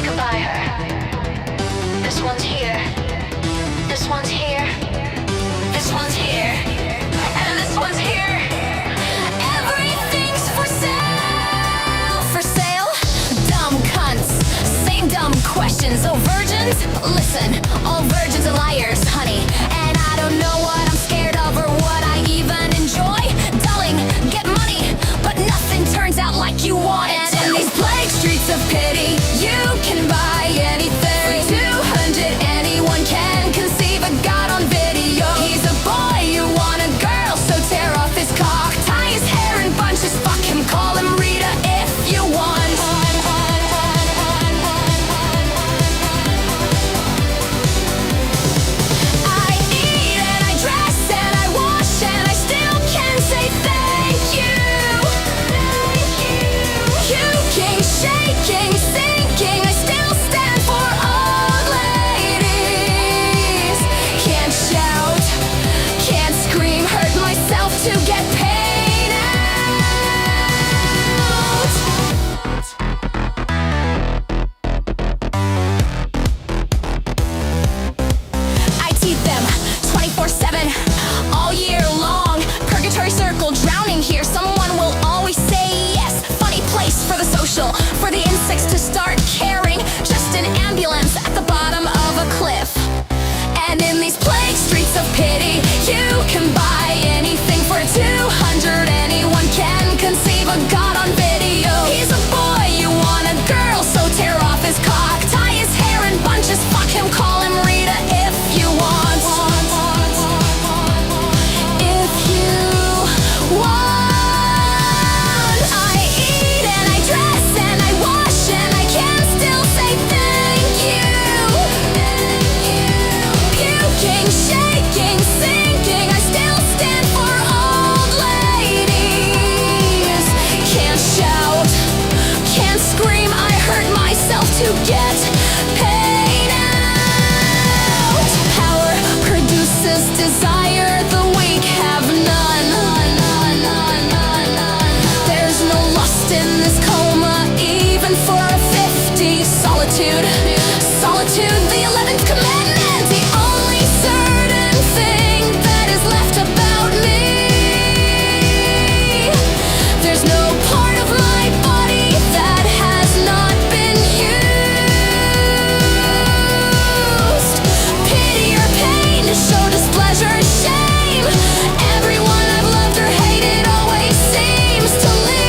could buy her. This one's here. This one's here. This one's here. And this one's here. Everything's for sale. For sale? Dumb cunts. Same dumb questions. Oh, virgins? Listen, all virgins are liars, honey. And I don't know what I'm scared of or what I even enjoy. Darling, get money, but nothing turns out like you want it. And in these plague streets of pity, you can buy anything. For 200, anyone can conceive a god on video. He's a boy, you want a girl, so tear off his cock, tie his hair in bunches, fuck him, call him Rita if you want. I eat and I dress and I wash and I still can say thank you. Puking, shaking, sinking, I still stand for old ladies. Can't shout, can't scream, hurt myself to get paid out. I teeth them 24/7, all year long. Purgatory circle, drowning here. Someone will always say yes. Funny place for the social, for the insects to start caring. Just an ambulance at the bottom of a cliff. And in these plague streets of pity, you can buy anything for 200. Anyone can conceive a god on video. He's a boy, you want a girl, so tear off his cock, tie his hair in bunches, fuck him, call him Rita if you want. If you want. I eat and I dress and I wash and I can still say thank you. Puking, shaking, sinking, I still stand for old ladies. Can't shout, can't scream, I hurt myself to get paid out. Power produces desire, the weak have none. There's no lust in this coma, even for a 50. Solitude, solitude, the 11th commandment. The only certain thing that is left about me. There's no part of my body that has not been used. Pity or pain, show displeasure, shame. Everyone I've loved or hated always seems to leave.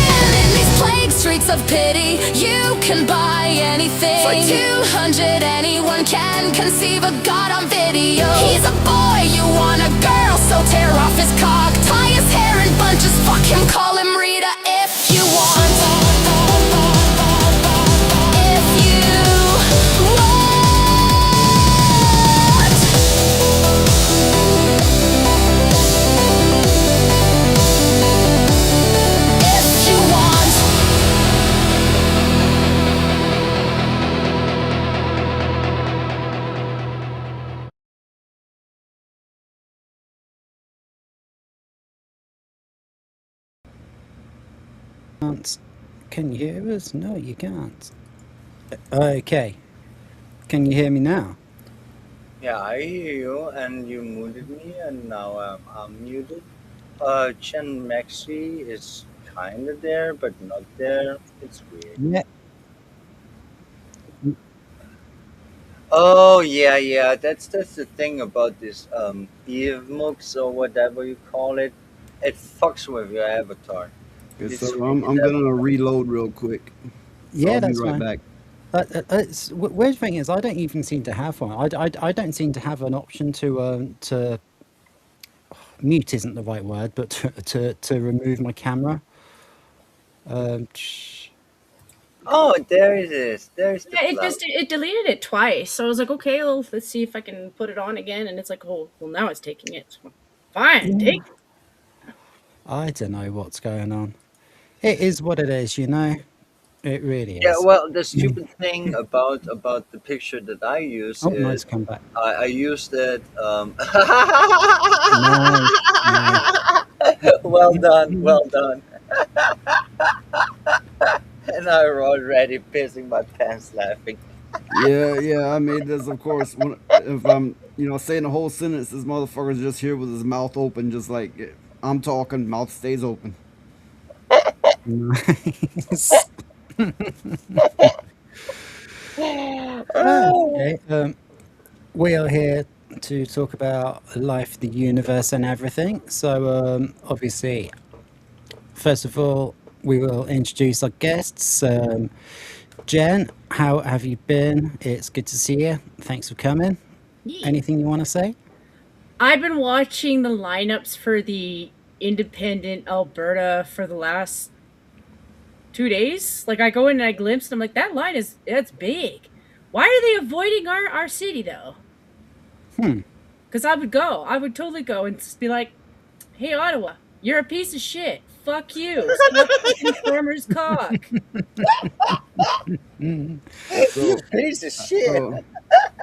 And in these plague streets of pity, you can buy anything. For 200, anyone can conceive a god on video. He's a boy, you want a girl, so tear off his cock, tie his hair in bunches, fuck him, call him Rita if you want. If you want. If you want. Can you hear us? No, you can't. Okay. Can you hear me now? Yeah, I hear you, and you muted me, and now I'm unmuted. JenTMaxi is kind of there, but not there. It's weird. Yeah. Oh, yeah. That's the thing about this earmuffs or whatever you call it. It fucks with your avatar. Yes, It's sir. really I'm that gonna reload real quick. So Yeah, I'll be that's right fine. back. Weird thing is, I don't even seem to have one. I don't seem to have an option to mute isn't the right word, but to remove my camera. Sh- Oh, there it is. There's the Yeah, cloud. it deleted it twice. So I was like, okay, well, let's see if I can put it on again. And it's like, oh, well, now it's taking it. So, fine, take it. I don't know what's going on. It is what it is, you know. It really Yeah, is. well, the stupid thing about the picture that I use Oh, is nice comeback. I used it. No, no. Well done, well done. And I'm already pissing my pants laughing. Yeah, yeah, I made this, of course. When if I'm, saying the whole sentence, this motherfucker's just here with his mouth open, just like I'm talking, mouth stays open. Nice. Okay. We are here to talk about life, the universe, and everything. So, obviously, first of all, we will introduce our guests. Jen, how have you been? It's good to see you. Thanks for coming. Yeah. Anything you want to say? I've been watching the lineups for the independent Alberta for the last 2 days. Like I go in and I glimpse and I'm like, that's big. Why are they avoiding our city though? Because I would totally go and just be like, hey Ottawa, you're a piece of shit. Fuck you. Stop fucking farmer's cock. You So, piece of shit. so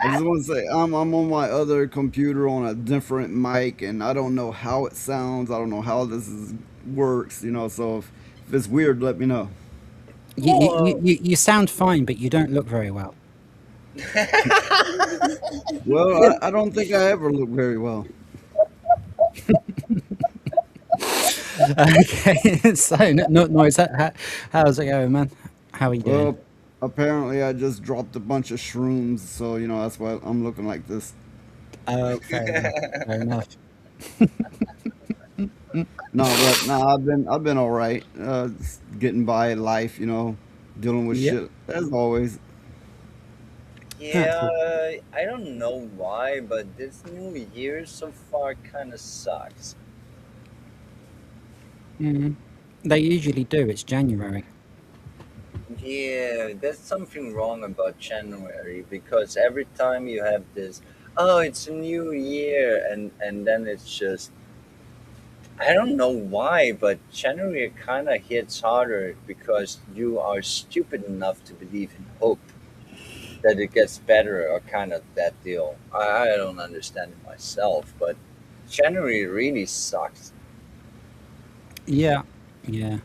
I just want to say I'm on my other computer on a different mic, and I don't know how it sounds. I don't know how works. So if it's weird, let me know. You sound fine, but you don't look very well. Well, I don't think I ever look very well. Okay, so noise. How's it going, man? How are you doing? Well, apparently I just dropped a bunch of shrooms, so that's why I'm looking like this. Oh, fair enough. Fair enough. No, but no, I've been all right. Just getting by life, dealing with Yep. shit as always. Yeah, I don't know why, but this new year so far kind of sucks. They usually do. It's January. Yeah, there's something wrong about January because every time you have this, oh, it's a new year, and then it's just, I don't know why, but January kind of hits harder because you are stupid enough to believe in hope that it gets better or kind of that deal. I don't understand it myself, but January really sucks. Yeah, yeah.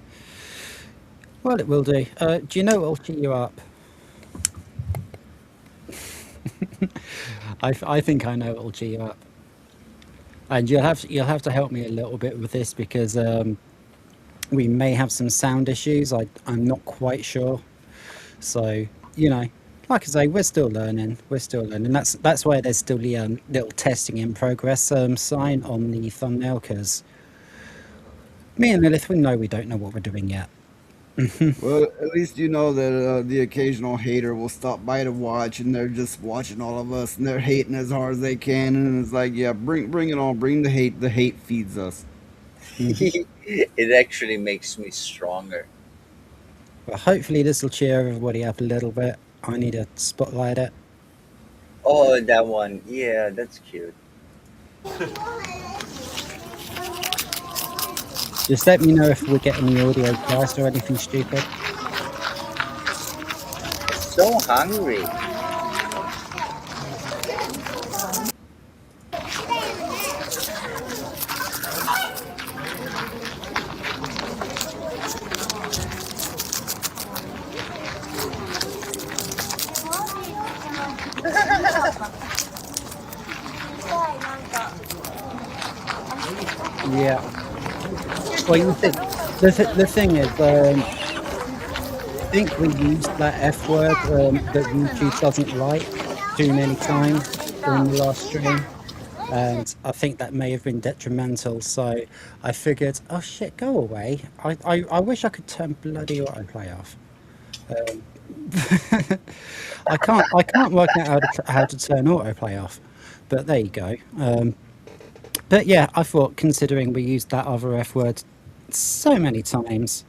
Well, it will do. Do you know what'll cheer you up? I think I know what'll cheer you up, and you'll have to help me a little bit with this because we may have some sound issues. I'm not quite sure. So like I say, we're still learning. We're still learning. That's why there's still the little testing in progress sign on the thumbnail because me and Lilith, we know we don't know what we're doing yet. Well, at least you know that the occasional hater will stop by to watch, and they're just watching all of us, and they're hating as hard as they can, and it's like, yeah, bring it on, bring the hate. The hate feeds us. It actually makes me stronger. Well, hopefully this will cheer everybody up a little bit. I need to spotlight it. Oh, that one. Yeah, that's cute. Just let me know if we're getting the audio priced or anything stupid. So hungry. Yeah. Well, the thing is, I think we used that F word that YouTube doesn't like too many times during the last stream. And I think that may have been detrimental. So I figured, oh shit, go away. I wish I could turn bloody autoplay off. I can't work out how to turn autoplay off. But there you go. But yeah, I thought considering we used that other F word so many times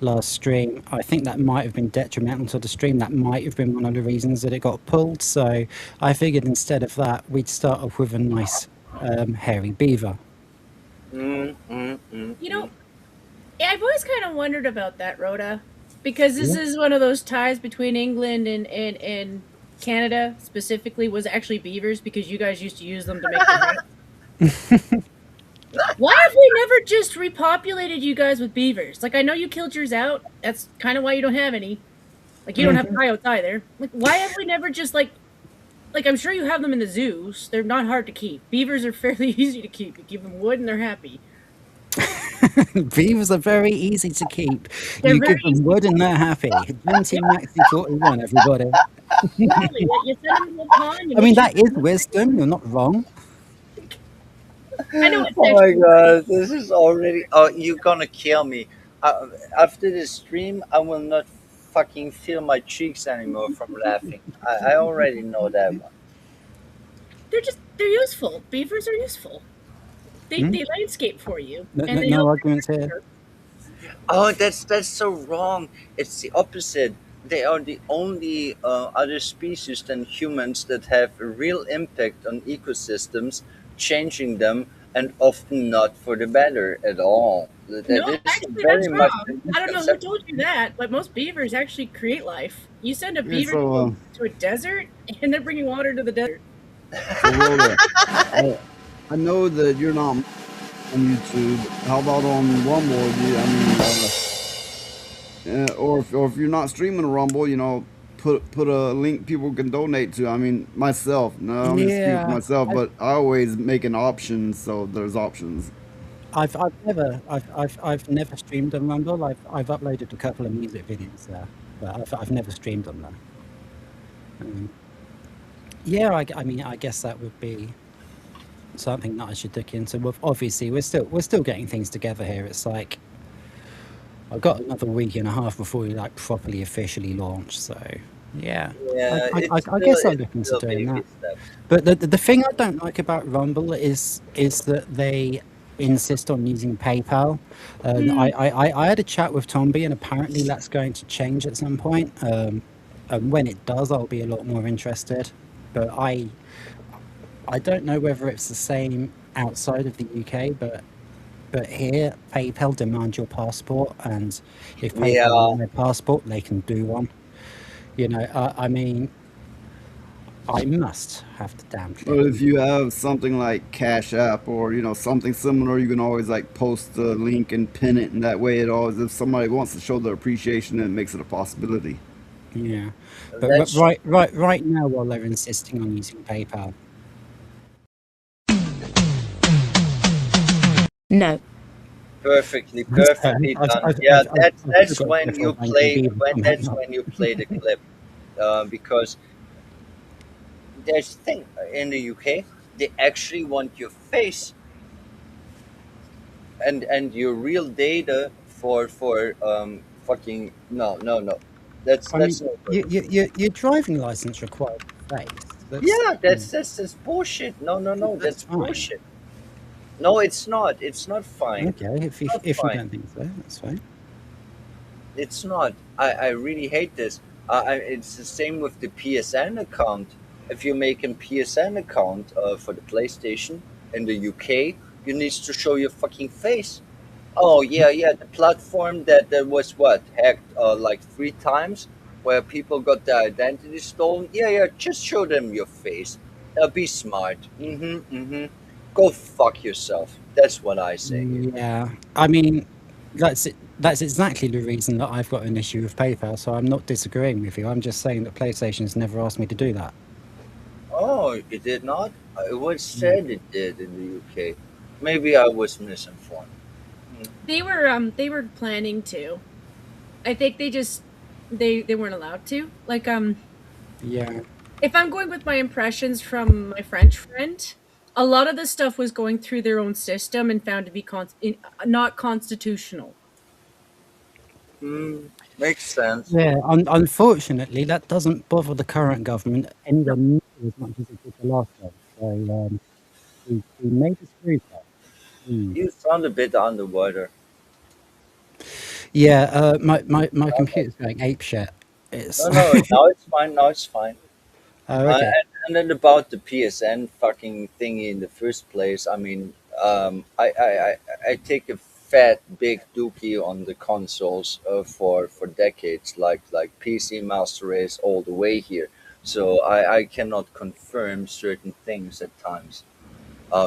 last stream, I think that might have been detrimental to the stream. That might have been one of the reasons that it got pulled. So I figured instead of that, we'd start off with a nice hairy beaver. You know, I've always kind of wondered about that, Rhoda, because this is one of those ties between England and Canada specifically was actually beavers because you guys used to use them to make the hat. Why have we never just repopulated you guys with beavers? Like, I know you killed yours out. That's kind of why you don't have any. Like, you don't have coyotes either. Like, why have we never just, like, I'm sure you have them in the zoos. They're not hard to keep. Beavers are fairly easy to keep. You give them wood and they're happy. Beavers are very easy to keep. They're You very give them easy. wood and they're happy. JenTMaxi 41, everybody. Exactly. You send them to a pond. You I mean, make sure that is wisdom. You're not wrong. I know it's Oh my actually god, this is already. Oh, you're gonna kill me. After this stream, I will not fucking feel my cheeks anymore from laughing. I already know that one. they're useful. Beavers are useful. They Hmm? they landscape for you, No, and no, they no help arguments protect here. your- Oh, that's so wrong. It's the opposite. They are the only other species than humans that have a real impact on ecosystems, changing them, and often not for the better at all. That No, is actually, very that's much wrong. a I don't know who misconception. told you that, but most beavers actually create life. You send a Yeah, beaver so, to a desert, and they're bringing water to the desert. so Rhoda, I know that you're not on YouTube. How about on Rumble? Or if you're not streaming Rumble, put a link people can donate to. I mean, myself. No, I'm just speaking for Yeah, myself, but I always make an option, so there's options. I've never streamed on Rumble. I've uploaded a couple of music videos there, but I've never streamed on there. Yeah, I mean, I guess that would be something that I should look into. Well, obviously, we're still getting things together here. It's like I've got another week and a half before we like properly officially launch. So yeah, Yeah, I guess I'll it's look into still doing baby that. steps. But the thing I don't like about Rumble is that they insist on using PayPal. I had a chat with Tomby, and apparently that's going to change at some point. And when it does, I'll be a lot more interested. But I don't know whether it's the same outside of the UK, but here PayPal demands your passport, and if PayPal Yeah, want their passport, they can do one. I mean, I must have the damn But thing. if you have something like Cash App or something similar, you can always like post the link and pin it, and that way it always, if somebody wants to show their appreciation, it makes it a possibility. Yeah, but that's right now, while they're insisting on using PayPal, No. perfectly done. Yeah, I've still that's got a when little you banking play beaver when from that's that. when you play the clip, because there's thing in the UK they actually want your face and your real data for fucking no. I That's mean, no good. your driving license requires a face. Yeah, that's bullshit. No, That's that's fine. bullshit. No, it's not. It's not fine. Okay, Not if you fine. don't think so, that's fine. It's not. I really hate this. It's the same with the PSN account. If you make a PSN account for the PlayStation in the UK, you need to show your fucking face. Oh yeah. The platform that was what hacked like 3 times, where people got their identity stolen. Yeah. Just show them your face. Be smart. Go fuck yourself. That's what I say here. Yeah, I mean, that's it. That's exactly the reason that I've got an issue with PayPal. So I'm not disagreeing with you. I'm just saying that PlayStation's never asked me to do that. Oh, it did not? It was Mm. said it did in the UK. Maybe I was misinformed. Hmm. They were planning to. I think they weren't allowed to. Like Yeah. if I'm going with my impressions from my French friend, a lot of the stuff was going through their own system and found to be not constitutional. Makes sense. Yeah, unfortunately, that doesn't bother the current government anywhere near as much as it did the last one. So we made a screw job. Mm. You sound a bit underwater. Yeah, my computer's going ape shit. It's No, now it's fine. Now it's fine. oh, Uh, okay. and, and then about the PSN fucking thingy in the first place, I mean, I take a fat big dookie on the consoles for decades, like PC Master Race all the way here. So I cannot confirm certain things at times.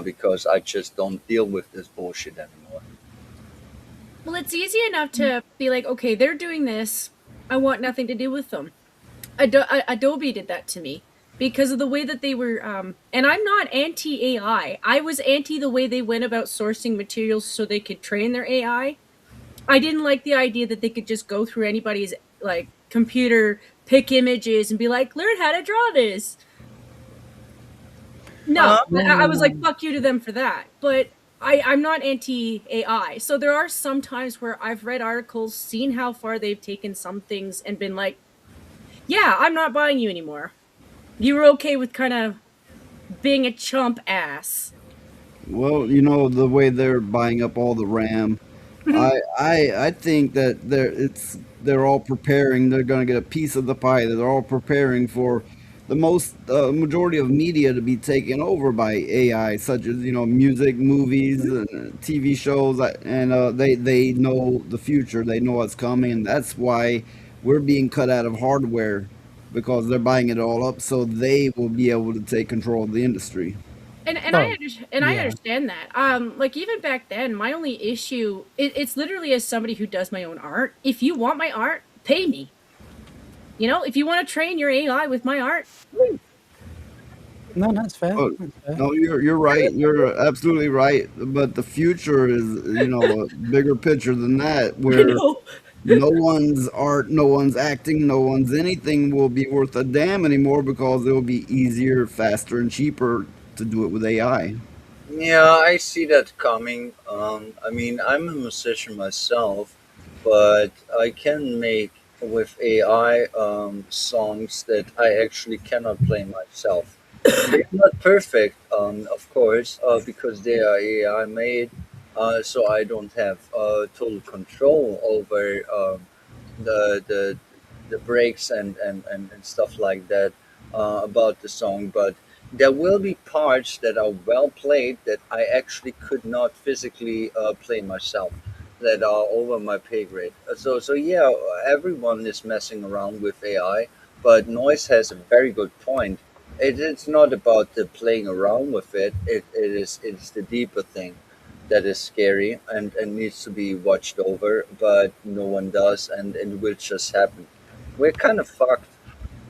because I just don't deal with this bullshit anymore. Well, it's easy enough to be like, okay, they're doing this. I want nothing to do with them. Adobe did that to me because of the way that they were. And I'm not anti AI. I was anti the way they went about sourcing materials so they could train their AI. I didn't like the idea that they could just go through anybody's like computer, pick images, and be like, learn how to draw this. No, I was like, fuck you to them for that. But I'm not anti AI. So there are some times where I've read articles, seen how far they've taken some things, and been like, yeah, I'm not buying you anymore. You were okay with kind of being a chump ass. Well, you know the way they're buying up all the RAM. I think that they're all preparing. They're going to get a piece of the pie. They're all preparing for the majority of media to be taken over by AI, such as music, movies, TV shows, and they know the future. They know what's coming, and that's why we're being cut out of hardware because they're buying it all up, so they will be able to take control of the industry. Well, I yeah. understand that. Like even back then, my only issue it's literally as somebody who does my own art. If you want my art, pay me. You know, if you want to train your AI with my art, No, that's fair. Oh, That's fair. no, you're right. You're absolutely right. But the future is, a bigger picture than that, I where know. no one's art, no one's acting, no one's anything will be worth a damn anymore because it will be easier, faster, and cheaper to do it with AI. Yeah, I see that coming. I mean, I'm a musician myself, but I can make with AI songs that I actually cannot play myself. They're not perfect, of course, because they are AI made, so I don't have total control over the the breaks and stuff like that about the song. But there will be parts that are well played that I actually could not physically play myself, that are over my pay grade. So yeah, everyone is messing around with AI, but Noise has a very good point. It's not about the playing around with it. It's the deeper thing that is scary and needs to be watched over, but no one does, and it will just happen. We're kind of fucked.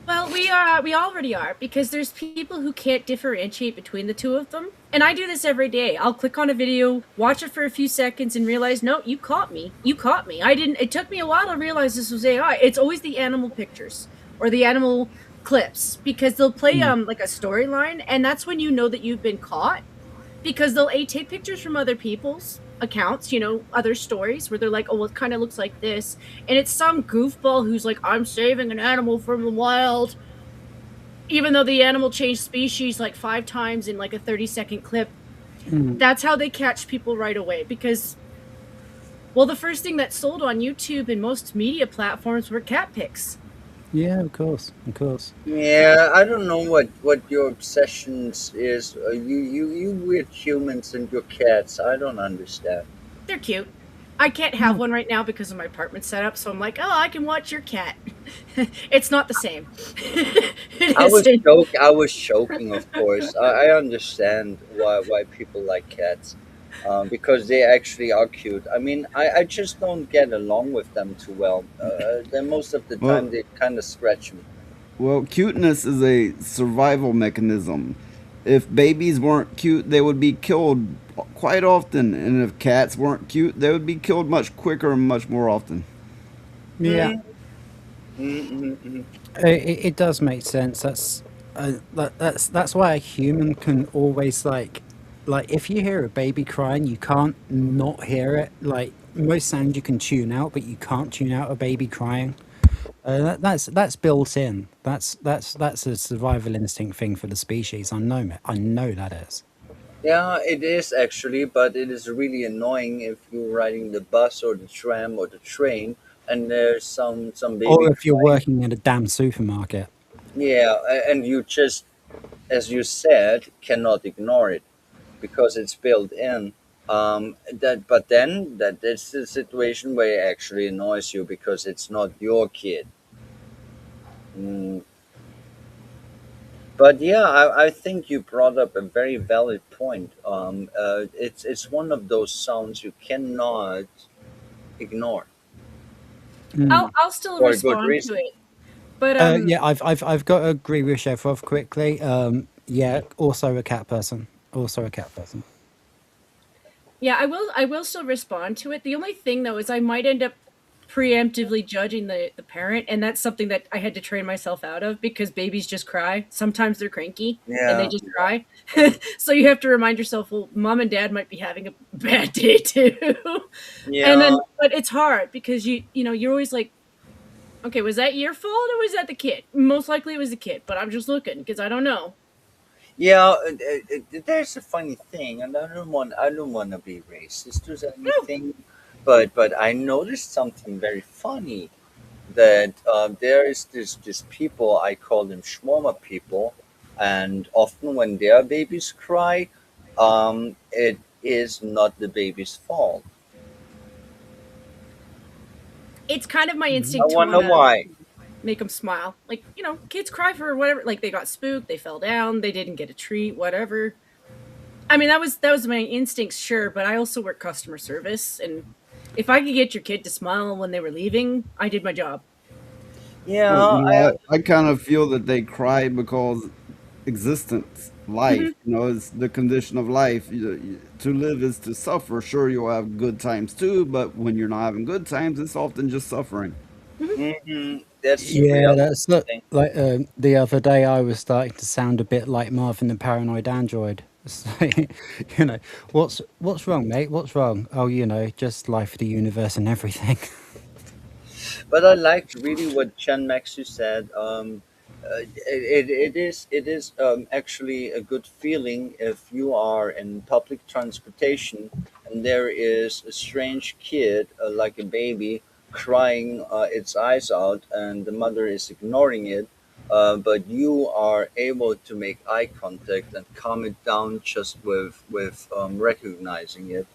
Well, we already are because there's people who can't differentiate between the two of them. And I do this every day. I'll click on a video, watch it for a few seconds and realize, no, you caught me. You caught me. I didn't it took me a while to realize this was AI. It's always the animal pictures or the animal clips because they'll play like a storyline and that's when you know that you've been caught because they'll take pictures from other people's accounts, other stories where they're like, oh, well, it kind of looks like this. And it's some goofball who's like, I'm saving an animal from the wild, even though the animal changed species like 5 times in like a 30-second clip. That's how they catch people right away because, well, the first thing that sold on YouTube and most media platforms were cat pics. Yeah, of course, of course. Yeah, I don't know what your obsessions is. You weird humans and your cats. I don't understand. They're cute. I can't have one right now because of my apartment setup, so I'm like, oh, I can watch your cat. It's not the same. It isn't. I was joking, of course. I understand why people like cats, because they actually are cute. I mean, I just don't get along with them too well. Then most of the Well, time they kind of scratch me. well, cuteness is a survival mechanism. If babies weren't cute, they would be killed quite often, and if cats weren't cute, they would be killed much quicker and much more often. Yeah, Mm, mm. it does make sense. That's why a human can always like if you hear a baby crying, you can't not hear it. Like most sounds you can tune out, but you can't tune out a baby crying. That's built in. That's a survival instinct thing for the species. I know that is. Yeah, it is actually, but it is really annoying if you're riding the bus or the tram or the train and there's some baby Or if you're crying. working in a damn supermarket. Yeah, and you just, as you said, cannot ignore it because it's built in. But then that is the situation where it actually annoys you because it's not your kid. Mm, But yeah, I think you brought up a very valid point. It's one of those sounds you cannot ignore Mm. I'll still for a good respond to reason. it, but Yeah, I've got to agree with Shevov quickly. Yeah, also a cat person. Also a cat person. yeah, I will still respond to it. The only thing though is I might end up preemptively judging the parent, and that's something that I had to train myself out of because babies just cry. Sometimes they're cranky and they Yeah, just cry. So you have to remind yourself, well, mom and dad might be having a bad day too. And yeah, then but it's hard because you're always like, okay, was that your fault or was that the kid? Most likely it was the kid, but I'm just looking because I don't know. yeah. There's a funny thing, and I don't want to be racist to No. anything, but I noticed something very funny that there is this people, I call them shawarma people, and often when their babies cry, it is not the baby's fault. It's kind of my Mhm. I instinct to want wonder to why. make them smile. Like, kids cry for whatever, like they got spooked, they fell down, they didn't get a treat, whatever. I mean, that was my instincts, sure, but I also work customer service, and if I could get your kid to smile when they were leaving, I did my job. Yeah, Well, I I kind of feel that they cry because existence, life, Mhm. it's the condition of life. To live is to suffer. Sure, you'll have good times too, but when you're not having good times, it's often just suffering. Mhm. that's the Yeah, reality that's not thing. like the other day I was starting to sound a bit like Marvin the Paranoid Android. It's like, you know, what's wrong, mate? What's wrong? Oh, just life, the universe, and everything. But I liked really what JenTMaxi said. It is actually a good feeling if you are in public transportation and there is a strange kid, like a baby, crying its eyes out, and the mother is ignoring it. But you are able to make eye contact and calm it down just with recognizing it.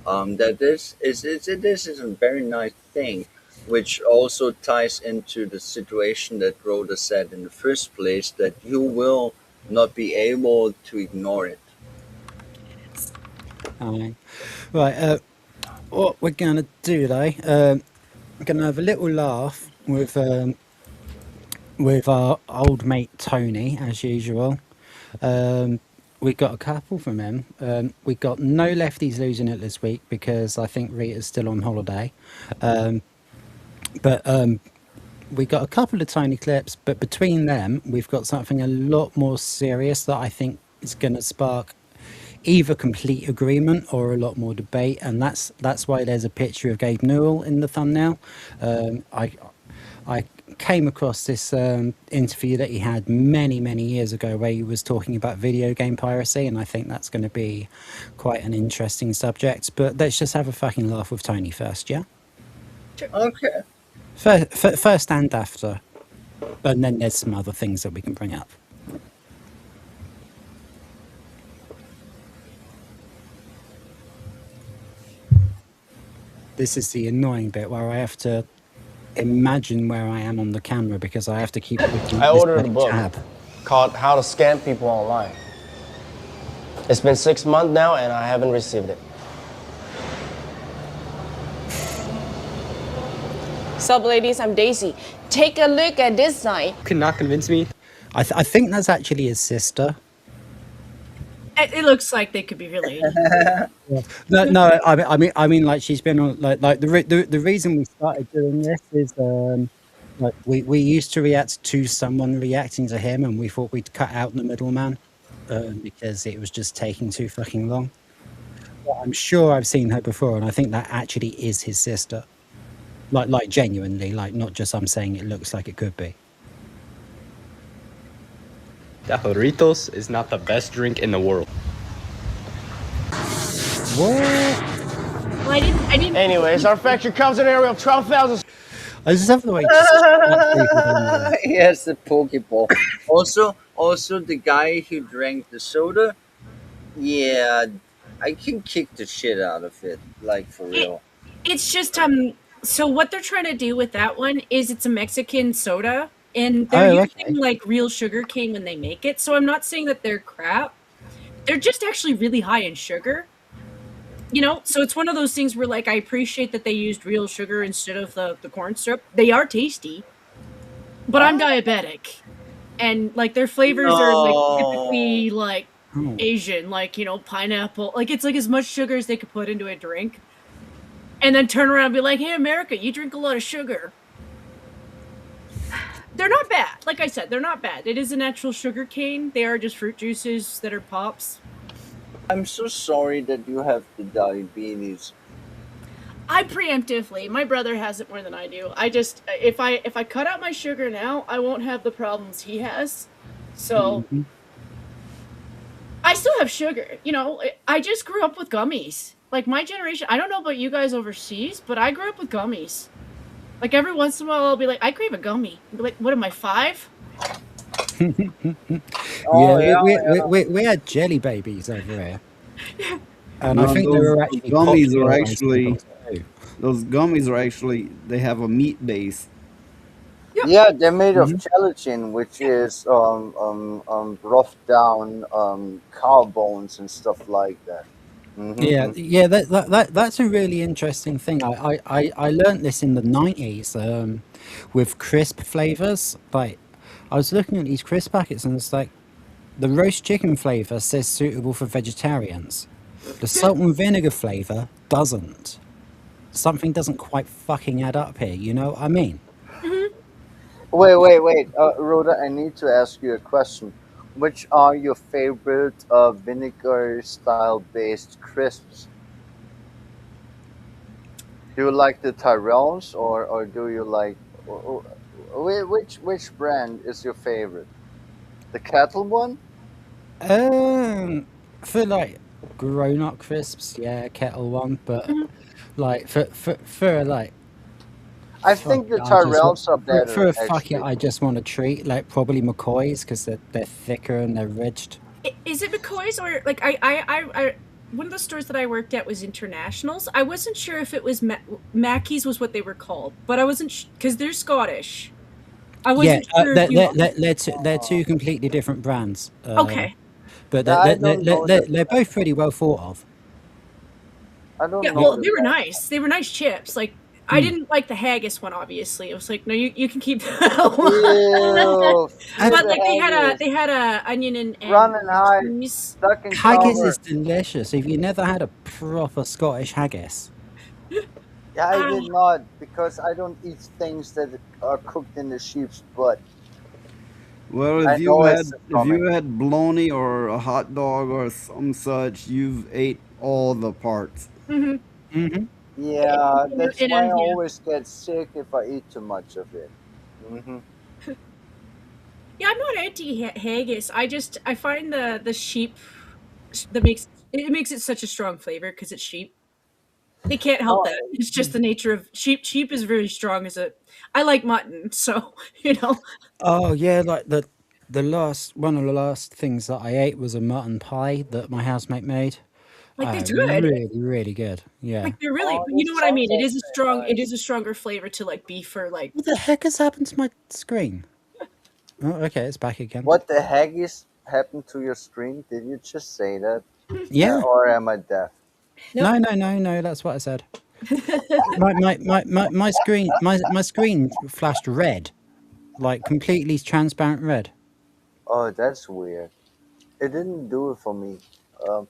That this is a very nice thing, which also ties into the situation that Rhoda said in the first place, that you will not be able to ignore it. Aye. Right. What we're gonna do though? We're gonna have a little laugh with our old mate Tony, as usual. Um, we got a couple from him. We got no lefties losing it this week because I think Rita's still on holiday. Um, but we got a couple of tiny clips, but between them, we've got something a lot more serious that I think is going to spark either complete agreement or a lot more debate, and that's why there's a picture of Gabe Newell in the thumbnail. I came across this interview that he had many years ago where he was talking about video game piracy, and I think that's going to be quite an interesting subject. But let's just have a fucking laugh with Tony first, yeah? Okay. First and after, and then there's some other things that we can bring up. This is the annoying bit where I have to imagine where I am on the camera because I have to keep looking I at this ordered a bloody book tab. called How to Scam People Online. It's been 6 months now and I haven't received it. Sup, ladies, I'm Daisy. Take a look at this sign. Could not convince me. I think that's actually his sister. It looks like they could be related. No. I mean, like she's been on like the reason we started doing this is like we used to react to someone reacting to him, and we thought we'd cut out the middleman because it was just taking too fucking long. But I'm sure I've seen her before, and I think that actually is his sister. Like genuinely, like not just I'm saying it looks like it could be. Tajoritos is not the best drink in the world. What? Well, I didn't. Anyways, our factory covers an area of 12,000. I just have the way. To slap people down there. Yes, the Pokeball. Also the guy who drank the soda. Yeah, I can kick the shit out of it, like for real. It's just So what they're trying to do with that one is it's a Mexican soda, and they're Oh, using okay. like real sugar cane when they make it. So I'm not saying that they're crap. They're just actually really high in sugar. So it's one of those things where like I appreciate that they used real sugar instead of the corn syrup. They are tasty, but I'm diabetic. And like their flavors are like No. typically like Oh. Asian, like pineapple. Like it's like as much sugar as they could put into a drink. And then turn around and be like, "Hey America, you drink a lot of sugar." They're not bad. Like I said, they're not bad. It is a natural sugar cane. They are just fruit juices that are pops. I'm so sorry that you have the diabetes. I preemptively, my brother has it more than I do. I just if I cut out my sugar now, I won't have the problems he has. So Mhm. I still have sugar. I just grew up with gummies. Like my generation, I don't know about you guys overseas, but I grew up with gummies. Like every once in a while, I'll be like, I crave a gummy. I'll be like, what am I, 5? Oh Yeah, yeah, we had jelly babies over here, and I No, think they those were actually gummies are popular around actually Singapore too. they have a meat base. yeah. They're made of Mhm. gelatin, which is roughed down cow bones and stuff like that. Yeah, Hmm. yeah, that's a really interesting thing. I learned this in the 90s with crisp flavors. Like, I was looking at these crisp packets and it's like the roast chicken flavor says suitable for vegetarians. The salt and vinegar flavor doesn't. Something doesn't quite fucking add up here, you know what I mean? Mhm. Wait. Rhoda, I need to ask you a question. Which are your favorite vinegar style based crisps? Do you like the Tyrells or do you like which brand is your favorite? The kettle one? Um, for like grown-up crisps, yeah, Kettle One, but Mhm. like for like I fuck think it, the I just Tyrells are for better a fuck it, actually. I just want a treat, like probably McCoy's because they're thicker and they're ridged. Is it McCoy's or like I one of the stores that I worked at was Internationals. I wasn't sure if it was Mackey's was what they were called, but I wasn't because they're Scottish. I Yeah, wasn't sure if you. they're two completely different brands, Okay. but Yeah, I don't know that. they're both pretty well thought of. I Yeah, don't You, know well, the they were brand. nice. They were nice chips. Like I mm. didn't like the haggis one, obviously. It was like, no, you can keep that one. Ew, fear I've, But the like haggis. they had a onion and Run and hide, cheese. duck and Haggis is cover. delicious. If you never had a proper Scottish haggis, Yeah, I Ah, did not because I don't eat things that are cooked in the sheep's butt. Well, I know it's the if stomach. you had bologna or a hot dog or some such, you've ate all the parts. mhm. hmm Yeah, that's why I Yeah. always get sick if I eat too much of it. Hmm. Yeah, I'm not anti haggis. I find the sheep that makes it such a strong flavor because it's sheep. They can't help Oh, that. It's just the nature of sheep. Sheep is very strong as a. I like mutton, so you know, oh yeah, like the last one of the last things that I ate was a mutton pie that my housemate made. like that's good. Really good. Yeah. Like they're really, oh, you know this what I sounds mean. actually It nice. is a stronger flavor to like beef or like. What the heck has happened to my screen? Oh, okay, it's back again. What the heck is happened to your stream? Did you just say that? Yeah. Or am I deaf? Nope. No. That's what I said. My screen flashed red, like completely transparent red. Oh, that's weird. It didn't do it for me. Um,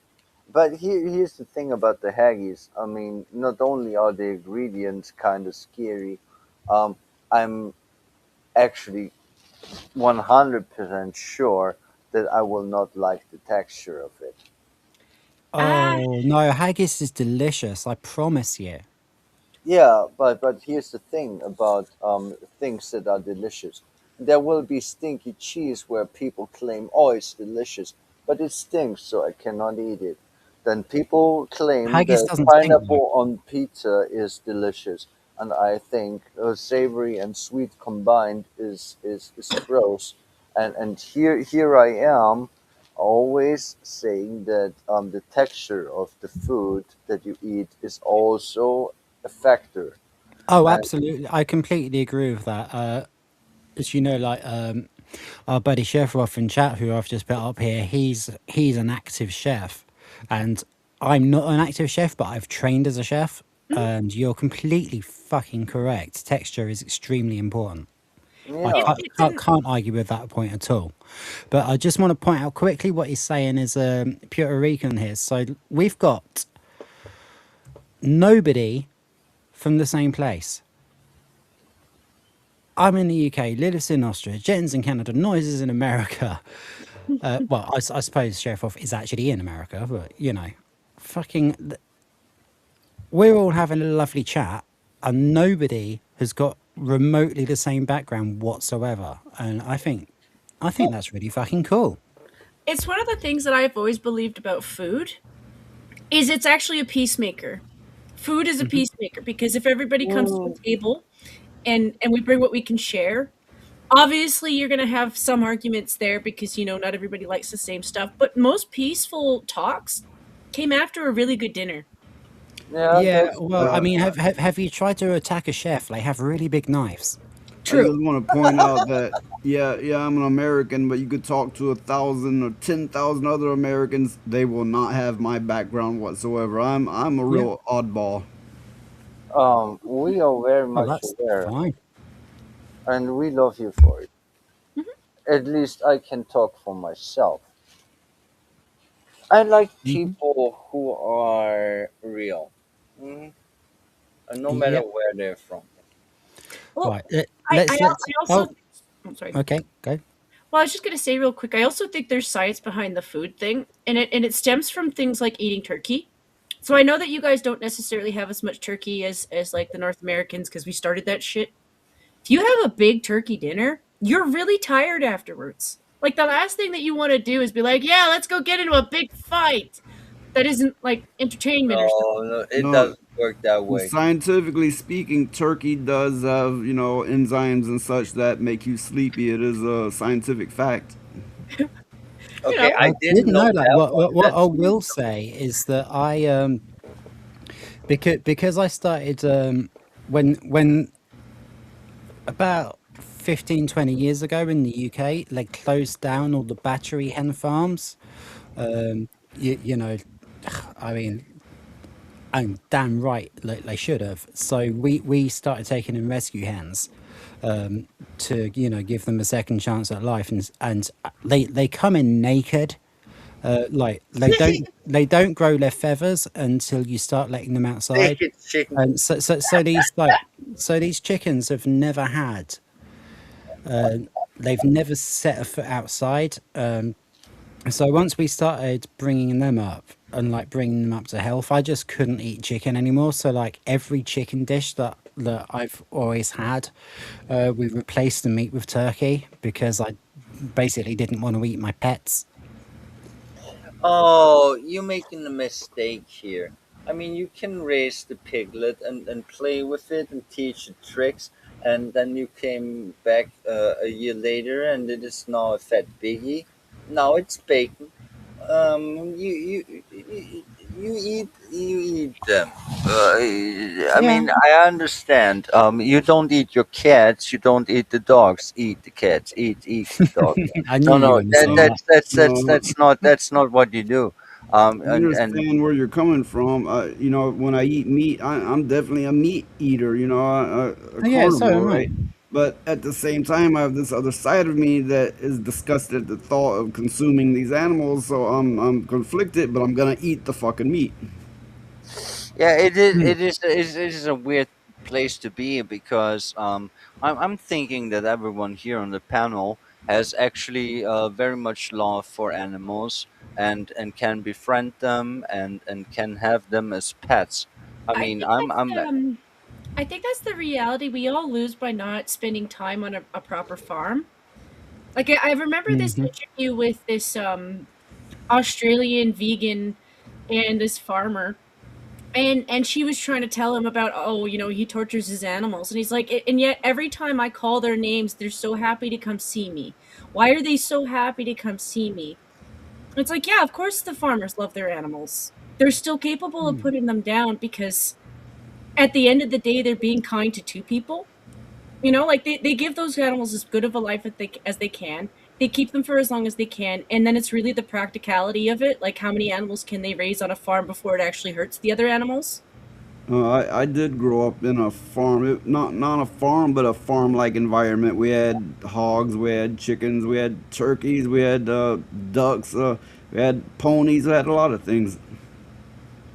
but here's the thing about the haggis. I mean, not only are the ingredients kind of scary, I'm actually 100% sure that I will not like the texture of it. Ah, Oh no, haggis is delicious. I promise you. Yeah, but here's the thing about things that are delicious. There will be stinky cheese where people claim, "Oh, it's delicious," but it stinks, so I cannot eat it. Then people claim Haggis that doesn't stink though. pineapple on pizza is delicious, and I think savory and sweet combined is gross. And here I am, always saying that the texture of the food that you eat is also a factor. Oh, And absolutely. I completely agree with that. as you know, like our buddy chef Roth in chat, who I've just put up here, he's an active chef, and I'm not an active chef, but I've trained as a chef. And you're completely fucking correct. Texture is extremely important. I Yeah. can't argue with that point at all. But I just want to point out quickly what he's saying is Puerto Rican here. So we've got nobody from the same place. I'm in the UK, Lilith's in Austria, Jen's in Canada, Noises in America. Well, I suppose Sheriff Off is actually in America, but you know, we're all having a lovely chat, and nobody has got remotely the same background whatsoever. And I think that's really fucking cool. It's one of the things that I've always believed about food is it's actually a peacemaker. Food is a peacemaker because if everybody comes to a table and we bring what we can share, obviously you're going to have some arguments there because, you know, not everybody likes the same stuff, but most peaceful talks came after a really good dinner. Yeah, well, I mean, have you tried to attack a chef? They have really big knives. True. I just want to point out that yeah, I'm an American, but you could talk to 1,000 or 10,000 other Americans, they will not have my background whatsoever. I'm a real oddball. We are very much that's aware, fine. and we love you for it. At least I can talk for myself. I like people who are real, no matter Yep. where they're from. Well, Right. I also. Oh, I'm sorry. okay, go. Well, I was just going to say real quick. I also think there's science behind the food thing, and it stems from things like eating turkey. So I know that you guys don't necessarily have as much turkey as like the North Americans because we started that shit. If you have a big turkey dinner, you're really tired afterwards. Like the last thing that you want to do is be like, "Yeah, let's go get into a big fight." That isn't like entertainment or something. No, it No. doesn't work that way. Scientifically speaking, turkey does have, you know, enzymes and such that make you sleepy. It is a scientific fact. Okay, I I didn't know that. that. What I will say is that I because I started when about 15, 20 years ago in the UK, they closed down all the battery hen farms. You know, I mean, and damn right, they should have. So we started taking in rescue hens to, you know, give them a second chance at life, and they come in naked. Like they don't grow their feathers until you start letting them outside. Naked chicken. And so these chickens have never had they've never set a foot outside. So once we started bringing them up and like bringing them up to health, I just couldn't eat chicken anymore. So like every chicken dish that I've always had, we replaced the meat with turkey because I basically didn't want to eat my pets. Oh, you're making a mistake here. I mean, you can raise the piglet and play with it and teach it tricks, and then you came back a year later, and it is now a fat piggy. Now it's bacon. You eat them. I mean, I understand. You don't eat your cats. You don't eat the dogs. Eat the cats. Eat the dogs. I knew No, you no, were gonna say that. that's not what you do. I And understand where you're coming from. You know, when I eat meat, I'm definitely a meat eater. You know, a Yeah, so carnivore, am I. right? But at the same time, I have this other side of me that is disgusted at the thought of consuming these animals. So I'm conflicted, but I'm gonna eat the fucking meat. yeah, it is a weird place to be because I'm thinking that everyone here on the panel has actually very much love for animals and can befriend them and can have them as pets. I I mean, think I think that's the reality we all lose by not spending time on a proper farm. Like I remember this interview with this Australian vegan and this farmer, and she was trying to tell him about, oh, you know, he tortures his animals, and he's like, and yet every time I call their names, they're so happy to come see me. Why are they so happy to come see me? It's like, yeah, of course the farmers love their animals. They're still capable of putting them down because at the end of the day, they're being kind to two people. You know, like they give those animals as good of a life as they can. They keep them for as long as they can, and then it's really the practicality of it, like how many animals can they raise on a farm before it actually hurts the other animals. I did grow up in a farm, not a farm, but a farm-like environment. We had hogs, we had chickens, we had turkeys, we had ducks, we had ponies, we had a lot of things.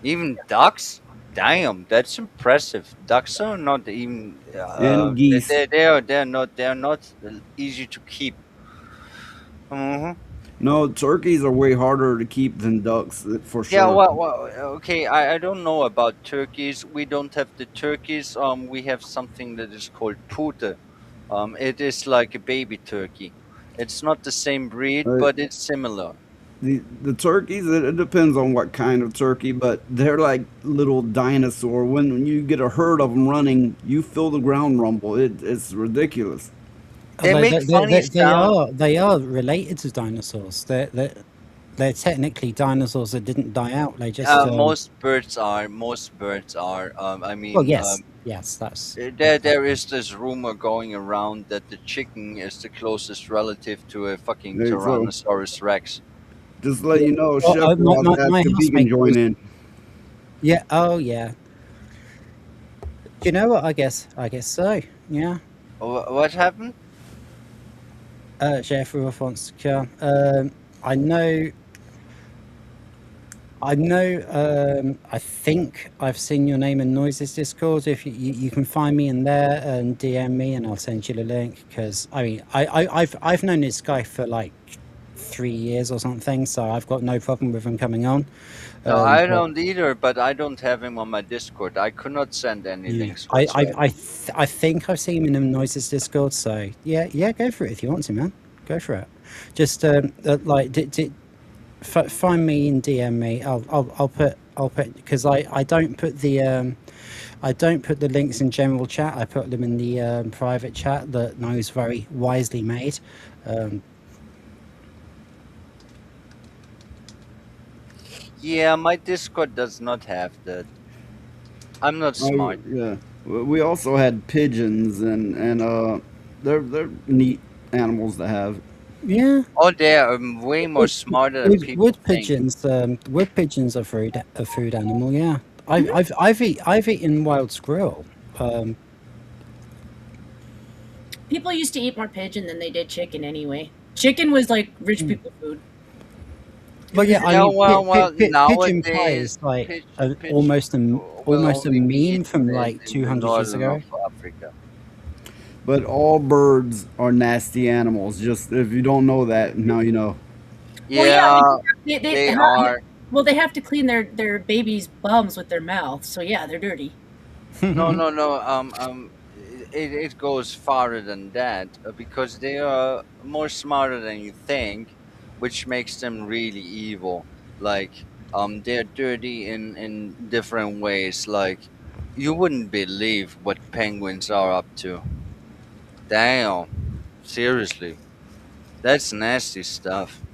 Even ducks? Damn, that's impressive. Ducks are not even. And geese. They're not easy to keep. Hmm. No, turkeys are way harder to keep than ducks, for Yeah, sure. okay. I don't know about turkeys. We don't have the turkeys. We have something that is called pute. It is like a baby turkey. It's not the same breed, Uh, but it's similar. the turkeys, it depends on what kind of turkey, but they're like little dinosaur. When you get a herd of them running, you feel the ground rumble. It's ridiculous. They make funny sound. They are related to dinosaurs. They're technically dinosaurs that didn't die out. They just Most birds are. Most birds are. I well, mean, yes, that's there is this rumor going around that the chicken is the closest relative to a fucking There you go. Tyrannosaurus Rex. Just to let yeah. you know, Well, Chef Ross asked my if he can housemate join was in. yeah. Oh yeah. Do you know what? I guess so. Yeah. What happened? Chef Ruff wants to come. I know. I think I've seen your name in Noises Discord. If you can find me in there and DM me, and I'll send you the link. Because I mean, I've known this guy for like 3 years or something, so I've got no problem with him coming on. No, I But don't either, but I don't have him on my Discord. I could not send any yeah, links whatsoever. I think I've seen him in the Noises Discord. So yeah, go for it if you want to, man. Go for it. Just like find me and DM me. I'll put because I don't put the I don't put the links in general chat. I put them in the private chat that No's very wisely made. Um, Yeah, my Discord does not have that. I'm not Oh smart. yeah. We also had pigeons and they're neat animals to have. yeah, Oh, they are way more smarter than people think. wood pigeons are a food animal. Yeah, I've eaten wild squirrel. Um, People used to eat more pigeon than they did chicken anyway. Chicken was like rich people food. But yeah, I Yeah, mean, well, pigeon pie nowadays, is like pitch will almost a only be meme from eaten like in the 200 years northern ago. of Africa. But all birds are nasty animals. Just if you don't know that, now you know. Well, Yeah, yeah, they are. well, they have to clean their babies' bums with their mouth, so yeah, they're dirty. No. It goes farther than that because they are more smarter than you think, which makes them really evil. Like, they're dirty in different ways. Like, you wouldn't believe what penguins are up to. Damn, seriously, that's nasty stuff.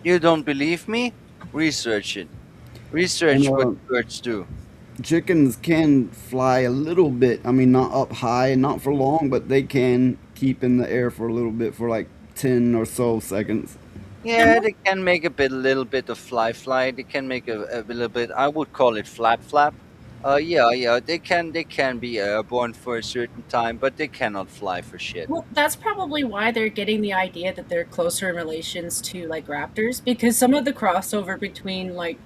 You don't believe me? Research it. And Research what birds do. chickens can fly a little bit. I mean, not up high, not for long, but they can keep in the air for a little bit, for like 10 or so seconds. Yeah, they can make little bit of fly. They can make a little bit. I would call it flap. Yeah. They can be airborne for a certain time, but they cannot fly for shit. Well, that's probably why they're getting the idea that they're closer in relations to like raptors, because some of the crossover between like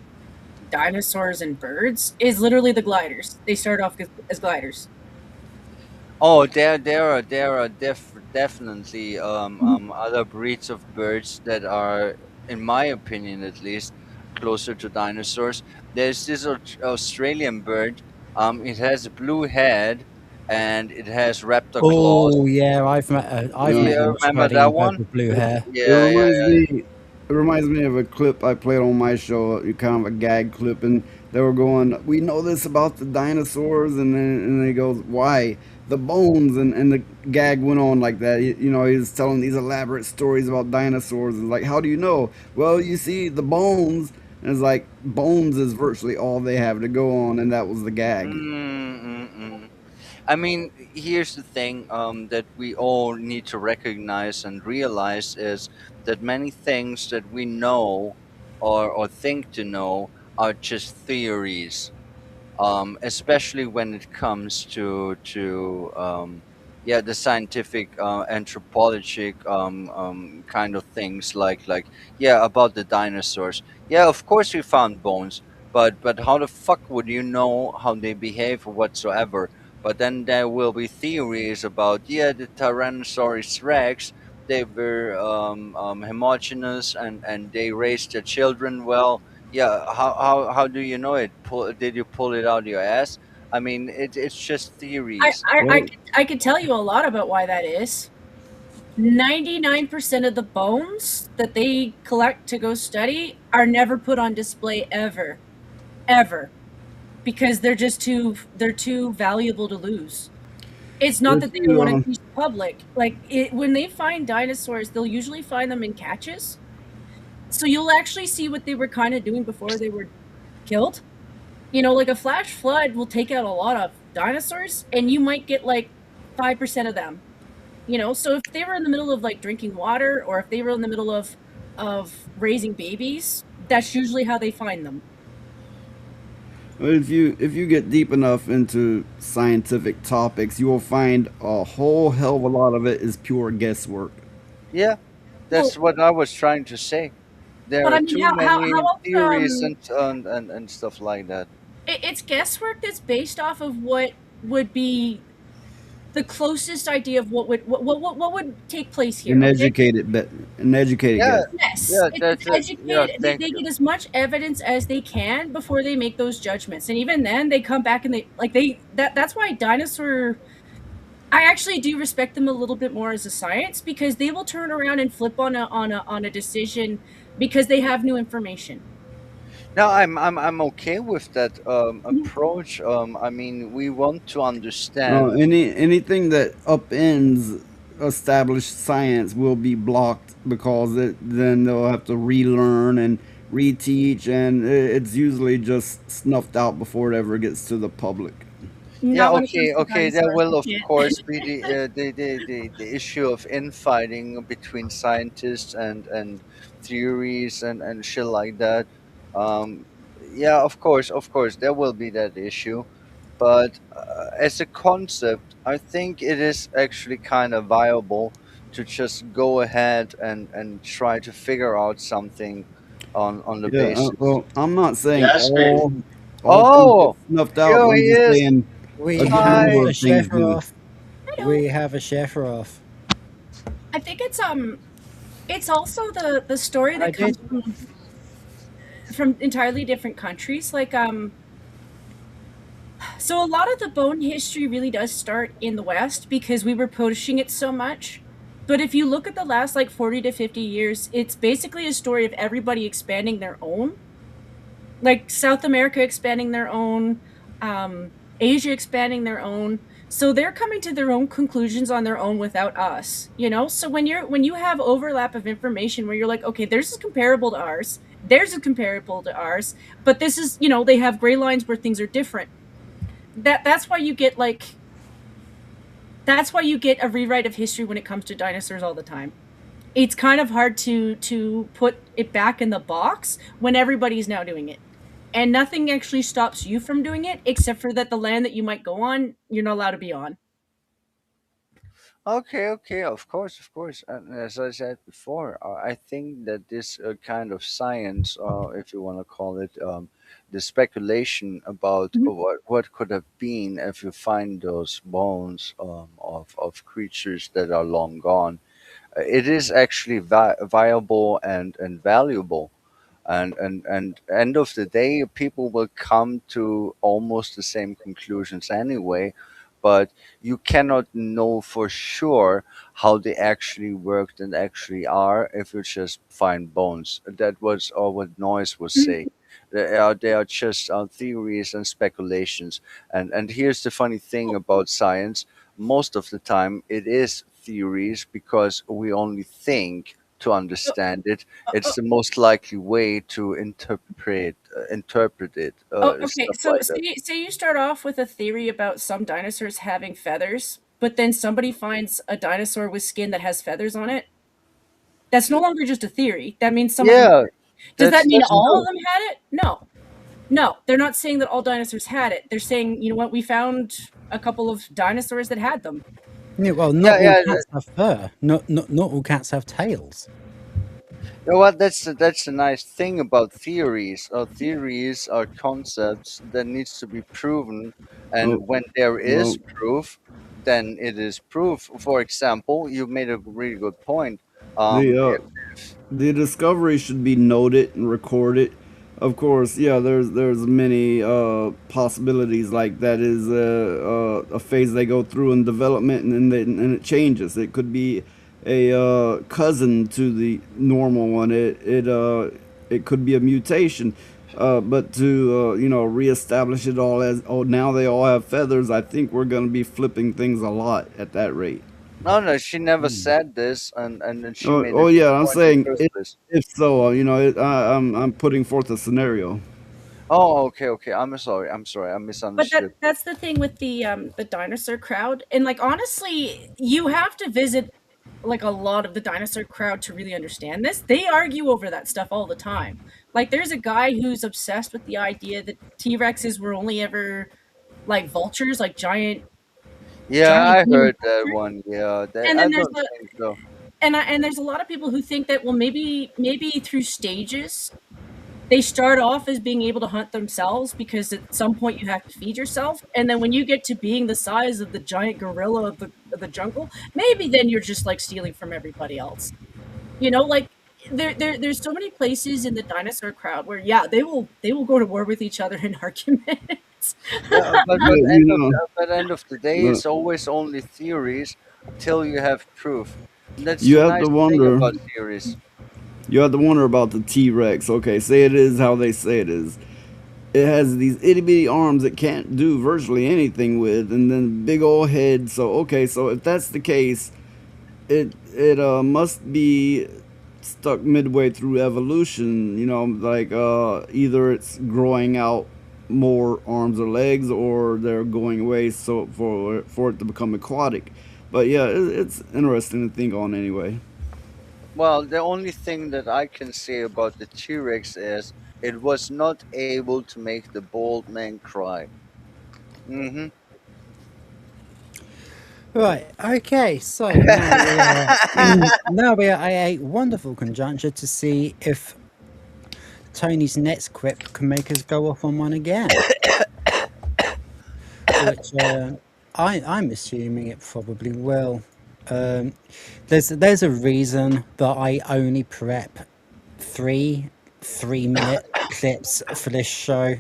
dinosaurs and birds is literally the gliders. They start off as gliders. Oh, there are definitely other breeds of birds that are, in my opinion at least, closer to dinosaurs. There's this Australian bird. It has a blue head and it has raptor claws. Oh yeah, I've Yeah. met Yeah, an remember that Australian bird one? with blue hair. It Yeah, yeah, reminds yeah. me. It reminds me of a clip I played on my show, kind of a gag clip, and they were going, "We know this about the dinosaurs," and then he goes, "Why? The bones," and the gag went on like that. He was telling these elaborate stories about dinosaurs. It's like, how do you know? Well, you see the bones, and it's like bones is virtually all they have to go on, and that was the gag. Mm, mm, mm. I mean, here's the thing that we all need to recognize and realize is that many things that we know or think to know are just theories, especially when it comes to yeah, the scientific anthropologic kind of things, like yeah, about the dinosaurs. Yeah, of course we found bones, but how the fuck would you know how they behave or whatsoever? But then there will be theories about, yeah, the Tyrannosaurus Rex, they were homogeneous and they raised their children well. Yeah, how do you know it? Did you pull it out of your ass? I mean, it's just I, theories. I, I, Well, could, I could tell you a lot about why that is. 99% of the bones that they collect to go study are never put on display ever. Ever. Because they're too valuable to lose. It's not if that they don't you want to teach the public. Like when they find dinosaurs, they'll usually find them in catches. So you'll actually see what they were kind of doing before they were killed. Like a flash flood will take out a lot of dinosaurs, and you might get like 5% of them. So if they were in the middle of like drinking water, or if they were in the middle of raising babies, that's usually how they find them. if you get deep enough into scientific topics, you will find a whole hell of a lot of it is pure guesswork. Yeah, Well, that's what I was trying to say. There but are I mean, too how many else? theories and stuff like that. It's guesswork that's based off of what would be the closest idea of what would take place here. An Okay. educated bet, an educated Yeah, guess. Yes, yeah, it's that's it. Yeah, educated. They thank get you. as much evidence as they can before they make those judgments, and even then, they come back and that's why dinosaur. I actually do respect them a little bit more as a science, because they will turn around and flip on a decision because they have new information. Now I'm okay with that Mhm. approach. I mean, we want to understand. Anything that upends established science will be blocked because then they'll have to relearn and reteach, and it's usually just snuffed out before it ever gets to the public. Yeah, Not when it comes okay, to okay. There dinosaurs. will You of can't. course be the issue of infighting between scientists and theories and shit like that. Um, yeah, of course, there will be that issue. But as a concept, I think it is actually kind of viable to just go ahead and try to figure out something on the Yeah, basis. well, I'm not saying Jasper. all things get Oh, snuffed out, here but he I'm just is. saying We a good have number Hi. a of things chef do. off. I We have a chef off. I think it's also the story I that comes did. from entirely different countries. So a lot of the bone history really does start in the West because we were pushing it so much. But if you look at the last like 40 to 50 years, it's basically a story of everybody expanding their own. Like South America expanding their own, Asia expanding their own. So they're coming to their own conclusions on their own without us. So when you have overlap of information where you're like, okay, theirs is comparable to ours, theirs is comparable to ours, but this is, they have gray lines where things are different. That's why you get a rewrite of history when it comes to dinosaurs all the time. It's kind of hard to put it back in the box when everybody's now doing it. And nothing actually stops you from doing it except for that the land that you might go on, you're not allowed to be on. Okay, okay, of course, of course. And as I said before, I think that this kind of science, if you want to call it, the speculation about Mhm. what could have been if you find those bones of creatures that are long gone, it is actually viable and valuable. And end of the day, people will come to almost the same conclusions anyway, but you cannot know for sure how they actually worked and actually are if you just find bones. That was all what Noise was saying. They are just theories and speculations. And here's the funny thing about science: most of the time, it is theories because we only think to understand it. It's the most likely way to interpret it, Oh, okay. stuff So like that. say you start off with a theory about some dinosaurs having feathers, but then somebody finds a dinosaur with skin that has feathers on it. That's no longer just a theory. That means some of them. Yeah, Does that mean that's all of new. them had it? No. No, they're not saying that all dinosaurs had it. They're saying, you know what, we found a couple of dinosaurs that had them. Yeah, well, not Yeah, all yeah. cats have fur. Not all cats have tails. You know what? That's the nice thing about theories. Theories are concepts that needs to be proven, Oh, and when there is well, proof, then it is proof. For example, you made a really good point. the If, the discovery should be noted and recorded. Of course, yeah. There's many possibilities. Like that is a phase they go through in development, and it changes. It could be a cousin to the normal one. It could be a mutation. But to reestablish it all as, oh, now they all have feathers. I think we're going to be flipping things a lot at that rate. no, no, she never said this, and then she Oh, made a oh good yeah, I'm point in the saying first place. if so, I'm putting forth a scenario. Oh, okay, okay. I'm sorry. I But misunderstood. that's the thing with the dinosaur crowd. And like honestly, you have to visit like a lot of the dinosaur crowd to really understand this. They argue over that stuff all the time. Like there's a guy who's obsessed with the idea that T-Rexes were only ever like vultures, like giant Yeah, I game heard that vultures. one. Yeah, And I then there's don't the think so. and there's a lot of people who think that, well, maybe through stages they start off as being able to hunt themselves because at some point you have to feed yourself, and then when you get to being the size of the giant gorilla of the jungle, maybe then you're just like stealing from everybody else. You know, like there's so many places in the dinosaur crowd where yeah, they will go to war with each other in arguments. Yeah, You know, but end of the day, uh, it's always only theories until you have proof. And that's you the have nice to thing wonder. about theories. You have to wonder about the T-Rex. Okay, say it is how they say it is. It has these itty bitty arms it can't do virtually anything with, and then big old head. So okay, so if that's the case, it must be stuck midway through evolution. Like either it's growing out more arms or legs, or they're going away so for it to become aquatic. But yeah, it's interesting to think on anyway. Well, the only thing that I can say about the T-Rex is it was not able to make the bald man cry. Mm-hmm. Right. Okay. So now we are now we are at a wonderful conjuncture to see if Tony's next quip can make us go off on one again. Which I'm assuming it probably will. There's a reason that I only prep three-minute clips for this show.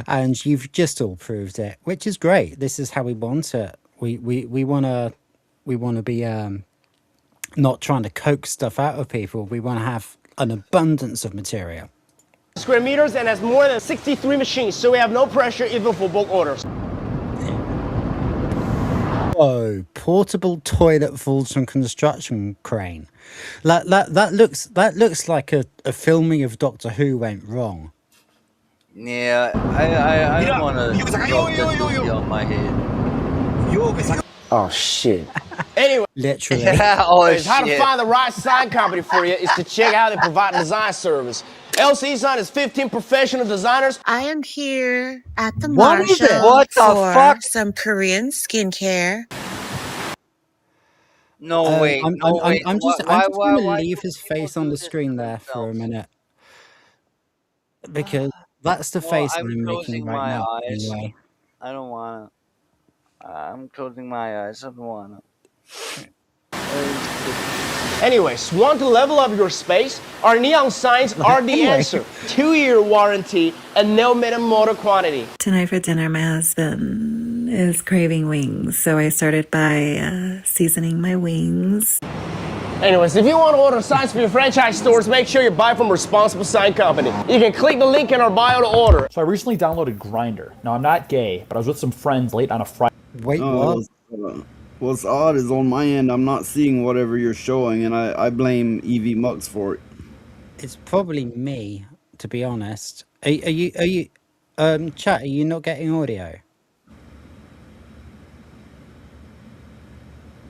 And you've just all proved it, which is great. This is how we want it. We wanna be not trying to coax stuff out of people. We want to have an abundance of material. Square meters and has more than 63 machines, so we have no pressure even for bulk orders. Oh, portable toilet falls from construction crane. That looks like a filming of Doctor Who went wrong. Yeah, I don't want to drop that movie on my head. Oh shit. Anyway, Literally. Oh it's how to shit. find the right sign company for you is to check out they provide design service. LC Sign is 15 professional designers. I am here at the What is it? Marshall What the for fuck? some Korean skincare. No way. No way. I'm just Why going to why leave do his people face on do the this screen to there for a themselves? minute, because that's the Well, face I'm I'm making closing right my now. eyes. Anyway, I don't wanna. I'm closing my eyes. I don't wanna. Anyways, want to level up your space? Our neon signs are the Anyway. answer. 2-year warranty and no minimum order quantity. Tonight for dinner, my husband is craving wings, so I started by seasoning my wings. Anyways, if you want to order signs for your franchise stores, make sure you buy from a responsible sign company. You can click the link in our bio to order. So I recently downloaded Grindr. Now I'm not gay, but I was with some friends late on a Friday. wait, Oh, what? What's odd is on my end, I'm not seeing whatever you're showing, and I blame EV Mux for it. It's probably me, to be honest. Are you, chat, are you not getting audio?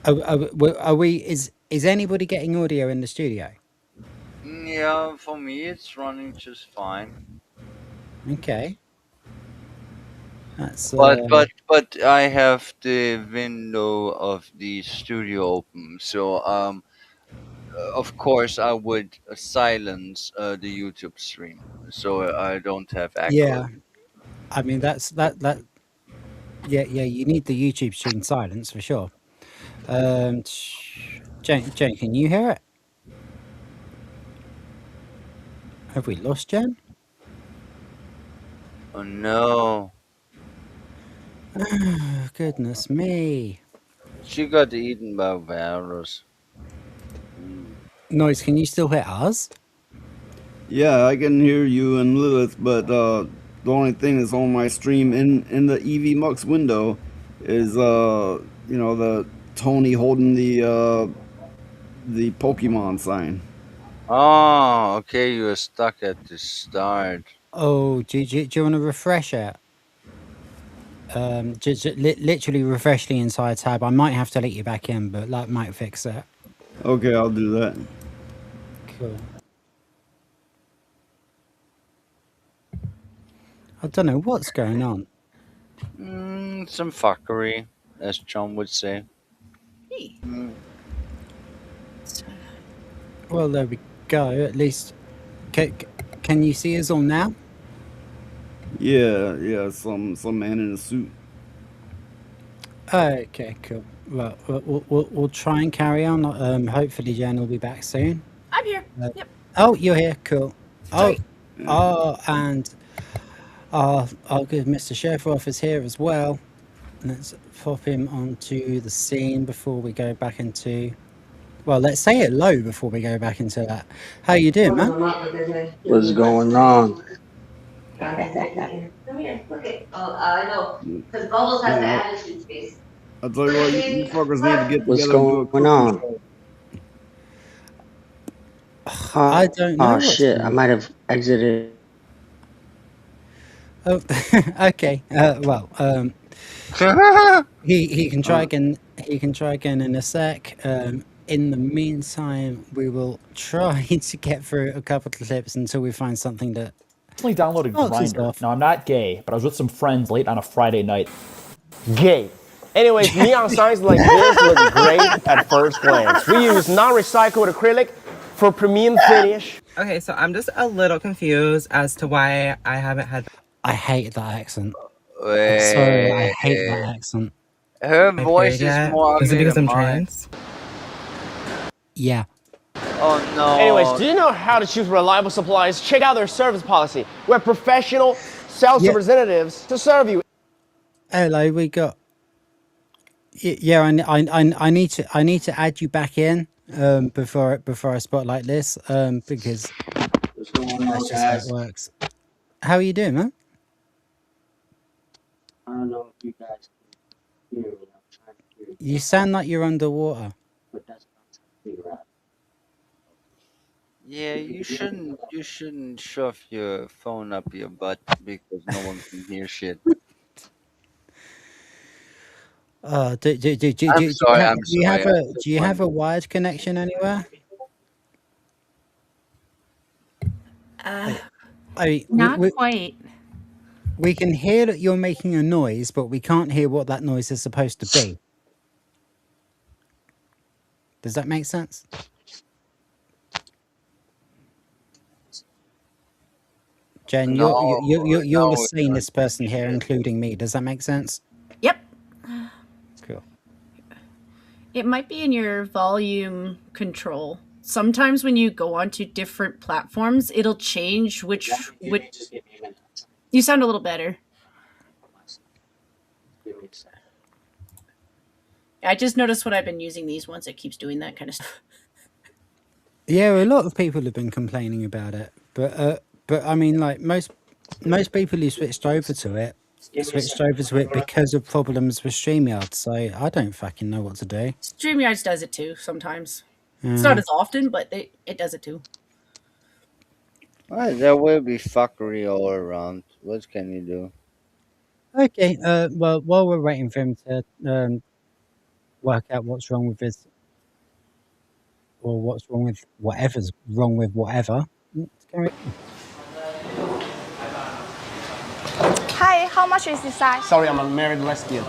Are we, is anybody getting audio in the studio? Yeah, for me it's running just fine. Okay. That's, But I have the window of the studio open, so of course I would silence the YouTube stream, so I don't have echo. yeah, I mean, yeah, you need the YouTube stream silence for sure. Jen, can you hear it? Have we lost Jen? Oh no, Oh, goodness me. she got eaten by a virus. Noise, can you still hear us? Yeah, I can hear you and Lilith, but the only thing that's on my stream in the EV Mux window is the Tony holding the Pokemon sign. Oh, okay, you were stuck at the start. Oh, do you want to refresh it? Just literally refresh the entire tab. I might have to let you back in, but that might fix it. Okay, I'll do that. Cool. I don't know what's going on. Some fuckery, as John would say. Hey. Well, there we go. At least, can you see us all now? Yeah, some man in a suit. Okay, cool. Well, we'll try and carry on. Hopefully Jen will be back soon. I'm here. Yep. Oh, you're here. Cool. Sorry. And I'll give Mr. Sheriff is here as well. Let's pop him onto the scene before we go back into. Well, let's say it low before we go back into that. How you doing, man? What's going on? Come here, look at. Oh, I know, because Bubbles has the attitude face. I'll tell you what, you fuckers need to get What's together and do a going cooking on? show. I don't know. Oh shit! I might have exited. Oh, okay. Well, he can try again. He can try again in a sec. In the meantime, we will try to get through a couple of clips until we find something that. Recently downloaded Boxes Grindr. off. Now I'm not gay, but I was with some friends late on a Friday night. Gay. Anyways, neon signs like this look great at first glance. We use non-recycled acrylic for premium finish. Okay, so I'm just a little confused as to why I haven't had. I hate that accent. I'm sorry, I hate that accent. Her my voice period is yet. more Is it ugly because than I'm mine. trans? Yeah. Oh no. Anyways, do you know how to choose reliable suppliers? Check out their service policy. We have professional sales representatives to serve you. Hello, we got. Yeah, I need to add you back in before I spotlight this because What's going on, that's just how it works. How are you doing, man? I don't know if you guys can hear me. I'm trying to hear you. You sound like you're underwater. But that's what I'm trying to figure out. Yeah, you shouldn't shove your phone up your butt because no one can hear shit. Do I'm sorry. I'm you have sorry. do you have a wired connection anywhere? Not quite. We can hear that you're making a noise, but we can't hear what that noise is supposed to be. Does that make sense? Jen, you're the sanest person here, including me. Does that make sense? Yep. Cool. It might be in your volume control. Sometimes when you go onto different platforms, it'll change which. You sound a little better. I just noticed when I've been using these ones, it keeps doing that kind of stuff. Yeah, a lot of people have been complaining about it, but I mean, like most people who switched over to it switched over to it because of problems with StreamYard. So I don't fucking know what to do. StreamYard does it too sometimes. It's not as often, but it does it too. There will be fuckery all around. What can you do? Okay. Well, while we're waiting for him to work out what's wrong with his, or what's wrong with whatever's wrong with whatever, let's carry on. Hi, how much is the size? Sorry, I'm a married lesbian.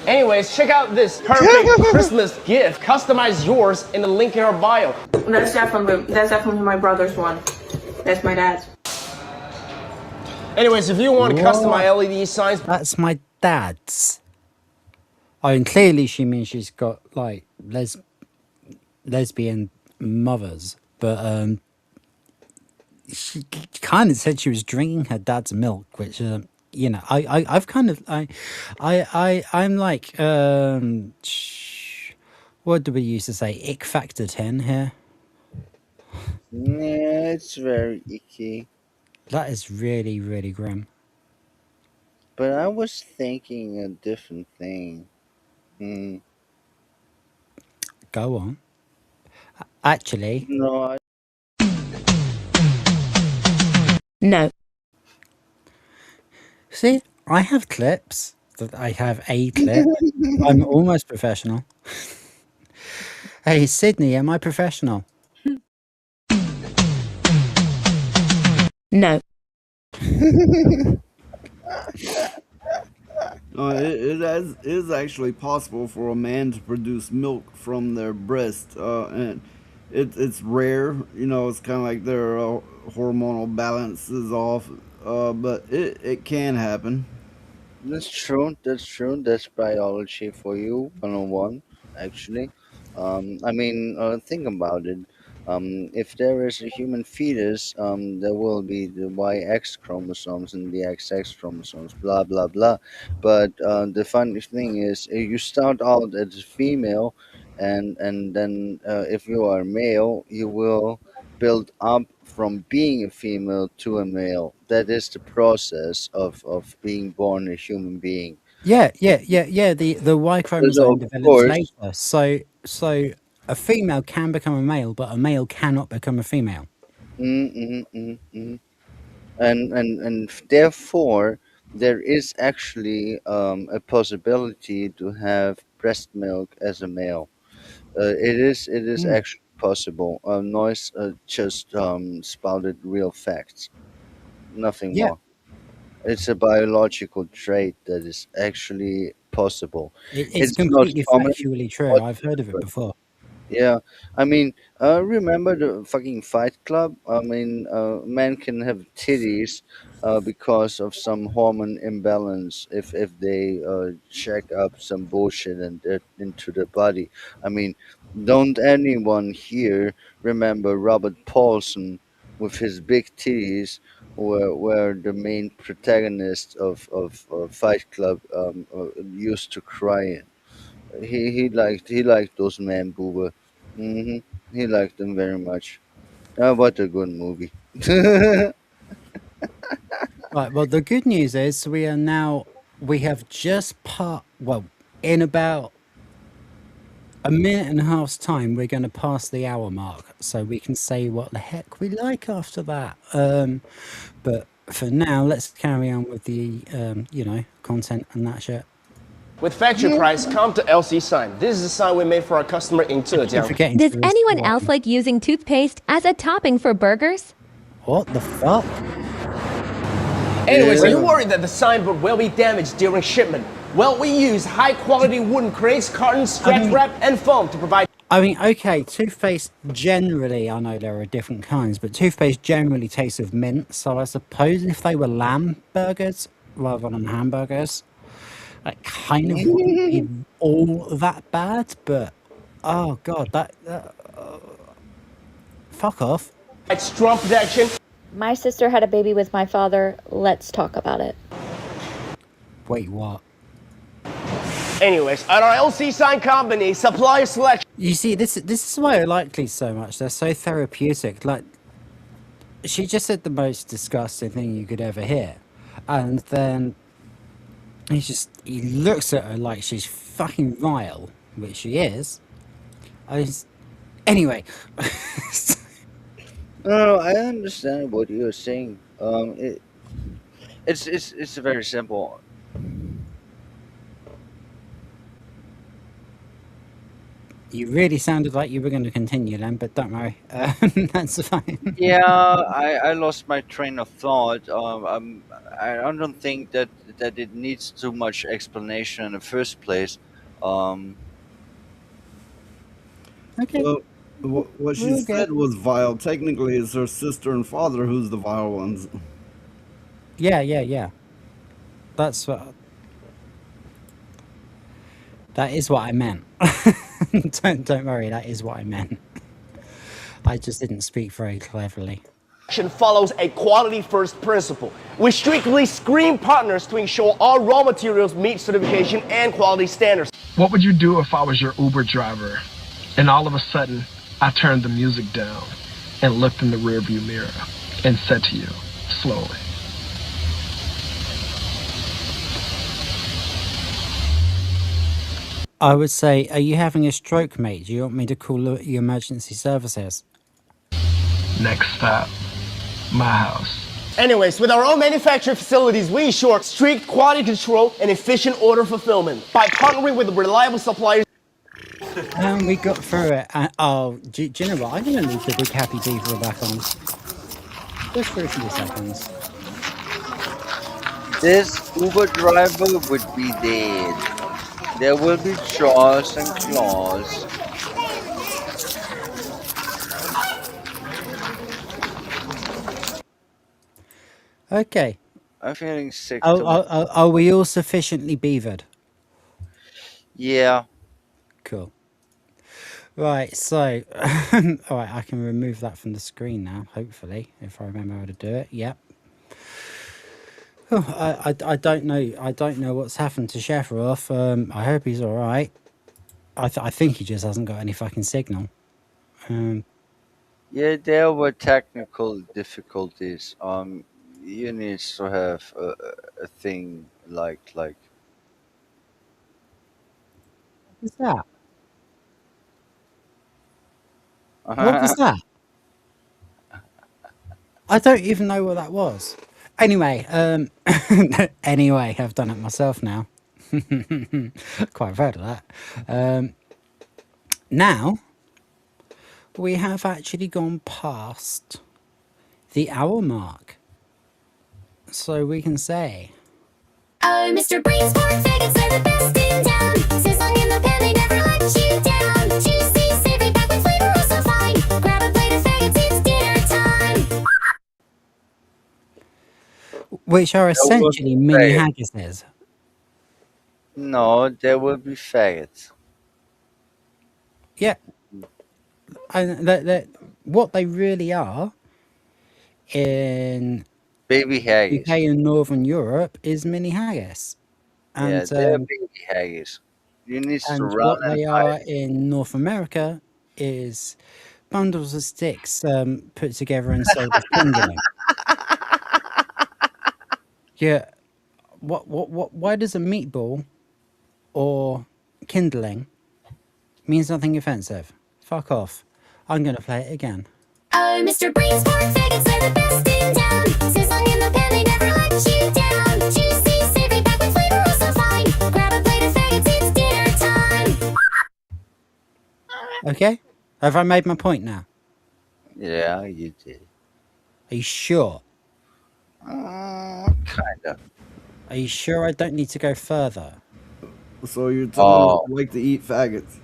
Anyways, check out this perfect Christmas gift. Customize yours in the link in our bio. That's definitely my brother's one. That's my dad's. Anyways, if you want to customize LED signs, That's my dad's. Oh, and clearly she means she's got like lesbian mothers, but she kind of said she was drinking her dad's milk, which you know, I've kind of I'm like what do we used to say? Ick factor 10 here. Yeah, it's very icky. That is really, really grim. But I was thinking a different thing. Go on. Actually, No, No. see, I have clips. That I have a clip. I'm almost professional. Hey, Sydney, am I professional? No. It is actually possible for a man to produce milk from their breast, and it's rare. You know, it's kind of like their hormonal balance is off, but it can happen. that's true. That's true. That's biology for you, 101, actually. Think about it. If there is a human fetus, there will be the YX chromosomes and the XX chromosomes, blah, blah, blah. But the funny thing is, you start out as a female, and then if you are male, you will build up from being a female to a male. That is the process of being born a human being. Yeah. The Y So, chromosome of develops course, later. So a female can become a male, but a male cannot become a female. mm, mm, mm, mm. And therefore, there is actually a possibility to have breast milk as a male. It is Mm. actually possible. Noise just spouted real facts, nothing Yeah, more. It's a biological trait that is actually possible. it's It's not completely common, factually true. I've heard of it but before. yeah, remember the fucking Fight Club? Men can have titties because of some hormone imbalance if they check up some bullshit into their body. I mean, don't anyone here remember Robert Paulson with his big titties, where the main protagonist of Fight Club used to cry in? He liked those man boober. He liked them very much. What a good movie. Right. Well, the good news is we have just in about a minute and a half's time, we're going to pass the hour mark, so we can say what the heck we like after that. But for now, let's carry on with the content and that shit. with factory price, come to LC sign. This is the sign we made for our customer in Keep Zhejiang. forgetting Does to anyone restore else them. like using toothpaste as a topping for burgers? What the fuck? Anyways, are you Yeah. worried that the signboard will be damaged during shipment? Well, we use high quality wooden crates, cartons, stretch wrap, and foam to provide. I mean, okay, toothpaste generally, I know there are different kinds, but toothpaste generally tastes of mint. So I suppose if they were lamb burgers rather than hamburgers, that kind of wouldn't be all that bad. But oh god, fuck off. Strong protection. My sister had a baby with my father. Let's talk about it. Wait, what? Anyways, at our LC sign company, supplier selection. You see, this is why I like these so much. They're so therapeutic. Like, she just said the most disgusting thing you could ever hear, and then He looks at her like she's fucking vile, which she is. Anyway. No, I understand what you're saying. It's very simple. You really sounded like you were going to continue then, but don't worry. That's fine. Yeah, I lost my train of thought. I don't think that it needs too much explanation in the first place. Um, Okay. Well, what she We'll get. said was vile. Technically, it's her sister and father who's the vile ones. Yeah. That's what. That is what I meant. Don't worry. That is what I meant. I just didn't speak very cleverly. Follows a quality first principle. We strictly screen partners to ensure all raw materials meet certification and quality standards. What would you do if I was your Uber driver and all of a sudden I turned the music down and looked in the rearview mirror and said to you slowly, I would say, are you having a stroke, mate? Do you want me to call your emergency services? next stop, my house. Anyways, with our own manufacturing facilities, we ensure strict quality control and efficient order fulfillment by partnering with reliable suppliers. And we got through it. Do you know what? I'm going to leave the big happy beaver back on. Just for a few seconds. this Uber driver would be dead. There will be jaws and claws. Okay. I'm feeling sick. Are we all sufficiently beavered? Yeah. Cool. Right, so, all right, I can remove that from the screen now, hopefully, if I remember how to do it. Yep. Oh, I don't know. I don't know what's happened to Shefroff. I hope he's all right. I think he just hasn't got any fucking signal. Yeah, there were technical difficulties. You need to have a thing like. What's that? What was that? I don't even know what that was. Anyway, anyway, I've done it myself now. Quite proud of that. Now, we have actually gone past the hour mark. So we can say... Oh, Mr. Brainsport, faggots are the best in town. Sizzling in the pan, they never let you down. Juicy, savory, packed with flavor, oh so fine. Grab a plate of faggots, it's dinner time. Which are essentially mini haggises. No, there will be faggots. Yeah. And what they really are in baby haggis. UK and Northern Europe is mini haggis. And, Yeah, they're baby haggis. You need to and run what and they hide. are in North America is bundles of sticks put together and sold as kindling. Yeah. Why does a meatball or kindling mean something offensive? Fuck off. I'm going to play it again. Oh, Mr. Brainsport, faggots are the best in town. Sizzling in the pan, they never let you down. Juicy, savory, packed with flavor, oh so fine. Grab a plate of faggots, it's dinner time. Okay? Have I made my point now? Yeah, you did. Are you sure? Kinda. Are you sure I don't need to go further? So you're telling us you like to eat faggots?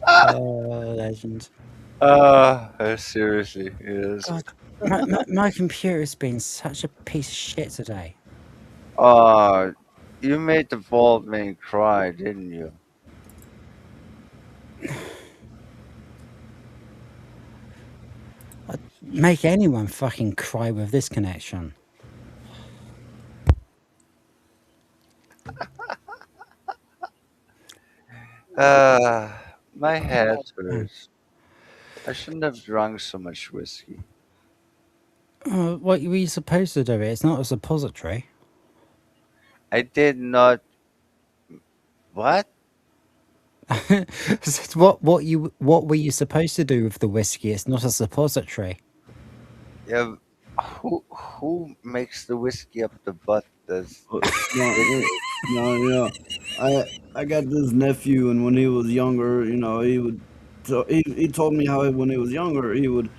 Oh, legend. Seriously, yes. God, my computer's been such a piece of shit today. You made the bald man cry, didn't you? I'd make anyone fucking cry with this connection. My head hurts. I shouldn't have drunk so much whiskey. What were you supposed to do? It's not a suppository. I did not. What? What were you supposed to do with the whiskey? It's not a suppository. Yeah. Who makes the whiskey up the butt? Does No. I got this nephew, and when he was younger, he would. He told me how when he was younger, he would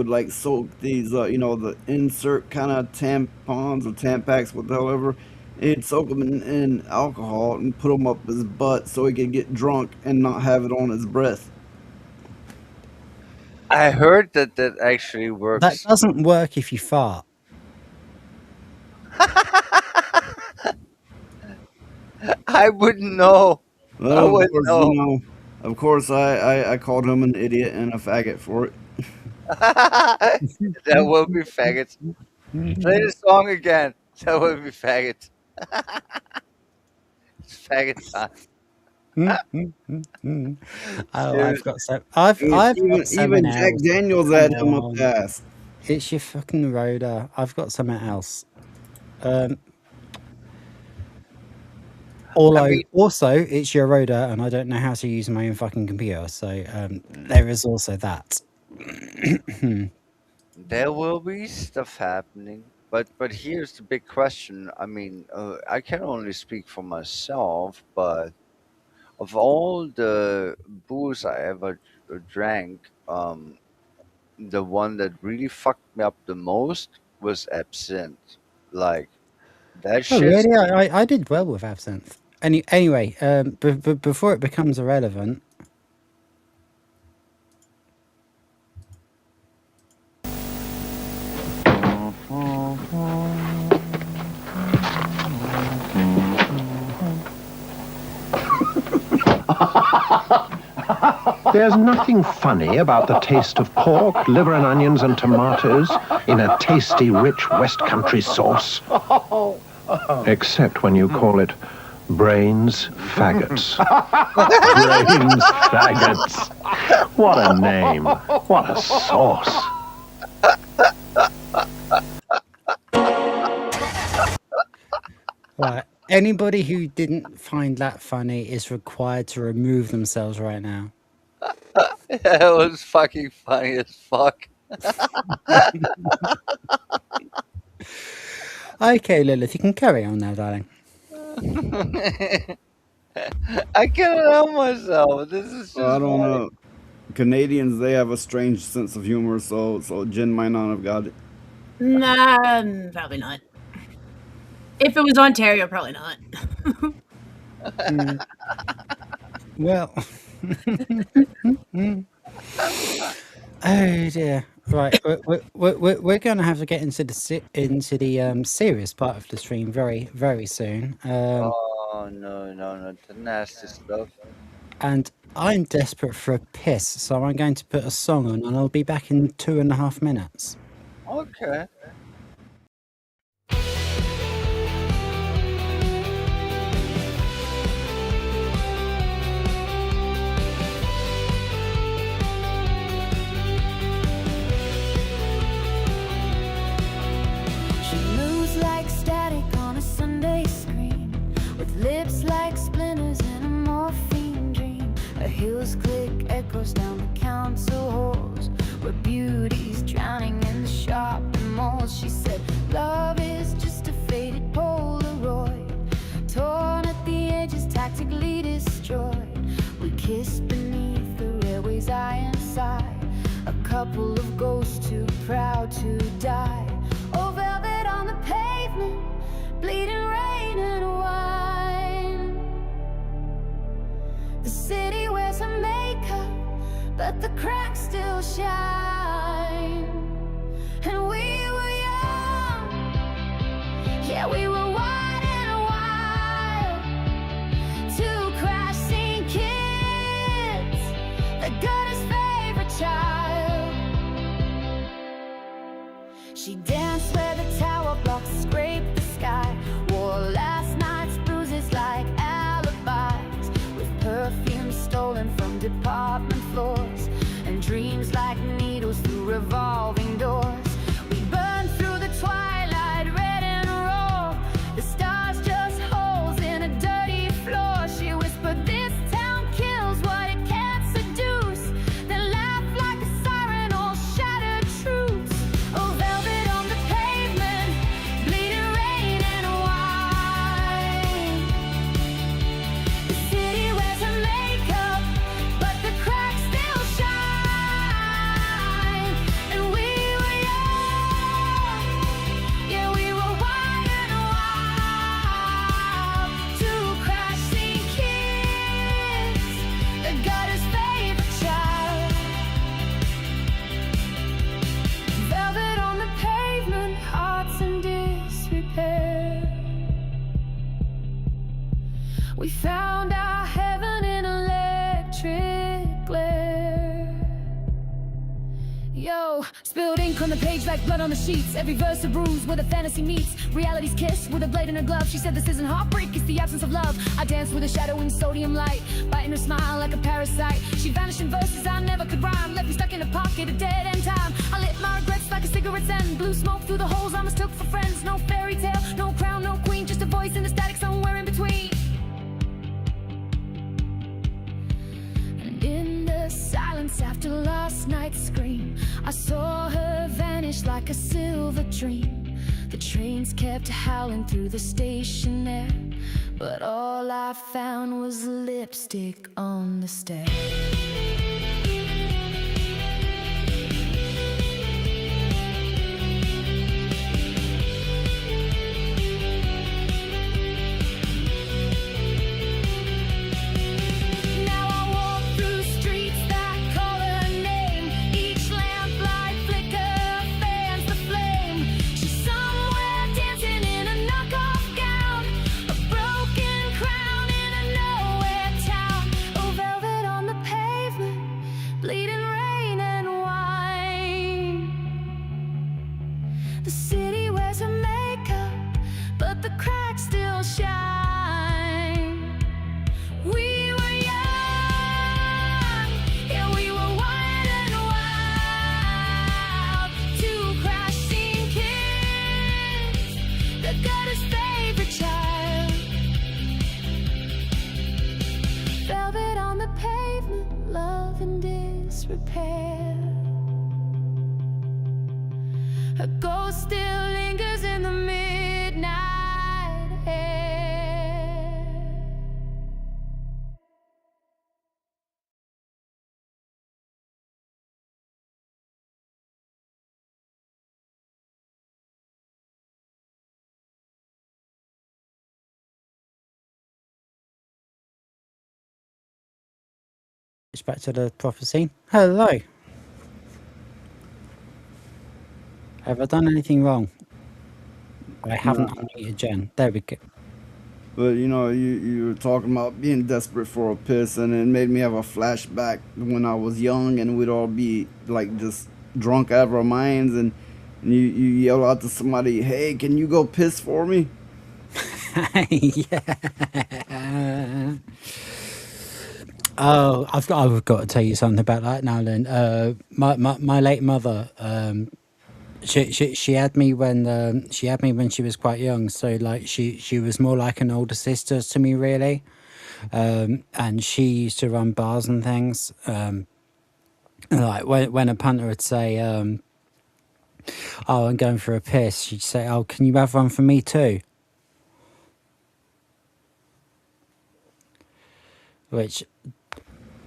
like soak these, the insert kind of tampons or tampax, whatever. He'd soak them in alcohol and put them up his butt so he could get drunk and not have it on his breath. I heard that actually That works. doesn't work if you fart. I wouldn't know. I Well, wouldn't know. of course, I called him an idiot and a faggot for it. That will be faggots. Play the song again. That will be faggots. It's faggot time. Oh, I've got so I've got Even something Jack else. Daniels had Come him up on. the ass. It's your fucking Rhoda. I've got something else. Also, it's your Rhoda, and I don't know how to use my own fucking computer, so there is also that. There will be stuff happening, but here's the big question. I mean, I can only speak for myself, but of all the booze I ever drank, the one that really fucked me up the most was absinthe. Like that Oh, shit. really? I did well with absinthe. Anyway, before it becomes irrelevant. There's nothing funny about the taste of pork, liver and onions and tomatoes in a tasty, rich West Country sauce. Except when you call it brains faggots. Brains faggots. What a name. What a sauce. Right. Anybody who didn't find that funny is required to remove themselves right now. It was fucking funny as fuck. Okay, Lilith, you can carry on now, darling. I can't help myself. This is just I don't funny. know. Canadians, they have a strange sense of humor, so Jen might not have got it. Nah, probably not. If it was Ontario, probably not. Well, oh dear. Right, we're going to have to get into the serious part of the stream very, very soon. Oh no, the nasty stuff. And I'm desperate for a piss, so I'm going to put a song on, and I'll be back in 2.5 minutes. Okay. She moves like static on a Sunday screen, with lips like splinters in a morphine dream. Her heels click echoes down the council halls, where beauty's drowning in the shopping malls. She said, love is just a faded Polaroid, torn at the edges, tactically destroyed. We kiss beneath the railway's iron side, a couple of ghosts too proud to die. Oh, velvet on the pavement, bleeding rain and wine. The city wears her makeup, but the cracks still shine. And we were young, yeah, we were wide and wild. Two crash scene kids, the gunner's favorite child. She danced where the tower blocks scraped the sky, wore last night's bruises like alibis, with perfume stolen from department floors, and dreams like needles through revolving doors. We burned We found our heaven in electric glare. Yo, spilled ink on the page like blood on the sheets. Every verse a bruise where the fantasy meets reality's kiss with a blade in her glove. She said this isn't heartbreak, it's the absence of love. I danced with a shadow in sodium light, biting her smile like a parasite. She vanished in verses I never could rhyme, left me stuck in a pocket of dead end time. I lit my regrets like a cigarette's end, blew smoke through the holes I mistook for friends. No fairy tale, no crown, no queen, just a voice in the static somewhere in between. And in the silence after last night's scream, I saw her vanish like a silver dream. The trains kept howling through the station there, but all I found was lipstick on the stair. The city wears her makeup, but the cracks still shine. We were young, yeah, we were wild and wild. Two crashing kids, the gutter's favorite child. Velvet on the pavement, love in disrepair. A ghost still lingers in the midnight air. It's back to the prophecy. Hello. Have I done anything wrong? I haven't unmuted Jen. There we go. But you know, you were talking about being desperate for a piss, and it made me have a flashback when I was young, and we'd all be like just drunk out of our minds, and you yell out to somebody, "Hey, can you go piss for me?" Yeah. Oh, I've got to tell you something about that now. Then, my late mother, she had me when she was quite young. So like she was more like an older sister to me, really. And she used to run bars and things. Like when a punter would say, "Oh, I'm going for a piss," she'd say, "Oh, can you have one for me too?" Which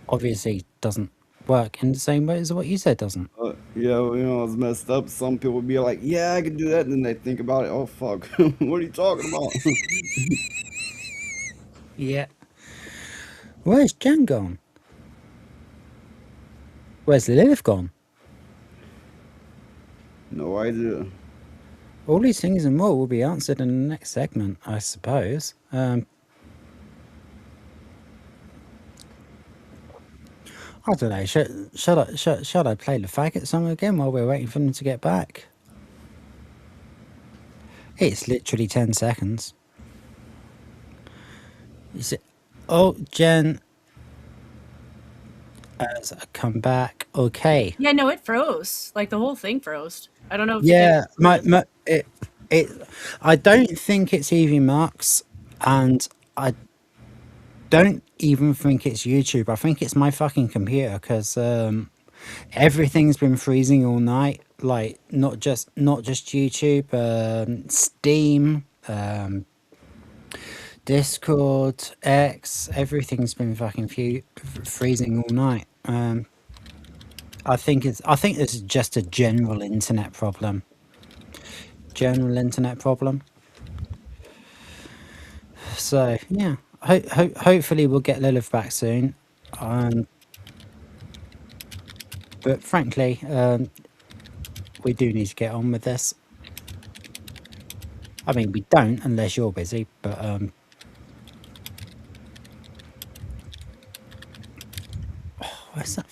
obviously doesn't work in the same way as what you said, doesn't. Yeah, well, you know, it's messed up. Some people would be like, "Yeah, I can do that," and then they think about it. Oh fuck, what are you talking about? Yeah. Where's Jen gone? Where's Lilith gone? No idea. All these things and more will be answered in the next segment, I suppose. I don't know. Shall I play the faggot song again while we're waiting for them to get back? It's literally 10 seconds. Is it? Oh, Jen has come back. Okay. Yeah, no, it froze. Like the whole thing froze. I don't know if Yeah, I don't think it's Evie Marks, and I don't even think it's YouTube. I think it's my fucking computer, because everything's been freezing all night. Like not just YouTube, Steam, Discord, X. Everything's been fucking freezing all night. I think this is just a general internet problem. So yeah, hopefully we'll get Lilith back soon. But frankly, we do need to get on with this. I mean, we don't unless you're busy, but What's that?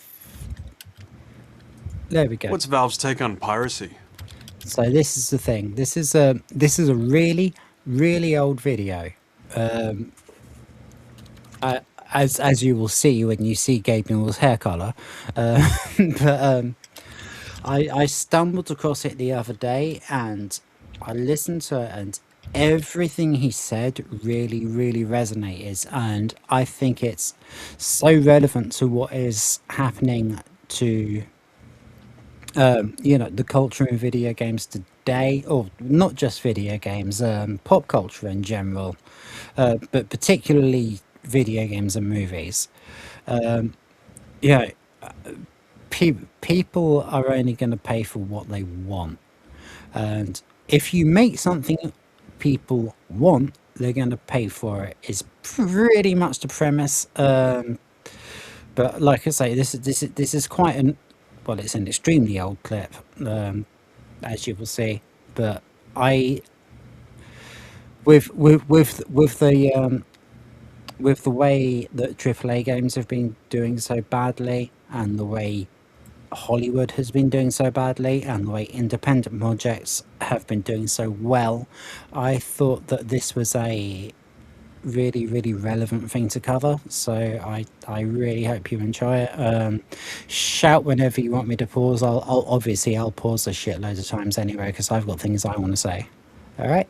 There we go. What's Valve's take on piracy? So this is the thing. This is a really, really old video. As you will see when you see Gabe Newell's hair color. But I stumbled across it the other day and I listened to it, and everything he said really, really resonated. And I think it's so relevant to what is happening to you know, the culture in video games today, or not just video games, pop culture in general, but particularly video games and movies. Yeah, people are only going to pay for what they want, and if you make something people want, they're going to pay for it. Is pretty much the premise. But like I say, this is quite an, well, it's an extremely old clip, as you will see. But I, with the way that AAA games have been doing so badly, and the way Hollywood has been doing so badly, and the way independent projects have been doing so well, I thought that this was a really, really relevant thing to cover. So I really hope you enjoy it. Shout whenever you want me to pause. I'll obviously I'll pause a shitloads of times anyway, because I've got things I want to say. All right.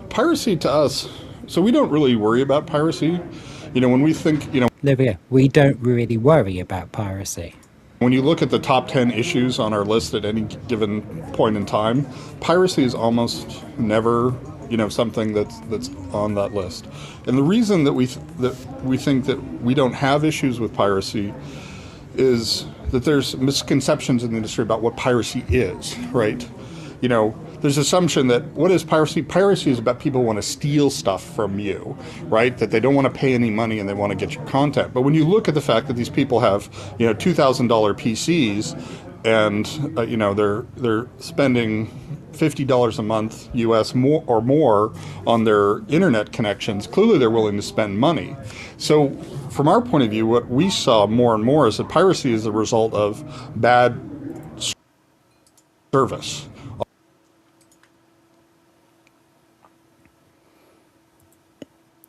Piracy to us, so we don't really worry about piracy. You know, when we think, you know, There we go. We don't really worry about piracy. when you look at the top 10 issues on our list at any given point in time, piracy is almost never, you know, something that's on that list. And the reason that we think that we don't have issues with piracy is that there's misconceptions in the industry about what piracy is, right? You know, there's assumption that what is piracy? Piracy is about people want to steal stuff from you, right? That they don't want to pay any money and they want to get your content. But when you look at the fact that these people have, you know, $2,000 PCs and you know, they're spending $50 a month US more on their internet connections, clearly they're willing to spend money. So from our point of view, what we saw more and more is that piracy is the result of bad service.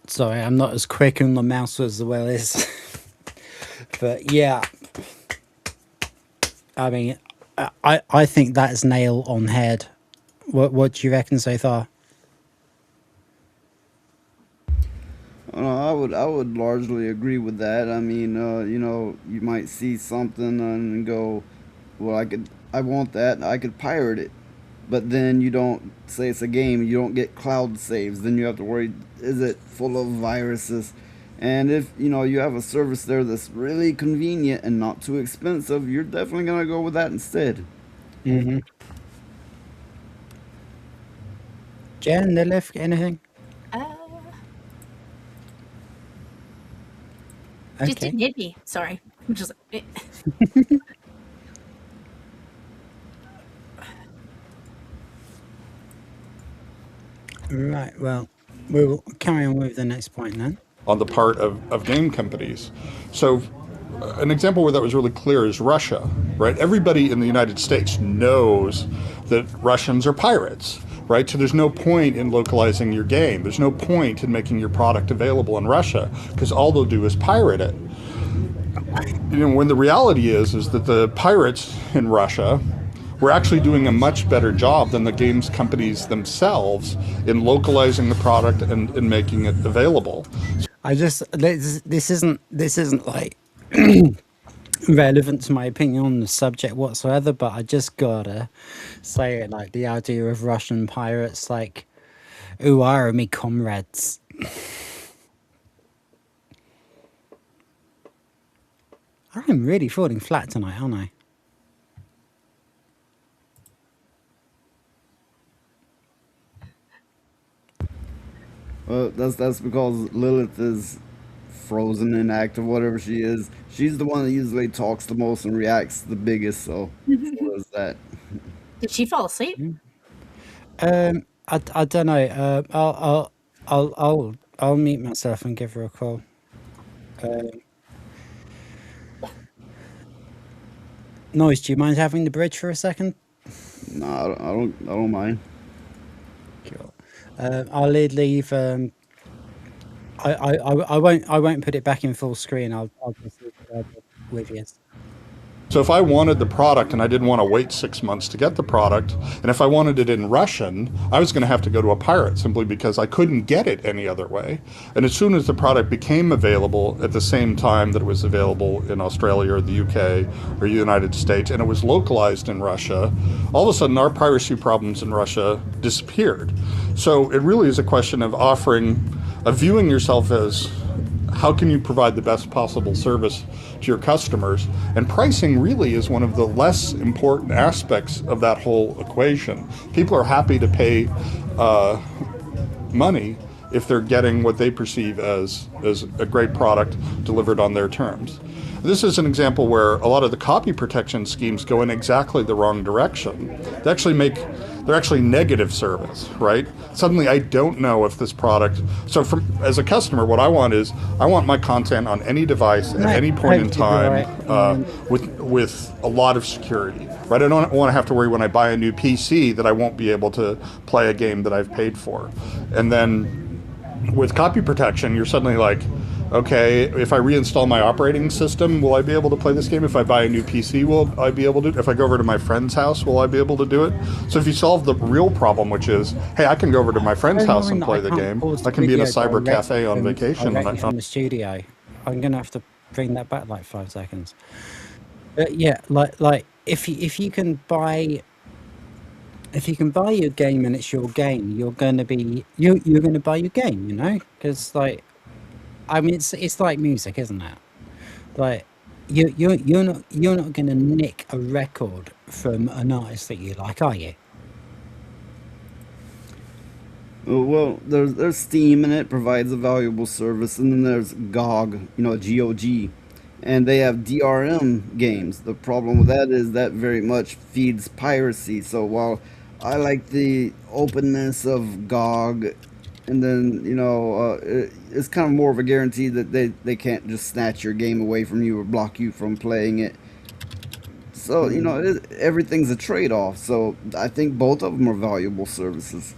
Sorry, I'm not as quick on the mouse as the Will is. But yeah, I mean, I think that is nail on head. What do you reckon so far? I would largely agree with that. I mean, you know, you might see something and go, well, I want that. I could pirate it. But then you don't, say it's a game, you don't get cloud saves. Then you have to worry, is it full of viruses? And if, you know, you have a service there that's really convenient and not too expensive, you're definitely going to go with that instead. Mm-hmm. Jen, Lilith, anything? Just Okay. didn't hit me. Sorry. I'm just like, Right, well, we'll carry on with the next point then. On the part of game companies. So an example where that was really clear is Russia, right? Everybody in the United States knows that Russians are pirates, right? So there's no point in localizing your game. There's no point in making your product available in Russia, because all they'll do is pirate it. You know, when the reality is that the pirates in Russia were actually doing a much better job than the games companies themselves in localizing the product and making it available. This isn't like relevant to my opinion on the subject whatsoever, but I just gotta say it, like the idea of Russian pirates, like, who are me comrades? I'm really falling flat tonight, aren't I? Well, that's because Lilith is frozen in act or whatever she is. She's the one that usually talks the most and reacts the biggest, so there's that. did she fall asleep? I don't know. I'll mute myself and give her a call. Noise, do you mind having the bridge for a second? No, I don't mind. Cool. I'll leave. I won't put it back in full screen. I'll just leave it with you. So if I wanted the product and I didn't want to wait 6 months to get the product, and if I wanted it in Russian, I was going to have to go to a pirate simply because I couldn't get it any other way. And as soon as the product became available at the same time that it was available in Australia or the UK or the United States, and it was localized in Russia, all of a sudden our piracy problems in Russia disappeared. So it really is a question of viewing yourself as how can you provide the best possible service to your customers? And pricing really is one of the less important aspects of that whole equation. People are happy to pay money if they're getting what they perceive as a great product delivered on their terms. This is an example where a lot of the copy protection schemes go in exactly the wrong direction. They're actually negative service, right? Suddenly I don't know if this product, so as a customer, what I want is, I want my content on any device at any point in time with a lot of security, right? I don't want to have to worry when I buy a new PC that I won't be able to play a game that I've paid for. And then with copy protection, you're suddenly like, okay, if I reinstall my operating system, will I be able to play this game? If I buy a new PC, will I be able to? If I go over to my friend's house, will I be able to do it? So if you solve the real problem, which is, hey, I can go over to my friend's house and play the game. I can be in a cyber cafe on vacation. From the studio. I'm gonna have to bring that back like 5 seconds. But yeah, like if you can buy. If you can buy your game and it's your game, you're gonna buy your game, you know? Because like, I mean, it's like music, isn't it? Like, you're not gonna nick a record from an artist that you like, are you? Well, there's Steam, and it provides a valuable service, and then there's GOG, GOG, and they have DRM games. The problem with that is that very much feeds piracy. So while I like the openness of GOG, and then it's kind of more of a guarantee that they can't just snatch your game away from you or block you from playing it. So everything's a trade-off. So I think both of them are valuable services.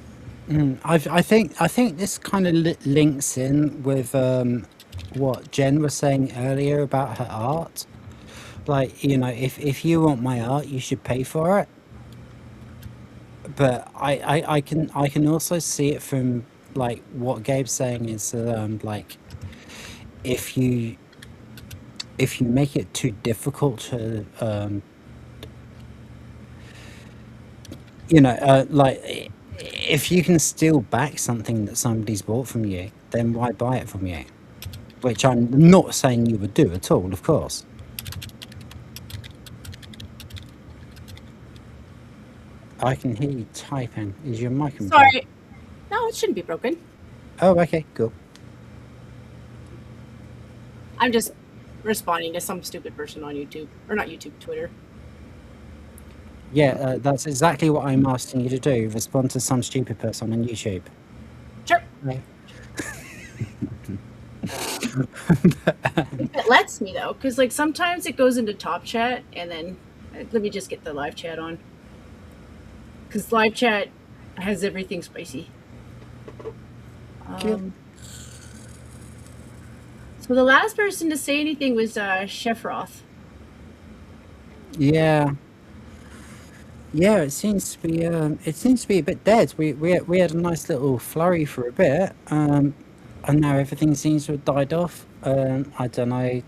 I think this kind of links in with what Jen was saying earlier about her art. Like, if you want my art, you should pay for it. But I can also see it from like what Gabe's saying is like if you make it too difficult to like if you can steal back something that somebody's bought from you, then why buy it from you? Which I'm not saying you would do at all, of course. I can hear you typing. Is your mic on? Sorry. No, it shouldn't be broken. Oh, okay, cool. I'm just responding to some stupid person on YouTube. Or not YouTube, Twitter. Yeah, that's exactly what I'm asking you to do. Respond to some stupid person on YouTube. Sure. Right. If it lets me, though, because like sometimes it goes into top chat, and then let me just get the live chat on. Because live chat has everything spicy. So the last person to say anything was Chef Roth. Yeah. Yeah, it seems to be a bit dead. We had a nice little flurry for a bit, and now everything seems to have died off. I don't know.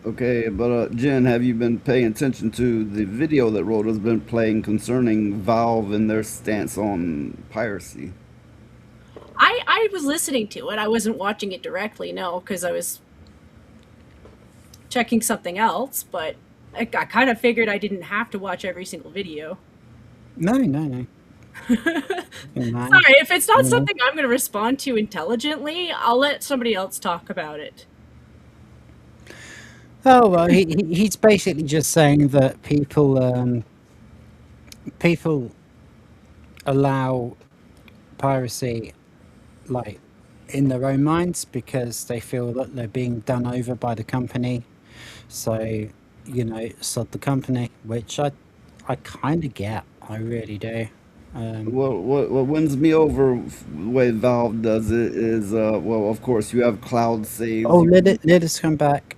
Okay, but Jen, have you been paying attention to the video that Rhoda's been playing concerning Valve and their stance on piracy? I was listening to it. I wasn't watching it directly, no, because I was checking something else, but I kind of figured I didn't have to watch every single video. No. Sorry, if it's not something I'm going to respond to intelligently, I'll let somebody else talk about it. Oh, well, he's basically just saying that people allow piracy, like, in their own minds because they feel that they're being done over by the company. So, sod the company, which I kind of get. I really do. What wins me over the way Valve does it is, well, of course, you have cloud saves. Oh, let us come back.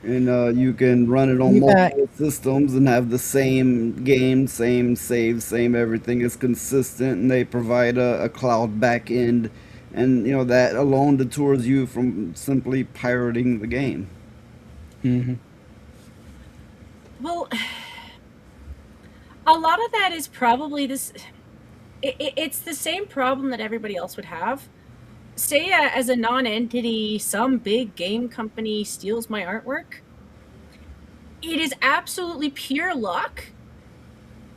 And you can run it on You back. multiple systems and have the same game, same save, same everything is consistent, and they provide a cloud back end, and that alone deters you from simply pirating the game. Well, a lot of that is probably this. It's the same problem that everybody else would have. Say, as a non-entity, some big game company steals my artwork. It is absolutely pure luck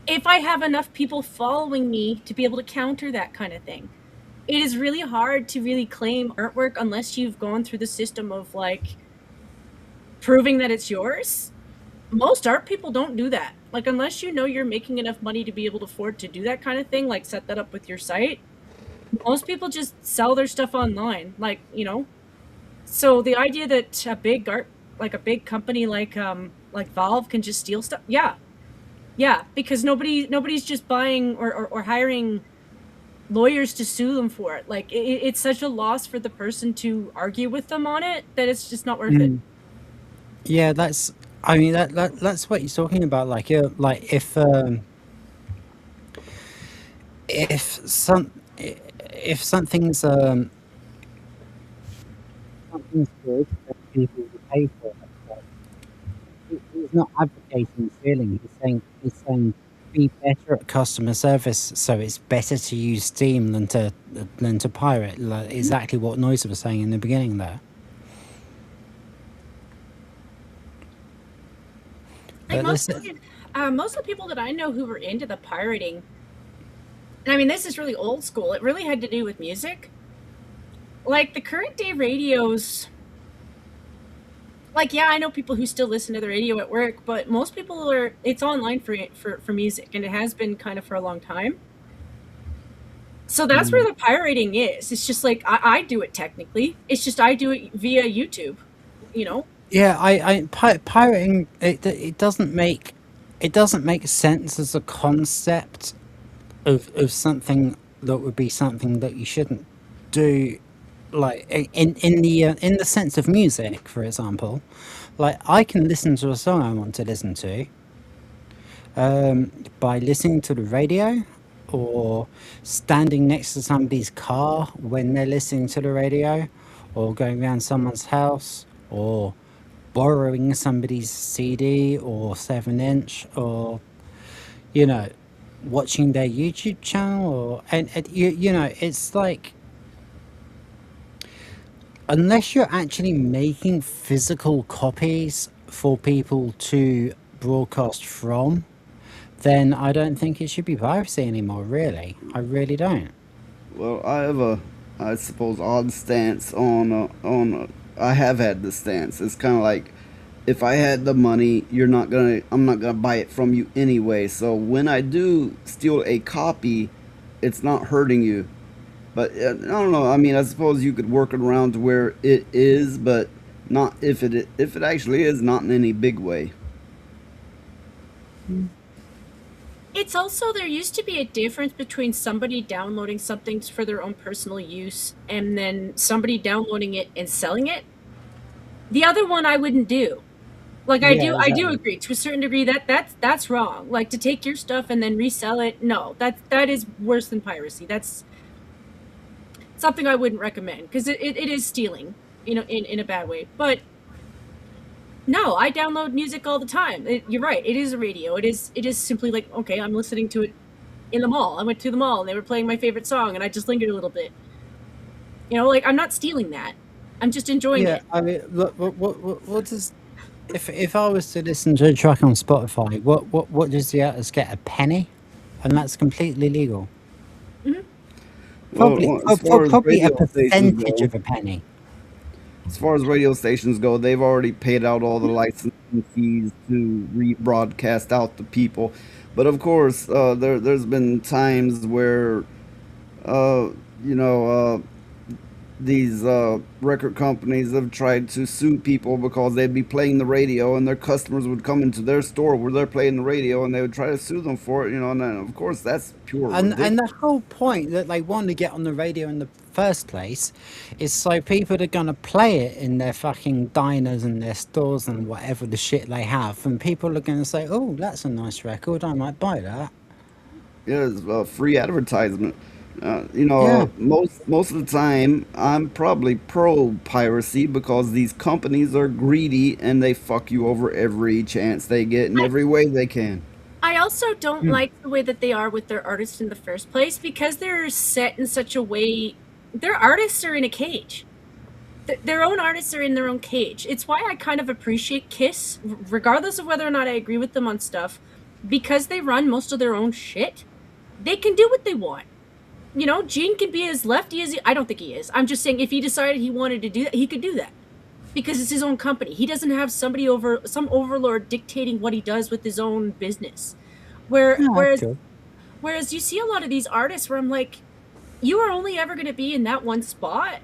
if I have enough people following me to be able to counter that kind of thing. It is really hard to really claim artwork unless you've gone through the system of like proving that it's yours. Most art people don't do that. Like, unless you know you're making enough money to be able to afford to do that kind of thing, like set that up with your site, most people just sell their stuff online. Like, so the idea that a big company like Valve can just steal stuff, yeah, because nobody's just buying or hiring lawyers to sue them for it. Like, it's such a loss for the person to argue with them on it that it's just not worth it. Yeah, that's what you're talking about. Like, if something's something's good, then people will pay for it. But he's not advocating stealing. He's saying be better at customer service, so it's better to use Steam than to pirate. Like, exactly what Noise was saying in the beginning there. Like, most of the people that I know who were into the pirating, and I mean, this is really old school. It really had to do with music. Like, the current day radios, like, yeah, I know people who still listen to the radio at work, but most people it's online for music, and it has been kind of for a long time. So that's where the pirating is. It's just like, I do it technically. It's just I do it via YouTube, Yeah, pirating it doesn't make sense as a concept of something that would be something that you shouldn't do. Like, in the sense of music, for example, like, I can listen to a song I want to listen to by listening to the radio, or standing next to somebody's car when they're listening to the radio, or going around someone's house, or borrowing somebody's CD or 7-inch, or watching their YouTube channel, or and it's like, unless you're actually making physical copies for people to broadcast from, then I don't think it should be piracy anymore, really. I really don't. Well, I have I suppose, odd stance on. I have had this stance. It's kind of like, if I had the money, I'm not gonna buy it from you anyway. So when I do steal a copy, it's not hurting you. But I don't know. I mean, I suppose you could work it around to where it is, but not if it actually is, not in any big way. It's also, there used to be a difference between somebody downloading something for their own personal use and then somebody downloading it and selling it. The other one I wouldn't do. Like, I do agree to a certain degree that's wrong. Like, to take your stuff and then resell it, no, that is worse than piracy. That's something I wouldn't recommend, because it is stealing, in a bad way. But no, I download music all the time. You're right. It is a radio. It is simply like, okay, I'm listening to it in the mall. I went to the mall and they were playing my favorite song and I just lingered a little bit. Like, I'm not stealing that. I'm just enjoying it. I mean, look, what does, if I was to listen to a track on Spotify, what does the artist get? A penny? And that's completely legal. Probably a percentage of a penny. As far as radio stations go, they've already paid out all the licensing fees to rebroadcast out to people. But of course, there's been times where, these record companies have tried to sue people because they'd be playing the radio and their customers would come into their store where they're playing the radio and they would try to sue them for it, and then of course that's pure And ridiculous. the whole point that they want to get on the radio in the first place is so people are going to play it in their fucking diners and their stores and whatever the shit they have, and people are going to say, oh, that's a nice record, I might buy that. Yeah, it's a free advertisement. Most of the time, I'm probably pro piracy because these companies are greedy and they fuck you over every chance they get in every way they can. I also don't like the way that they are with their artists in the first place, because they're set in such a way. Their artists are in a cage. Their own artists are in their own cage. It's why I kind of appreciate Kiss, regardless of whether or not I agree with them on stuff, because they run most of their own shit. They can do what they want. Gene can be as lefty as I don't think he is. I'm just saying, if he decided he wanted to do that, he could do that, because it's his own company. He doesn't have some overlord dictating what he does with his own business. Whereas you see a lot of these artists where I'm like, you are only ever going to be in that one spot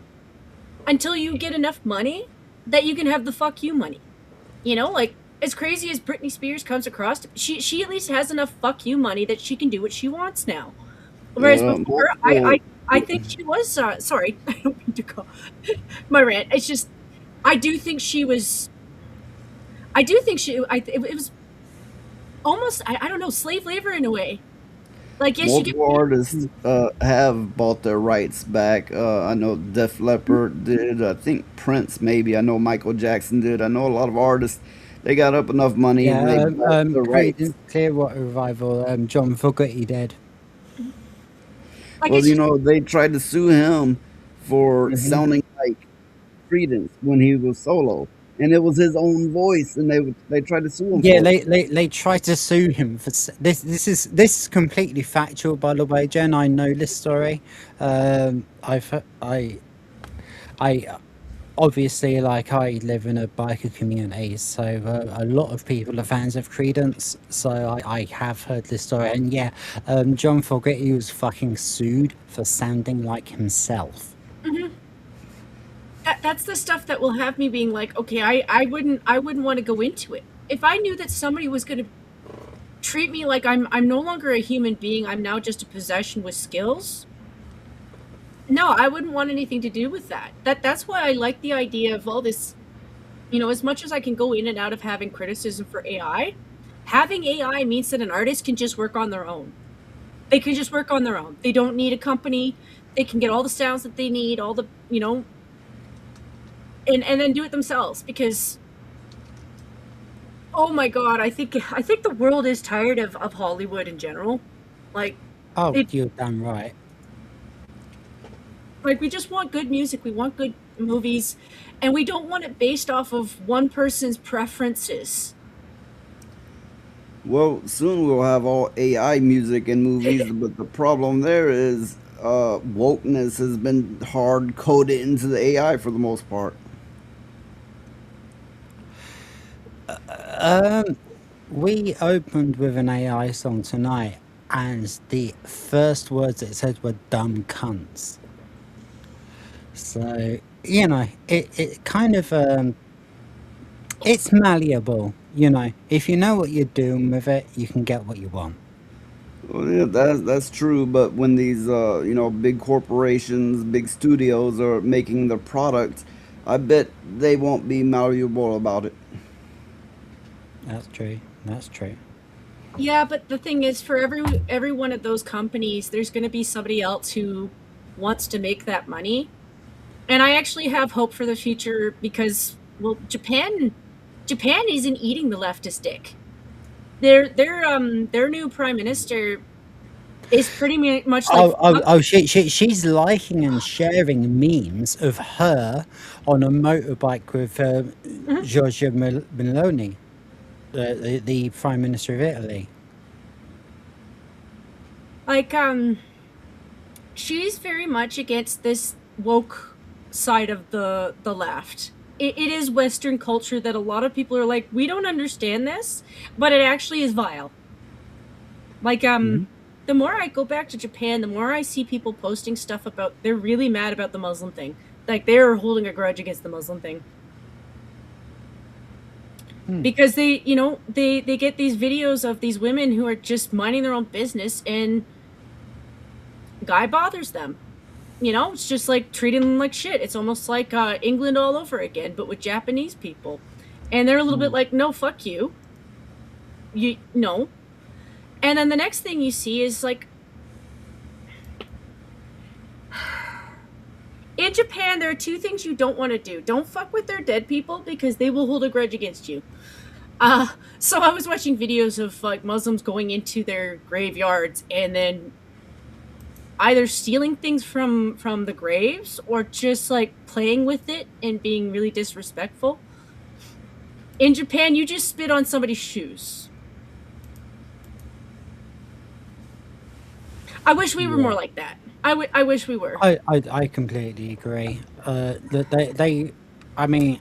until you get enough money that you can have the fuck you money. Like, as crazy as Britney Spears comes across, she at least has enough fuck you money that she can do what she wants now. Whereas before, I think she was, sorry, I don't mean to go my rant. It's just, I do think it was almost, I don't know, slave labor in a way. Like, yes, multiple artists have bought their rights back. I know Def Leppard did. I think Prince maybe. I know Michael Jackson did. I know a lot of artists. They got up enough money and they bought the rights. Clearwater Revival, John Fogerty did. Well, they tried to sue him for sounding like Creedence when he was solo, and it was his own voice, and they tried to sue him. Yeah, they tried to sue him for this. This is completely factual, by the way, Jen. I know this story. I obviously, like, I live in a biker community, so a lot of people are fans of Creedence, so I have heard this story. And yeah, John Fogerty was fucking sued for sounding like himself. That's the stuff that will have me being like, okay, I wouldn't want to go into it. If I knew that somebody was going to treat me like I'm no longer a human being, I'm now just a possession with skills, no, I wouldn't want anything to do with that. That's why I like the idea of all this, as much as I can go in and out of having criticism for AI, having AI means that an artist can just work on their own. They can just work on their own. They don't need a company. They can get all the sounds that they need, all the, and then do it themselves, because, oh my God, I think the world is tired of Hollywood in general. Like, you're damn right. Like, we just want good music, we want good movies, and we don't want it based off of one person's preferences. Well, soon we'll have all AI music and movies, but the problem there is wokeness has been hard coded into the AI for the most part. We opened with an AI song tonight, and the first words it said were "dumb cunts." So, it kind of, it's malleable, If you know what you're doing with it, you can get what you want. Well, yeah, that's true, but when these, big corporations, big studios are making the product, I bet they won't be malleable about it. That's true. That's true. Yeah, but the thing is, for every one of those companies, there's going to be somebody else who wants to make that money. And I actually have hope for the future because, well, Japan isn't eating the leftist dick. Their new prime minister is pretty much like she's liking and sharing memes of her on a motorbike with Giorgia Meloni, the prime minister of Italy. Like, she's very much against this woke side of the left. It is Western culture that a lot of people are like, we don't understand this, but it actually is vile. Like, the more I go back to Japan, the more I see people posting stuff about, they're really mad about the Muslim thing. like they're holding a grudge against the Muslim thing. Because they, you know, they get these videos of these women who are just minding their own business and guy bothers them. You know, it's just like treating them like shit. It's almost like England all over again, but with Japanese people. And they're a little bit like, no, fuck you. No. And then the next thing you see is like, in Japan, there are two things you don't want to do. Don't fuck with their dead people because they will hold a grudge against you. So I was watching videos of like Muslims going into their graveyards and then either stealing things from the graves or just like playing with it and being really disrespectful. In Japan, you just spit on somebody's shoes. I wish we were more like that. I wish we were. I completely agree. That I mean,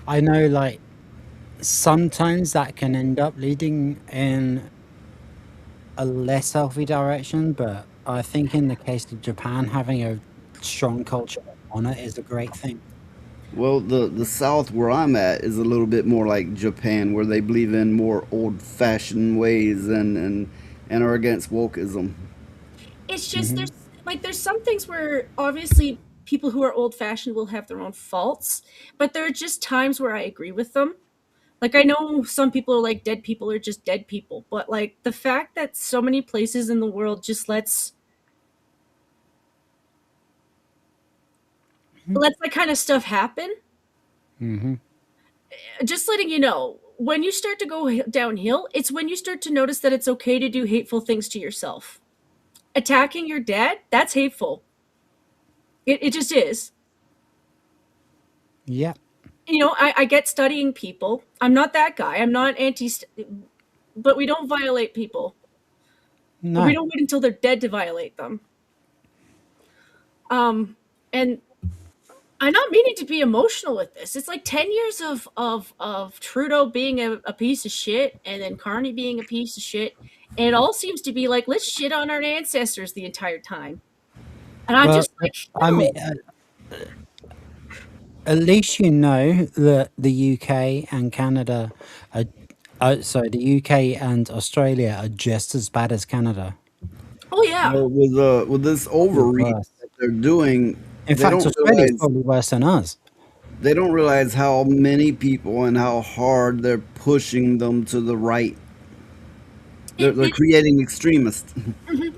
I know like sometimes that can end up leading in a less healthy direction, but I think in the case of Japan, having a strong culture on it is a great thing. Well, the South where I'm at is a little bit more like Japan, where they believe in more old-fashioned ways and are against wokeism. It's just there's some things where obviously people who are old-fashioned will have their own faults, but there are just times where I agree with them. Like I know some people are like dead people are just dead people, but like the fact that so many places in the world just lets that kind of stuff happen. Just letting you know, when you start to go downhill, it's when you start to notice that it's okay to do hateful things to yourself. Attacking your dad, that's hateful. It just is. Yeah. You know, I get studying people. I'm not that guy. I'm not but we don't violate people. No. We don't wait until they're dead to violate them. And I'm not meaning to be emotional with this. It's like 10 years of Trudeau being a piece of shit and then Carney being a piece of shit. And it all seems to be like, let's shit on our ancestors the entire time. And I'm just like, no. I mean, at least you know that the UK and Canada sorry, the UK and Australia are just as bad as Canada. Oh yeah. Well, with this overreach that they're doing, in fact, Australia's probably worse than us. They don't realize how many people and how hard they're pushing them to the right. They're creating extremists.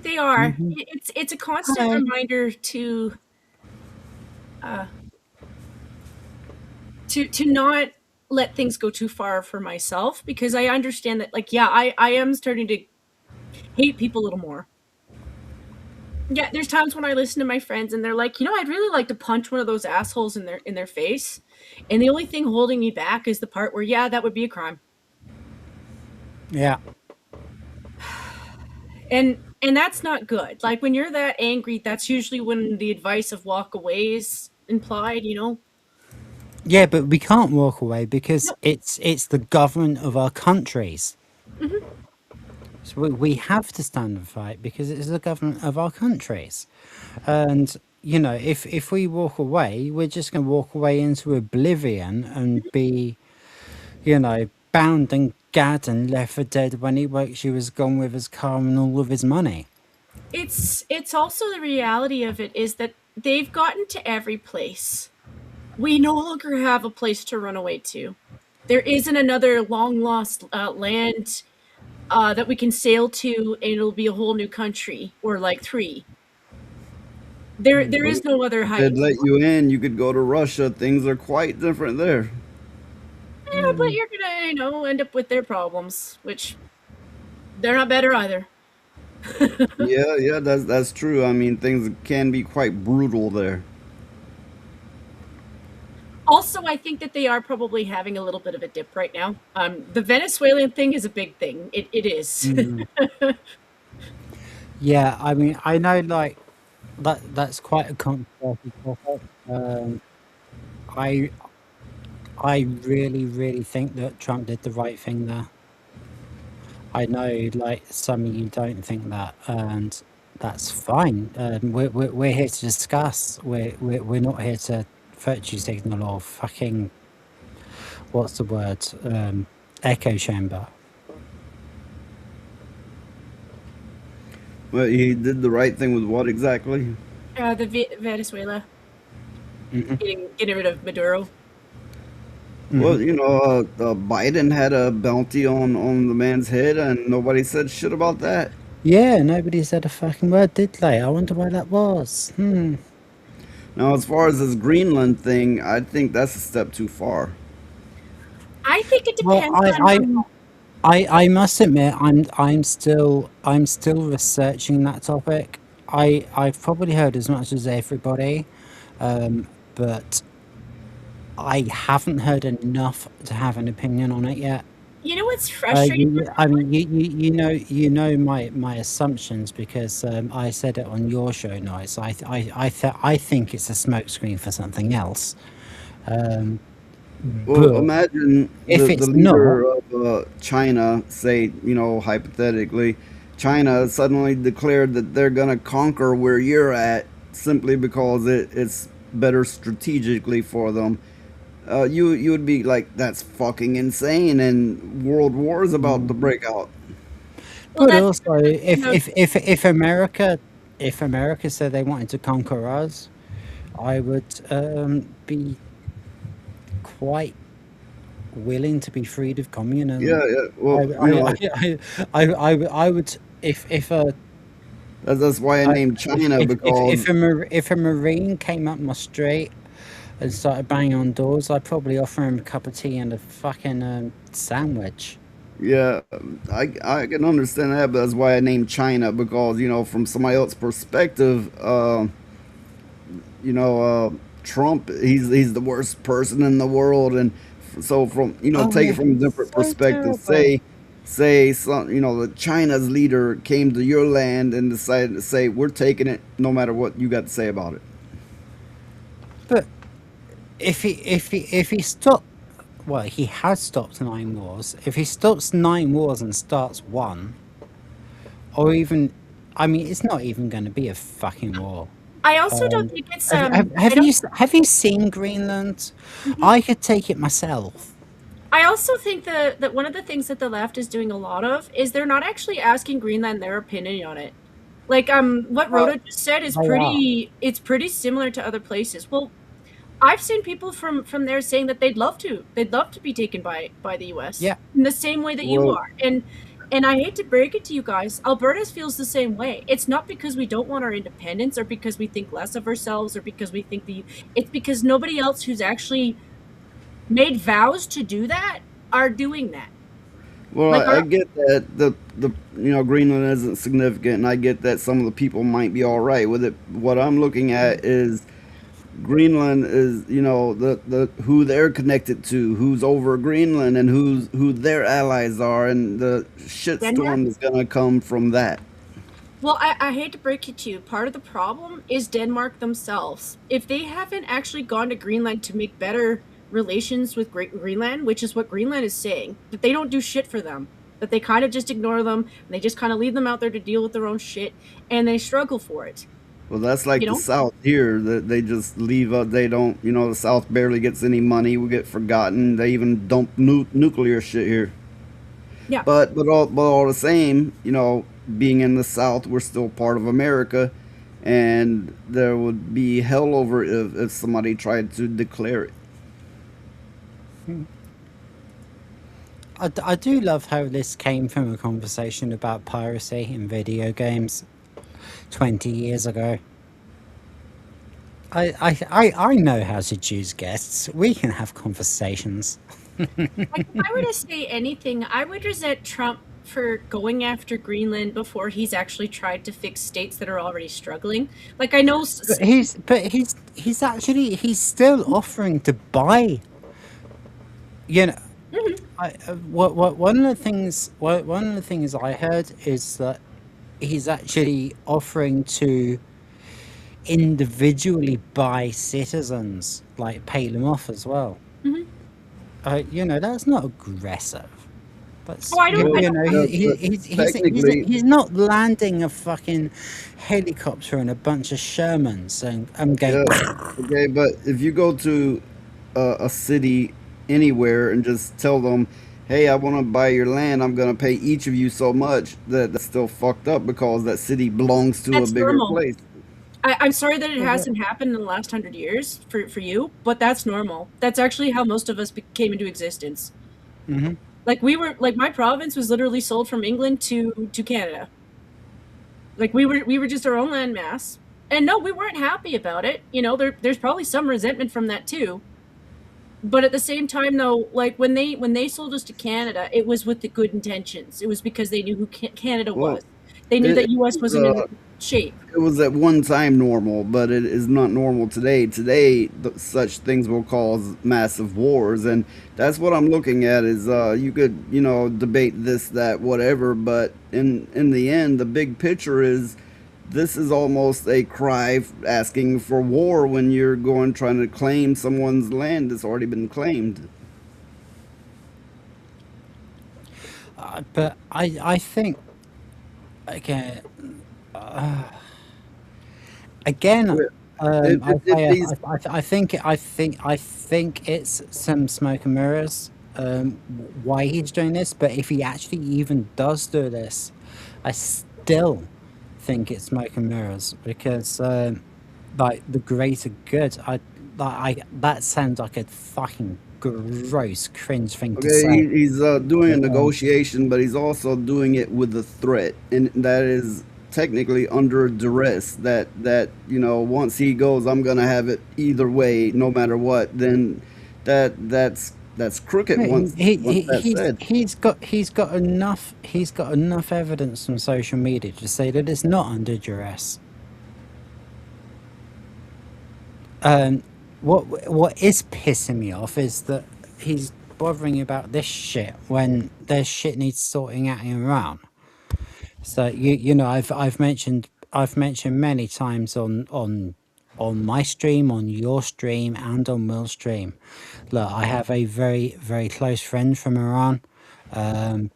They are. It's a constant reminder to not let things go too far for myself, because I understand that, like, yeah, I am starting to hate people a little more. Yeah, there's times when I listen to my friends and they're like, you know, I'd really like to punch one of those assholes in their face, and the only thing holding me back is the part where, yeah, that would be a crime. Yeah. And that's not good. Like when you're that angry, that's usually when the advice of walk away is implied, you know? Yeah, but we can't walk away because it's the government of our countries. So we have to stand and fight because it's the government of our countries. And, you know, if we walk away, we're just going to walk away into oblivion and be, you know, bound and gagged and left for dead when he woke she was gone with his car and all of his money. It's also the reality of it is that they've gotten to every place. We no longer have a place to run away to. There isn't another long lost land that we can sail to, and it'll be a whole new country, or like 3. There is no other hiding. If they'd let you in, you could go to Russia. Things are quite different there. Yeah, but you're gonna, you know, end up with their problems, which they're not better either. yeah, that's true. I mean, things can be quite brutal there. Also, I think that they are probably having a little bit of a dip right now. The Venezuelan thing is a big thing. It is. Yeah, I mean, I know, like, that's quite a controversial topic. I really, really think that Trump did the right thing there. I know, like, some of you don't think that, and that's fine. We're here to discuss. We're not here to virtue signal or fucking, what's the word, echo chamber. Well, he did the right thing with what exactly? Venezuela. Getting rid of Maduro. Well, Biden had a bounty on the man's head, and nobody said shit about that. Yeah, nobody said a fucking word, did they? I wonder why that was. Now, as far as this Greenland thing, I think that's a step too far. I think it Well, depends I must admit, I'm still researching that topic. I've probably heard as much as everybody, but I haven't heard enough to have an opinion on it yet. You know what's frustrating? I mean, you know my assumptions because I said it on your show, Nice. I think it's a smokescreen for something else. Well, imagine if the it's leader of China, say, hypothetically, China suddenly declared that they're going to conquer where you're at simply because it's better strategically for them. You would be like, that's fucking insane, and world war is about to break out. But also, if America said they wanted to conquer us, I would be quite willing to be freed of communism. Yeah. Well, I would if that's why I named China, because if a Marine came up my street and started banging on doors, I'd probably offer him a cup of tea and a fucking sandwich. Yeah, I can understand that, but that's why I named China, because from somebody else's perspective, Trump, he's the worst person in the world, and so from take it from a different perspective. Say some the China's leader came to your land and decided to say, we're taking it no matter what you got to say about it. But if he stopped, well, he has stopped 9 wars. If he stops 9 wars and starts 1, or even, I mean, it's not even going to be a fucking war. I also don't think it's have you seen Greenland? I could take it myself. I also think that one of the things that the left is doing a lot of is they're not actually asking Greenland their opinion on it. Like what Rhoda just said is it's pretty similar to other places. Well, I've seen people from there saying that they'd love to be taken by the US. Yeah. In the same way that you are. And I hate to break it to you guys, Alberta feels the same way. It's not because we don't want our independence or because we think less of ourselves or because we think it's because nobody else who's actually made vows to do that are doing that. Well, I get that the Greenland isn't significant, and I get that some of the people might be all right with it. What I'm looking at is Greenland is the who they're connected to, who's over Greenland, and who their allies are, and the shitstorm is gonna come from that. Well, I hate to break it to you. Part of the problem is Denmark themselves. If they haven't actually gone to Greenland to make better relations with Greenland, which is what Greenland is saying, that they don't do shit for them, that they kind of just ignore them, and they just kind of leave them out there to deal with their own shit, and they struggle for it. Well, that's like the South here, that they just leave up. They don't, the South barely gets any money. We get forgotten. They even dump nuclear shit here. Yeah. But all the same, being in the South, we're still part of America, and there would be hell over it if somebody tried to declare it. I do love how this came from a conversation about piracy in video games 20 years ago. I know how to choose guests. We can have conversations. Like, if I were to say anything, I would resent Trump for going after Greenland before he's actually tried to fix states that are already struggling. Like, I know he's still offering to buy. One of the things I heard is that he's actually offering to individually buy citizens, like pay them off as well. That's not aggressive. But Oh, I don't. I you don't. know, he's not landing a fucking helicopter and a bunch of Shermans and going. Okay, but if you go to a city anywhere and just tell them, hey, I want to buy your land, I'm going to pay each of you so much, that's still fucked up because that city belongs to That's a bigger normal. place. I'm sorry that it hasn't happened in the last 100 years for you, but that's normal. That's actually how most of us came into existence. Mm-hmm. Like my province was literally sold from England to Canada. Like we were just our own landmass, and no, we weren't happy about it. You know, there's probably some resentment from that too. But at the same time, though, like when they sold us to Canada, it was with the good intentions. It was because they knew who Canada Well, was. They knew that U.S. wasn't in shape. It was at one time normal, but it is not normal today. Today, such things will cause massive wars, and that's what I'm looking at. Is you could debate this, that, whatever, but in the end, the big picture is this is almost a cry asking for war when you're trying to claim someone's land that's already been claimed. But I think again. Again, I think it's some smoke and mirrors. Why he's doing this, but if he actually even does do this, I still think it's smoke and mirrors because, like the greater good. That sounds like a fucking gross, cringe thing to Okay, say. he's doing a negotiation, but he's also doing it with a threat, and that is technically under duress. That once he goes, I'm gonna have it either way, no matter what. Then that's crooked. Once that's said. He's got enough evidence from social media to say that it's not under duress. What is pissing me off is that he's bothering about this shit when there's shit needs sorting out in Iran. So you know I've mentioned many times on my stream, on your stream, and on Will's stream. Look, I have a very, very close friend from Iran, and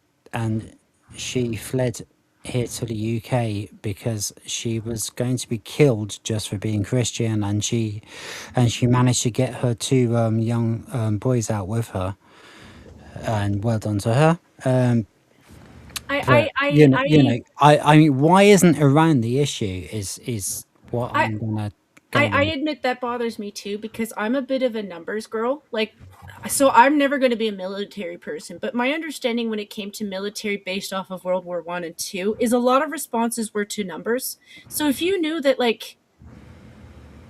she fled here to the UK because she was going to be killed just for being Christian, and she managed to get her two young boys out with her, and well done to her. I mean, why isn't Iran the issue? Is what I'm gonna go I with. admit that bothers me too because I'm a bit of a numbers girl. Like, so I'm never going to be a military person. But my understanding when it came to military based off of World War One and Two is a lot of responses were to numbers. So if you knew that, like,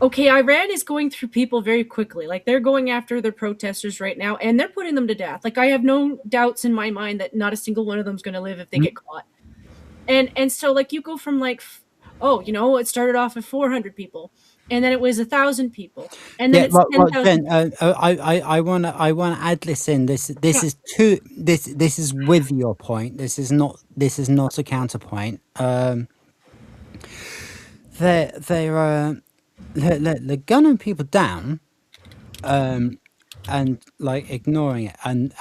okay, Iran is going through people very quickly. Like they're going after their protesters right now, and they're putting them to death. Like I have no doubts in my mind that not a single one of them is going to live if they get caught. And so like you go from like, oh, you know, it started off at 400 people, and then it was 1,000 people, and then it's 10,000. Jen, I wanna add this in. This is this is with your point. This is not a counterpoint. They're gunning people down, and like ignoring it, and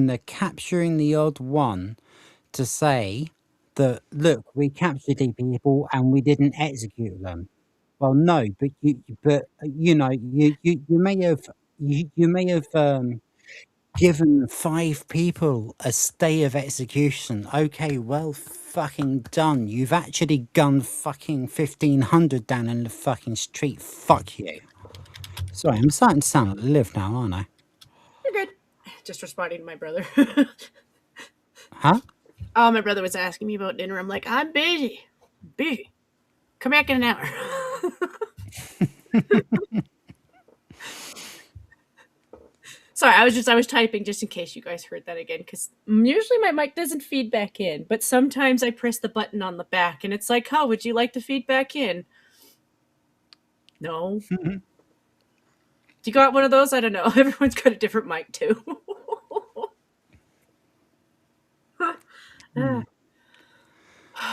they're capturing the odd one to say that look, we captured these people and we didn't execute them. Well, no, but you know you may have given 5 people a stay of execution. Okay, well fucking done. You've actually gunned fucking 1,500 down in the fucking street. Fuck you. Sorry, I'm starting to sound like Liv now, aren't I? You're good. Just responding to my brother. Huh? Oh, my brother was asking me about dinner. I'm like, I'm busy. Busy. Come back in an hour. Sorry, I was typing just in case you guys heard that again, because usually my mic doesn't feed back in, but sometimes I press the button on the back and it's like, oh, would you like to feed back in? No. Do you got one of those? I don't know. Everyone's got a different mic too.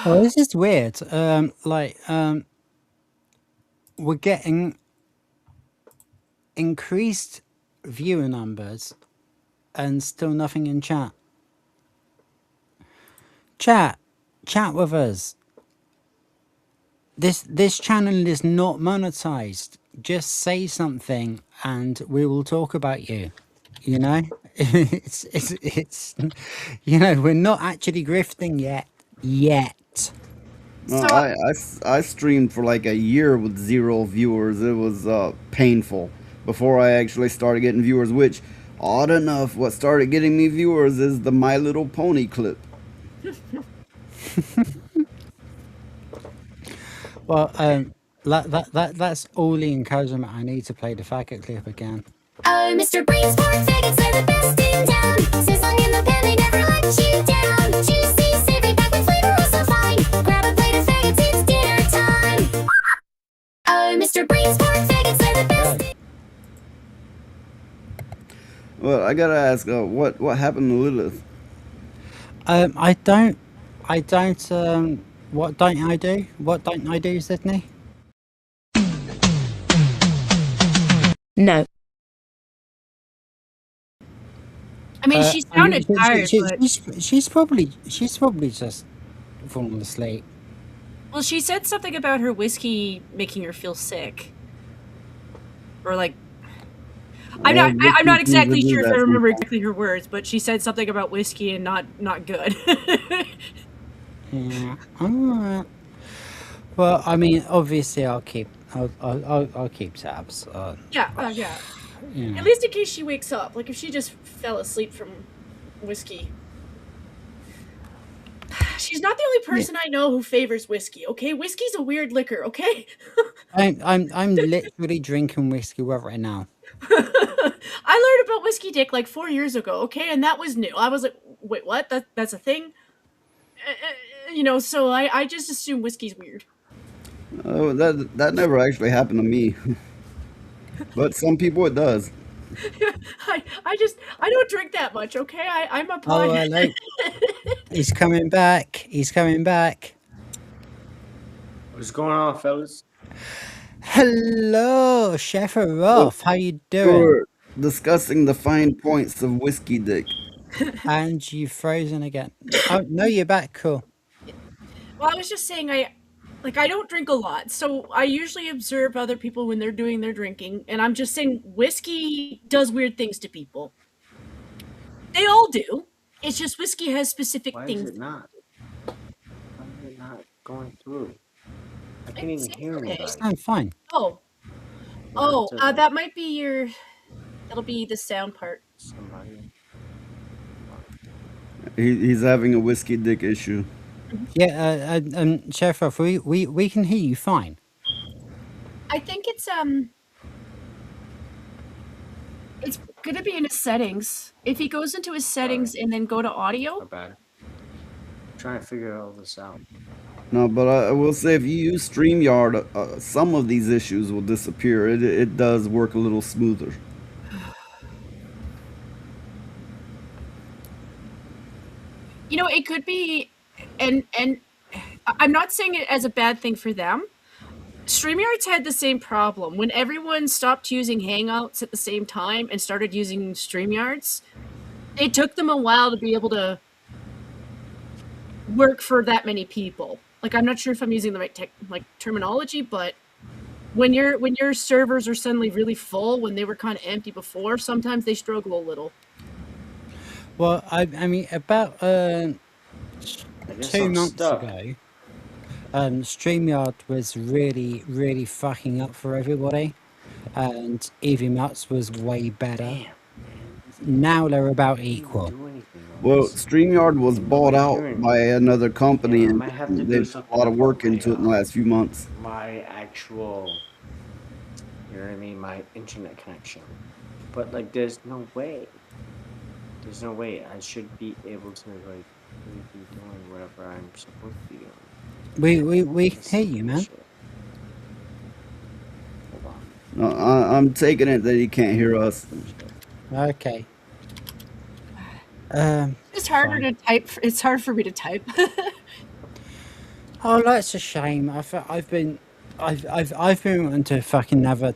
Well, this is weird. We're getting increased viewer numbers and still nothing in chat. Chat with us. This channel is not monetized. Just say something and we will talk about you. You know, it's you know, we're not actually grifting yet. No, I streamed for like a year with 0 viewers. It was painful before I actually started getting viewers, which, odd enough, what started getting me viewers is the My Little Pony clip. Well, that's all the encouragement I need to play the faggot clip again. Oh, Mr. Brainsport, faggots are the best in town. Sizzling in the pan, they never let you down. Juicy, savory, packed with flavor, oh so fine. Grab a plate of faggots, it's dinner time. Oh, Mr. Brainsport, faggots are the best. Well, I gotta ask, what happened to Lilith? I don't, what don't I do? What don't I do, Sydney? No. I mean, she sounded tired, but... She's probably just fallen asleep. Well, she said something about her whiskey making her feel sick. Or like... I'm not exactly sure if I remember exactly her words, but she said something about whiskey and not good. Yeah. Alright. Well, I mean, obviously I'll keep tabs. Yeah. You know. At least in case she wakes up. Like if she just fell asleep from whiskey. She's not the only person I know who favors whiskey, okay? Whiskey's a weird liquor, okay? I'm literally drinking whiskey right now. I learned about whiskey dick like 4 years ago, okay? And that was new. I was like, wait, what? That's a thing? You know, so I just assume whiskey's weird. Oh, that never actually happened to me. But some people it does. I don't drink that much, okay? I'm a Oh, hello. He's coming back. What's going on, fellas? Hello, Chef Roth. How you doing? We're discussing the fine points of whiskey dick. And you've frozen again. Oh no, you're back. Cool. Well, I was just saying I don't drink a lot, so I usually observe other people when they're doing their drinking, and I'm just saying whiskey does weird things to people. They all do. It's just whiskey has specific things. Why is it not going through? I can't even hear anybody. I'm fine. Oh, that might be your. That'll be the sound part. He's having a whiskey dick issue. Yeah, Chef Roth, we can hear you fine. I think it's gonna be in his settings. If he goes into his settings and then go to audio. Not bad. I'm trying to figure all this out. No, but I will say if you use StreamYard, some of these issues will disappear. It does work a little smoother. You know, it could be, and I'm not saying it as a bad thing for them. StreamYard's had the same problem. When everyone stopped using Hangouts at the same time and started using StreamYards, it took them a while to be able to work for that many people. Like, I'm not sure if I'm using the right terminology, but when your servers are suddenly really full, when they were kind of empty before, sometimes they struggle a little. Well, I mean, about 2 months ago, StreamYard was really, really fucking up for everybody, and EVMUTS was way better. Now they're about equal. Well, StreamYard was bought out by another company, and they've put a lot of work into it in the last few months. My actual, you know what I mean, my internet connection. But like, there's no way I should be able to like really be doing whatever I'm supposed to be doing. We can hear you, man. No, I'm taking it that he can't hear us. Okay. It's harder to type. It's hard for me to type. Oh, that's a shame. I've been wanting to fucking have a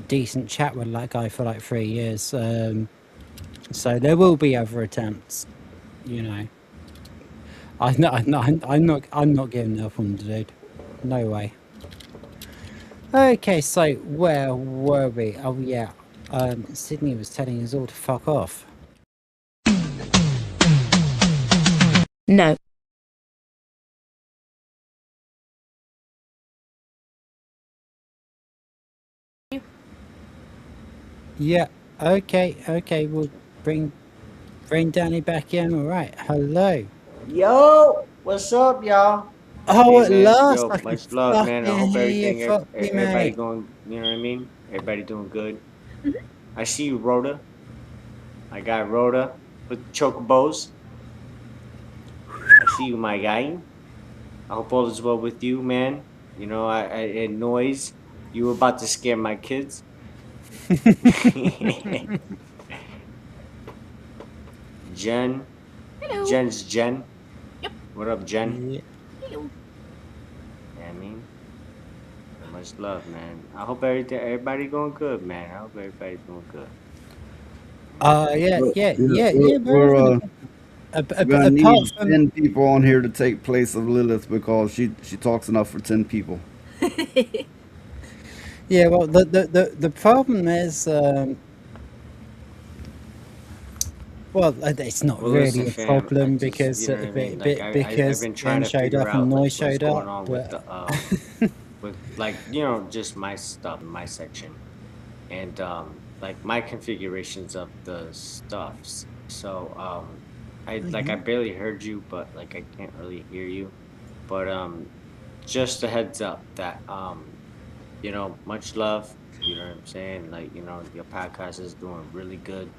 decent chat with that guy for like 3 years. So there will be other attempts, you know. I'm not giving up on the dude. No way. Okay, so where were we? Oh yeah, Sydney was telling us all to fuck off. No. Yeah. Okay. We'll bring Danny back in. All right. Hello. Yo, what's up, y'all? Oh, Hey, at man. last Yo, I can much love, man. I fucking hope hear you. everything, Fuck you, everybody mate. going, you know what I mean? Everybody doing good. I see you, Rhoda. I got Rhoda with chocobos. I see you, my guy. I hope all is well with you, man. You know, I noise. You were about to scare my kids. Jen. Hello. Jen's Jen. Yep. What up, Jen? Yeah. Hello. Yeah, I mean, much love, man. I hope everybody going good, man. I hope everybody doing good. Yeah, We're gonna apart need from 10 people on here to take place of Lilith because she talks enough for 10 people. yeah, well, the problem is, well, it's not Well, really listen, a fam. I problem just, because you know what I mean. Like, I've because been trying Jen to showed figure up and out like Noise what's showed going up, on with but the with like just my stuff, my section, and like my configurations of the stuffs. So I barely heard you, but like I can't really hear you. But just a heads up that much love. You know what I'm saying? Like your podcast is doing really good,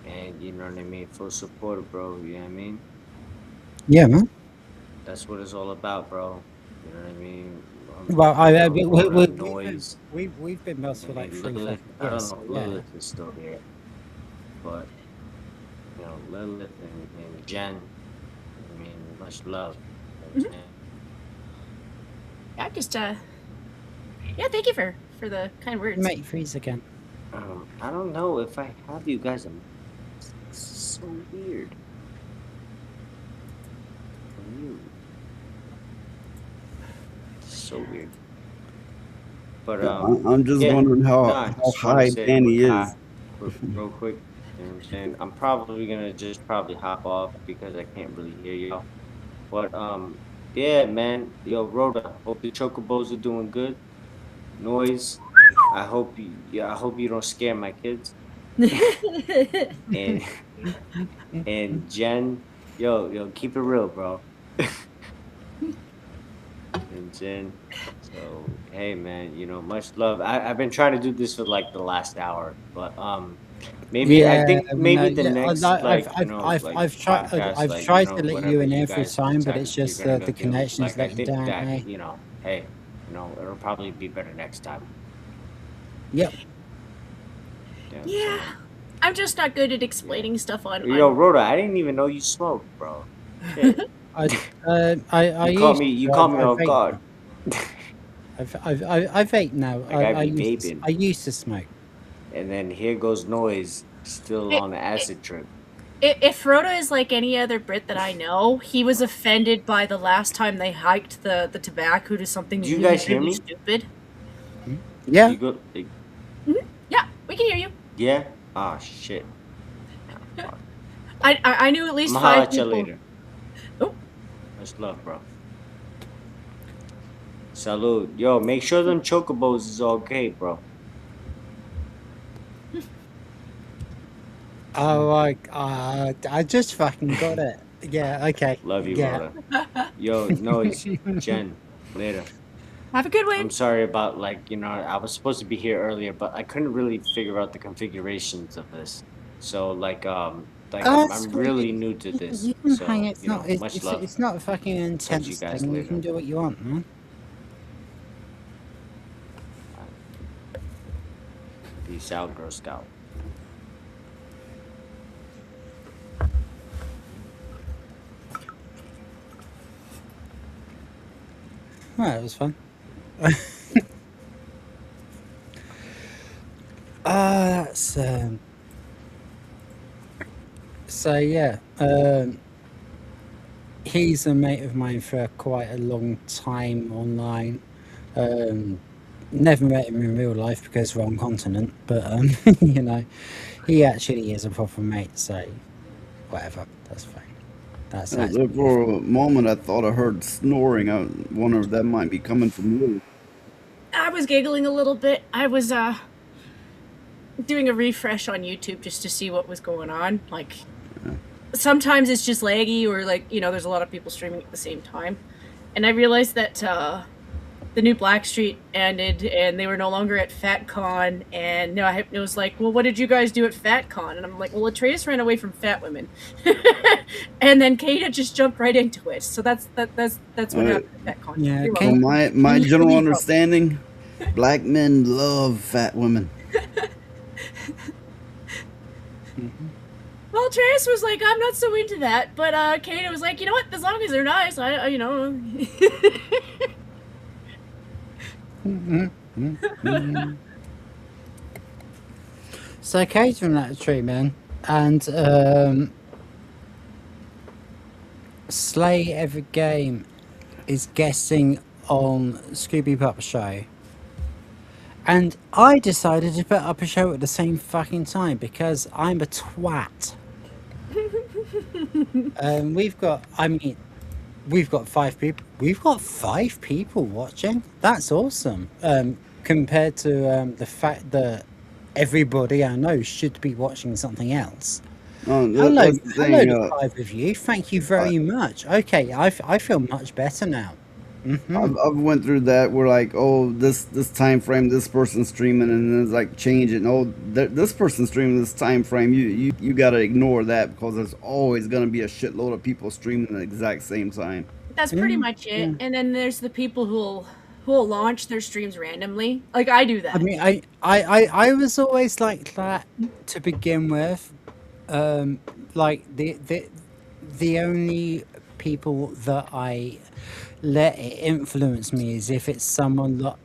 and you know what I mean. Full support, bro. You know what I mean? yeah, man. That's what it's all about, bro. You know what I mean? Well, Rhoda, noise. we've been boss I for like mean, 3 Lilith. fucking I years, don't so know. If yeah. Lilith is still here, but Lilith and Jen. I mean, much love. You know what I'm saying? I just yeah, thank you for the kind words. Mate, freeze again. I don't know if I have you guys. This is so weird. You. So weird. But I'm just yeah. wondering Nah, I how just want to high say Danny quick hi, is. real quick. You know what I'm saying? I'm probably gonna just probably hop off because I can't really hear y'all. But yeah, man. Yo, Rhoda. Hope the chocobos are doing good. Noise. I hope you don't scare my kids. and and Jen, yo, keep it real, bro. And Jen. So hey, man, much love. I've been trying to do this for like the last hour, but maybe I Yeah, think maybe the yeah. next like like podcast I've like tried to let you whatever in you every guys time, but decide it's you're just gonna go the do. connections Like I let you think down, that mate. hey, it'll probably be better next time. Yep. Yeah, I'm just not good at explaining stuff on. Yo, Rhoda, I didn't even know you smoked, bro. Shit. I You used caught to, me off vape guard. I vape now. Like I be vaping. I used to smoke. And then here goes Noise, still on the acid trip. If Rhoda is like any other Brit that I know, he was offended by the last time they hiked the tobacco to something Do you really, guys hear really me? stupid. Yeah. You go. Like, Yeah, we can hear you. yeah. Ah, shit. I knew at least I'm gonna holla 5 at you people. later. Oh. Much love, bro. Salud. Yo, make sure them chocobos is okay, bro. Oh, I just fucking got it. Yeah. Okay. Love you, Yeah. Rhoda. Yo, Noise. Jen. Later. Have a good one. I'm sorry about I was supposed to be here earlier, but I couldn't really figure out the configurations of this. So I'm really new to this. You can hang So it. It's much love. it's not a fucking Talk to you intense guys thing. You later. can do what you want, man. Peace out, Girl Scout. Well, it was fun. That's so yeah. he's a mate of mine for quite a long time online. Never met him in real life because wrong continent, but you know, he actually is a proper mate. So whatever, that's fine. That's For a moment, I thought I heard snoring. I wonder if that might be coming from you. I was giggling a little bit. I was doing a refresh on YouTube just to see what was going on. Like, sometimes it's just laggy, or like, you know, there's a lot of people streaming at the same time. And I realized that the new Blackstreet ended, and they were no longer at FatCon. And no, it was like, well, what did you guys do at FatCon? And I'm like, well, Atreus ran away from fat women, and then Kata just jumped right into it. So that's what happened at FatCon. Yeah. From my general understanding, black men love fat women. Well, Atreus was like, I'm not so into that, but Kata was like, you know what? As long as they're nice, you know. So Kate from that tree, man, and Slay Every Game is guessing on Scooby Pup show, and I decided to put up a show at the same fucking time because I'm a twat. We've got 5 people. We've got 5 people watching. That's awesome. Compared to the fact that everybody I know should be watching something else. Hello to 5 of you. Thank you very much. Okay, I feel much better now. I've went through that where like, oh, this time frame, this person's streaming, and then it's like change it. And, oh, this person's streaming this time frame. You got to ignore that because there's always going to be a shitload of people streaming at the exact same time. That's pretty much it. Yeah. And then there's the people who'll launch their streams randomly. Like I do that. I mean, I was always like that to begin with. Like the only people that I let it influence me is if it's someone that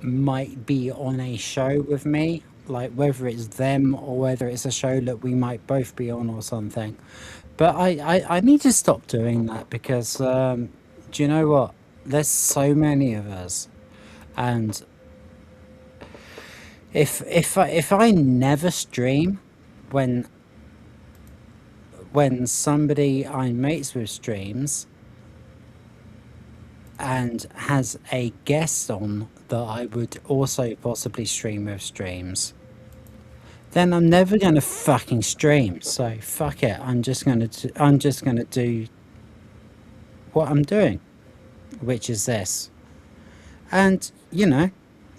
might be on a show with me, like whether it's them or whether it's a show that we might both be on or something. But I need to stop doing that because do you know what? There's so many of us, and if I never stream when somebody I'm mates with streams and has a guest on that I would also possibly stream with streams, then I'm never gonna fucking stream. So fuck it. I'm just gonna do what I'm doing, which is this. And you know,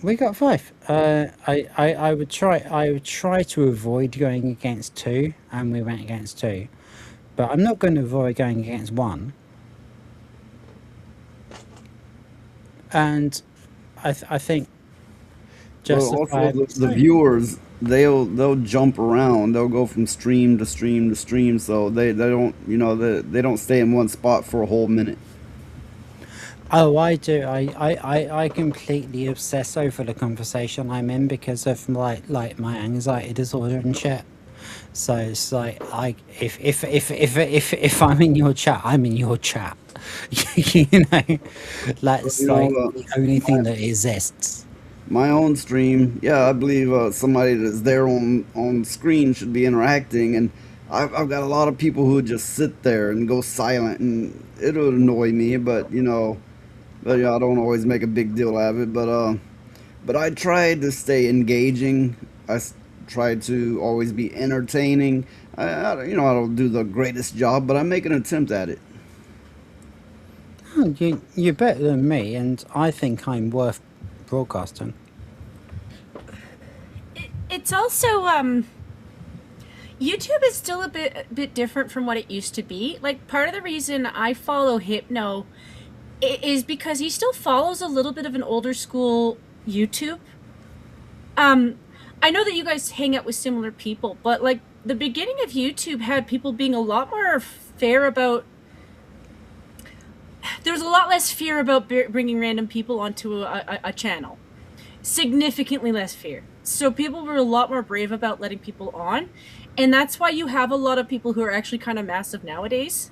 we got 5. I would try to avoid going against 2, and we went against 2. But I'm not going to avoid going against 1. And I think just also the viewers, they'll jump around. They'll go from stream to stream to stream, so they don't, you know, they don't stay in one spot for a whole minute. Oh, I do. I completely obsess over the conversation I'm in because of like my anxiety disorder and shit. So it's like if I'm in your chat, I'm in your chat. You know, that's like the only thing that exists. My own stream, yeah, I believe somebody that's there on screen should be interacting, and I've got a lot of people who just sit there and go silent, and it'll annoy me, but you know, I don't always make a big deal out of it. But I try to stay engaging. I try to always be entertaining. You know, I don't do the greatest job, but I make an attempt at it. Oh, you're better than me, and I think I'm worth broadcasting. It's also YouTube is still a bit different from what it used to be. Like, part of the reason I follow Hypno is because he still follows a little bit of an older school YouTube. I know that you guys hang out with similar people, but like the beginning of YouTube had people being a lot more fair about. There was a lot less fear about bringing random people onto a channel. Significantly less fear. So people were a lot more brave about letting people on. And that's why you have a lot of people who are actually kind of massive nowadays.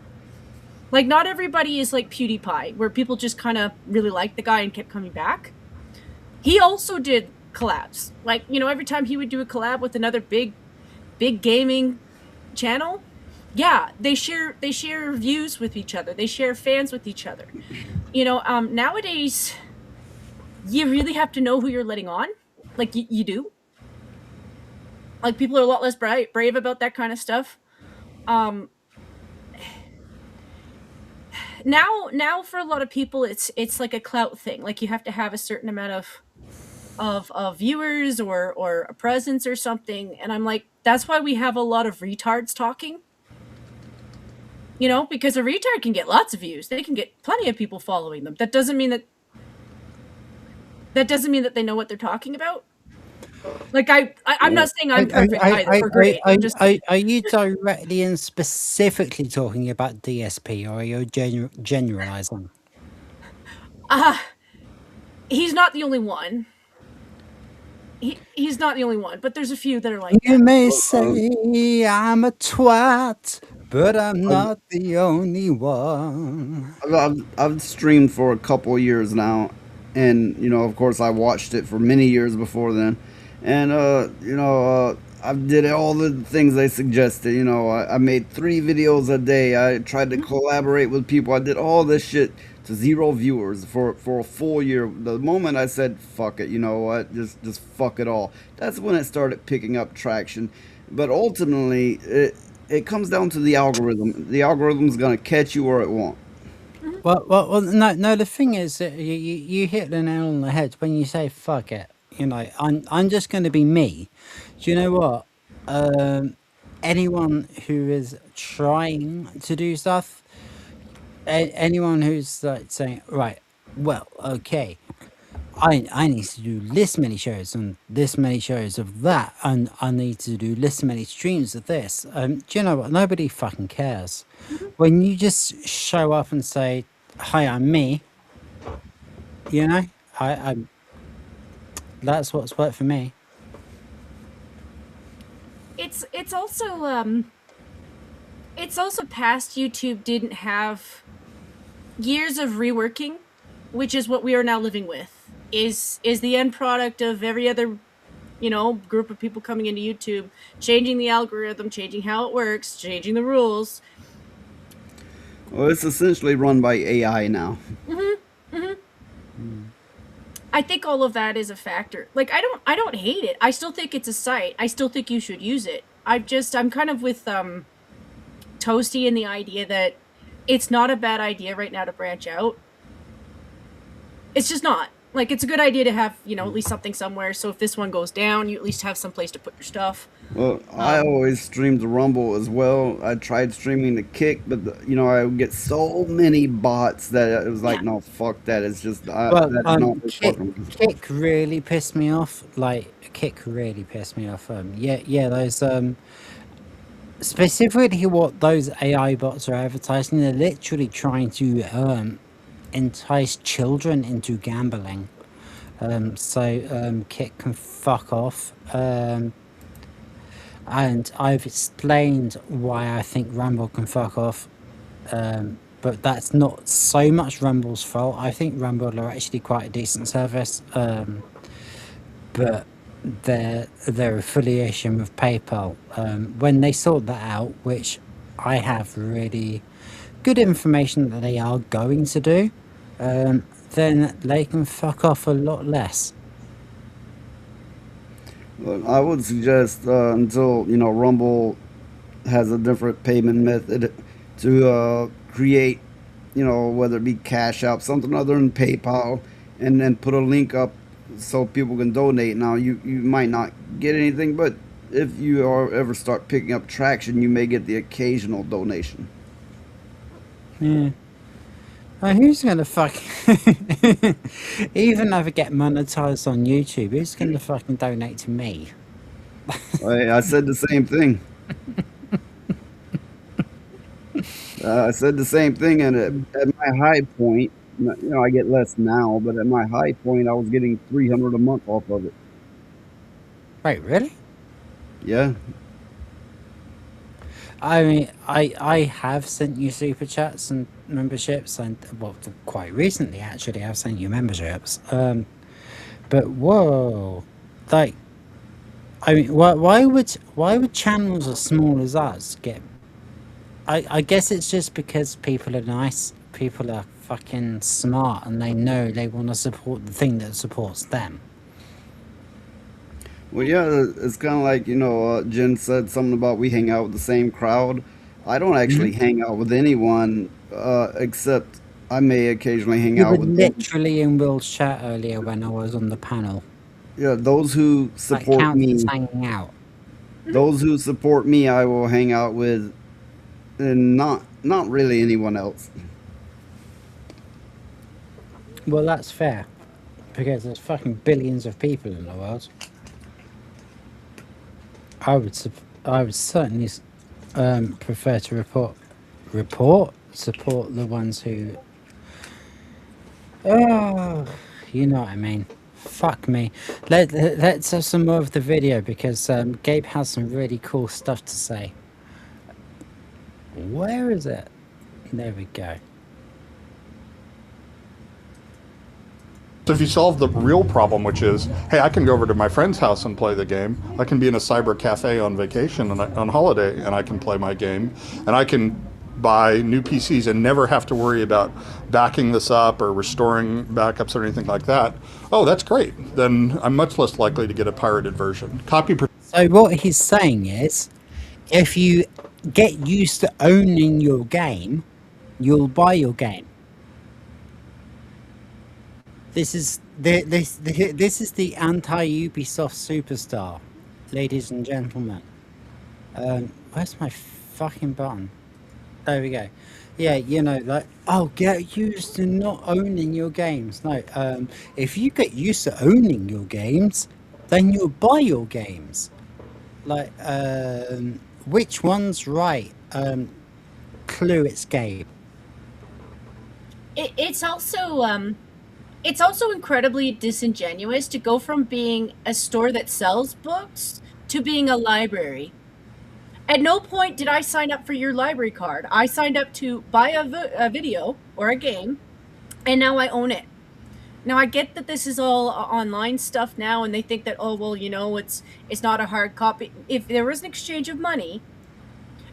Like, not everybody is like PewDiePie, where people just kind of really liked the guy and kept coming back. He also did collabs. Like, you know, every time he would do a collab with another big gaming channel, yeah, they share views with each other. They share fans with each other. You know, nowadays, you really have to know who you're letting on. Like, you do. Like, people are a lot less brave about that kind of stuff. Now for a lot of people, it's like a clout thing. Like, you have to have a certain amount of viewers or a presence or something. And I'm like, that's why we have a lot of retards talking. You know, because a retard can get lots of views. They can get plenty of people following them. That doesn't mean that they know what they're talking about. Like, I'm not saying I'm perfect either. We're great. I'm just Are you directly and specifically talking about DSP, or are you generalizing? He's not the only one. He's not the only one, but there's a few that are like You that. may say I'm a twat, but I'm not the only one. I've streamed for a couple years now, and you know, of course, I watched it for many years before then, and I did all the things they suggested. You know, I made 3 videos a day. I tried to collaborate with people. I did all this shit to 0 viewers for a full year. The moment I said fuck it, you know what, just fuck it all, that's when it started picking up traction. But ultimately, it comes down to the algorithm. The algorithm's gonna catch you or it won't. Well, no. The thing is that you hit the nail on the head when you say fuck it. You know, I'm just going to be me. Do you know what? Anyone who is trying to do stuff, anyone who's like saying, right, well, okay, I need to do this many shows and this many shows of that, and I need to do this many streams of this. Do you know what? Nobody fucking cares. When you just show up and say, "Hi, I'm me," you know, I'm. That's what's worked for me. It's also past YouTube didn't have years of reworking, which is what we are now living with. Is the end product of every other, you know, group of people coming into YouTube, changing the algorithm, changing how it works, changing the rules. Well, it's essentially run by AI now. I think all of that is a factor. Like, I don't hate it. I still think it's a site. I still think you should use it. I'm kind of with Toasty in the idea that it's not a bad idea right now to branch out. It's just not. Like, it's a good idea to have, you know, at least something somewhere. So if this one goes down, you at least have some place to put your stuff. Well, I always streamed to Rumble as well. I tried streaming to Kick, but you know, I would get so many bots that it was like, no, fuck that. It's just Well, that is not fucking. Kick really pissed me off. Like, Kick really pissed me off. Yeah, those specifically what those AI bots are advertising. They're literally trying to entice children into gambling. So Kick can fuck off. And I've explained why I think Rumble can fuck off. But that's not so much Rumble's fault. I think Rumble are actually quite a decent service. But their affiliation with PayPal, when they sort that out, which I have really good information that they are going to do, then they can fuck off a lot less. Well, I would suggest until you know Rumble has a different payment method to create, you know, whether it be Cash App, something other than PayPal, and then put a link up so people can donate. Now you might not get anything, but if you ever start picking up traction, you may get the occasional donation. Yeah. Who's gonna fuck? Even if I get monetized on YouTube, who's gonna fucking donate to me? I said the same thing. I said the same thing, and at my high point, you know, I get less now, but at my high point, I was getting $300 a month off of it. Wait, really? Yeah. I mean, I have sent you super chats and memberships, and well, quite recently actually, I've sent you memberships. But whoa, like, I mean, why would channels as small as us get? I guess it's just because people are nice, people are fucking smart, and they know they want to support the thing that supports them. Well, yeah, it's kind of like, Jen said something about we hang out with the same crowd. I don't actually hang out with anyone, except I may occasionally hang You out were with those, literally in Will's chat earlier when I was on the panel. yeah, those who That support counts as me. hanging out. Those who support me, I will hang out with, and not really anyone else. Well, that's fair, because there's fucking billions of people in the world. I would certainly prefer to support the ones who. Oh, you know what I mean. Fuck me. Let's have some more of the video because Gabe has some really cool stuff to say. Where is it? There we go. So if you solve the real problem, which is, hey, I can go over to my friend's house and play the game. I can be in a cyber cafe on vacation and on holiday, and I can play my game. And I can buy new PCs and never have to worry about backing this up or restoring backups or anything like that. Oh, that's great. Then I'm much less likely to get a pirated version. So what he's saying is, if you get used to owning your game, you'll buy your game. This is the anti-Ubisoft superstar, ladies and gentlemen. Where's my fucking button? There we go. Yeah, like, oh, get used to not owning your games. No, if you get used to owning your games, then you'll buy your games. Like, which one's right? Clue, it's Gabe. It's also incredibly disingenuous to go from being a store that sells books to being a library. At no point did I sign up for your library card. I signed up to buy a video or a game, and now I own it. Now, I get that this is all online stuff now, and they think that, oh, well, it's not a hard copy. If there was an exchange of money,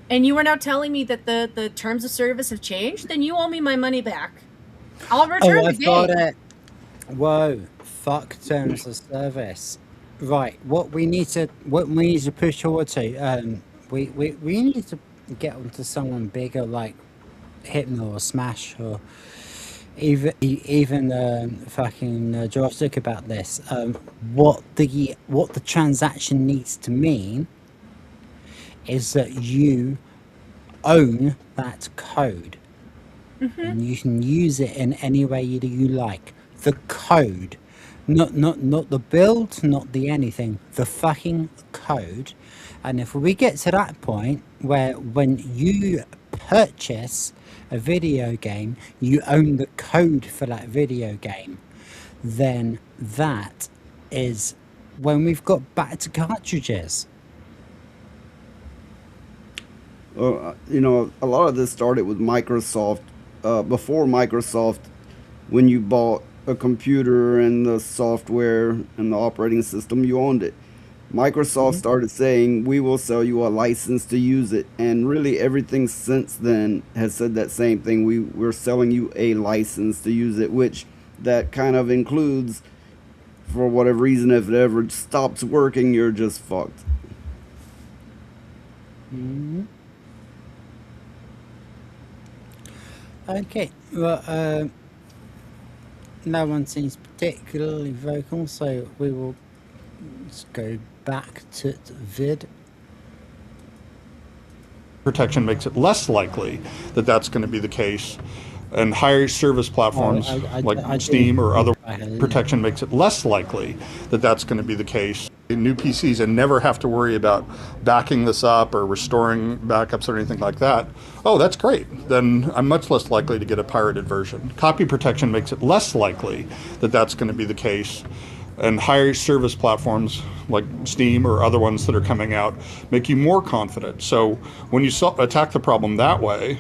and you are now telling me that the terms of service have changed, then you owe me my money back. I'll return the game. Got it. Whoa, fuck terms of service. Right, what we need to push forward to, we need to get onto someone bigger like Hypno or Smash or even fucking joystick about this. What the transaction needs to mean is that you own that code, and you can use it in any way you like. The code, not the build, not the anything, the fucking code. And if we get to that point where when you purchase a video game, you own the code for that video game, then that is when we've got back to cartridges. A lot of this started with Microsoft. Before Microsoft, when you bought a computer and the software and the operating system, you owned it. Microsoft started saying, we will sell you a license to use it. And really everything since then has said that same thing. We're selling you a license to use it, which that kind of includes, for whatever reason, if it ever stops working, you're just fucked. Okay, well, no one seems particularly vocal, so we will just go back to the vid. Protection makes it less likely that that's going to be the case. And higher service platforms like Steam or other protection makes it less likely that that's going to be the case. New PCs and never have to worry about backing this up or restoring backups or anything like that. Oh, that's great. Then I'm much less likely to get a pirated version. Copy protection makes it less likely that that's going to be the case. and higher service platforms like Steam or other ones that are coming out make you more confident. So when you attack the problem that way,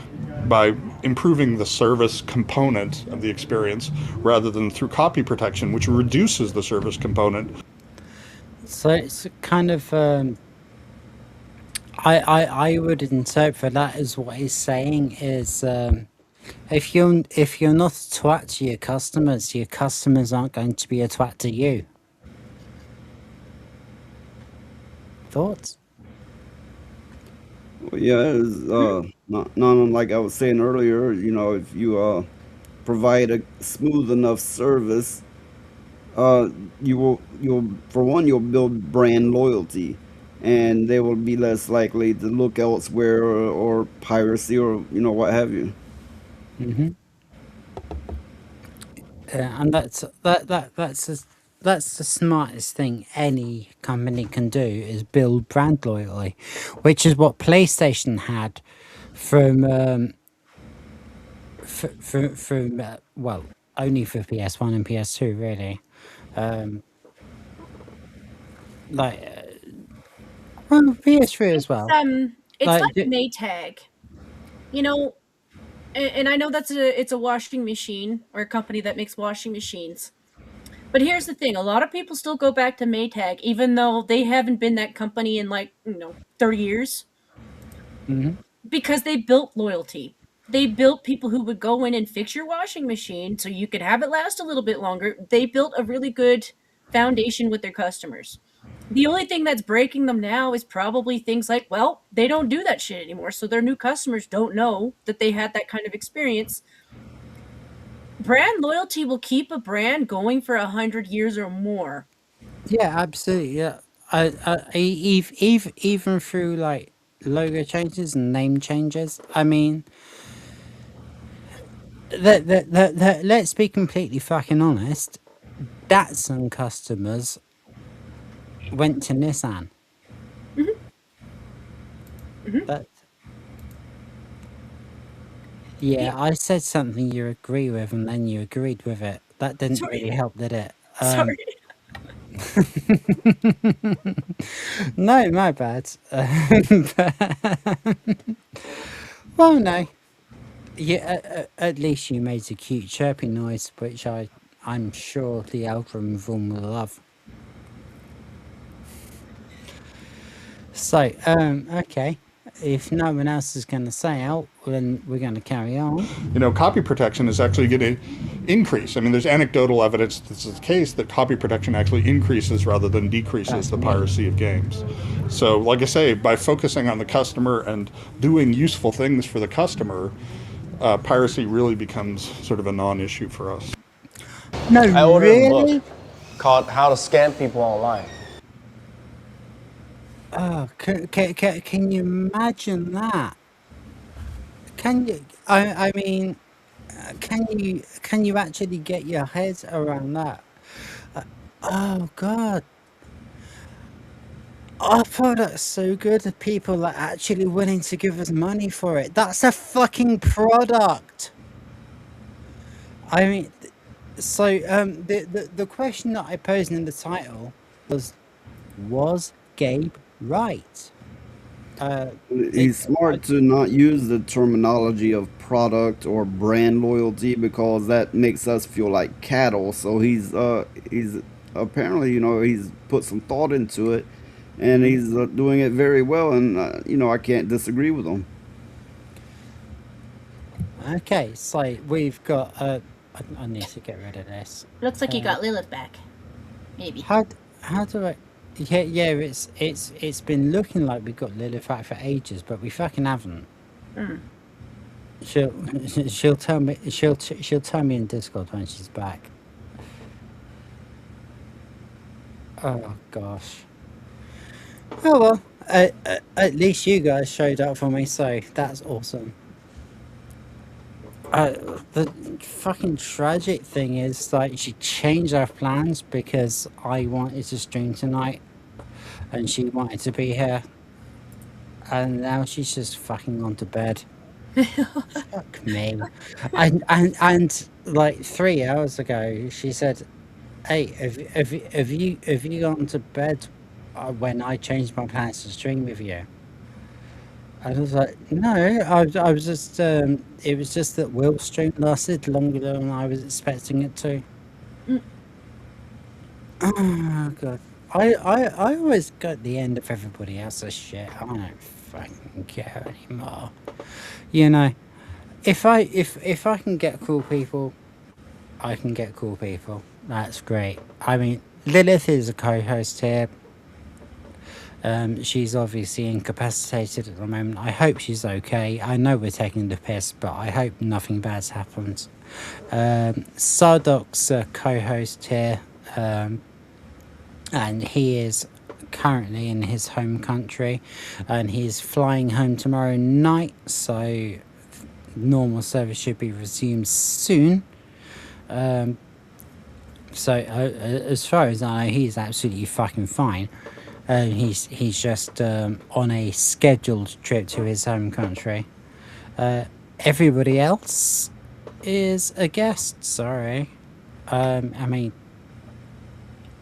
by improving the service component of the experience rather than through copy protection, which reduces the service component. So it's kind of I would interpret that as what he's saying is if you're not a twat to your customers aren't going to be a twat to you. Thoughts? Well, yeah, it's not unlike I was saying earlier. You know, if you provide a smooth enough service, you'll you'll build brand loyalty, and they will be less likely to look elsewhere or piracy or what have you. Mm-hmm. And that's the smartest thing any company can do is build brand loyalty, which is what PlayStation had from well, only for PS1 and PS2 really. Well, PS3 as well. It's like Maytag, you know, and I know it's a washing machine or a company that makes washing machines. But here's the thing: a lot of people still go back to Maytag, even though they haven't been that company in 30 years, because they built loyalty. They built people who would go in and fix your washing machine so you could have it last a little bit longer. They built a really good foundation with their customers. The only thing that's breaking them now is probably things like, well, they don't do that shit anymore, so their new customers don't know that they had that kind of experience. Brand loyalty will keep a brand going for 100 years or more. Yeah, absolutely. Yeah, even through like logo changes and name changes. I mean, let's be completely fucking honest. Datsun customers went to Nissan. That. Yeah, I said something you agree with, and then you agreed with it. That didn't really help, did it? Sorry. No, my bad. Well, no. Yeah, at least you made a cute chirpy noise, which I'm sure the algorithm will love. So, okay. If no one else is going to say out, then we're going to carry on. You know, copy protection is actually going to increase. I mean, there's anecdotal evidence this is the case that copy protection actually increases rather than decreases the piracy of games. So, like I say, by focusing on the customer and doing useful things for the customer, piracy really becomes sort of a non-issue for us. No, I ordered really? a book called How to Scam People Online. Oh, can you imagine that? Can you? I mean, can you actually get your head around that? Oh God! Our product's so good that people are actually willing to give us money for it. That's a fucking product. I mean, so the question that I posed in the title was Gabe right? He's smart to not use the terminology of product or brand loyalty because that makes us feel like cattle. So he's apparently, he's put some thought into it, and he's doing it very well. And I can't disagree with him. Okay, so we've got. I need to get rid of this. Looks like you got Lilith back. Maybe. How do I? Yeah. It's been looking like we got Lilith back for ages, but we fucking haven't. She'll tell me. She'll tell me in Discord when she's back. Oh gosh. Oh well. At least you guys showed up for me, so that's awesome. The fucking tragic thing is, like, she changed our plans because I wanted to stream tonight and she wanted to be here, and now she's just fucking gone to bed. Fuck me. And like 3 hours ago she said, Hey, have you gone to bed when I changed my plans to stream with you? I was like, no, I was just, it was just that Will's stream lasted longer than I was expecting it to. Oh, God. I always go at the end of everybody else's shit. I don't fucking care anymore. You know, if I can get cool people, I can get cool people. That's great. I mean, Lilith is a co-host here. She's obviously incapacitated at the moment. I hope she's okay. I know we're taking the piss, but I hope nothing bad's happened. Sardoc's a co-host here, and he is currently in his home country, and he's flying home tomorrow night, so normal service should be resumed soon. So as far as I know, he's absolutely fucking fine. He's just on a scheduled trip to his home country. Everybody else is a guest. Sorry. I mean,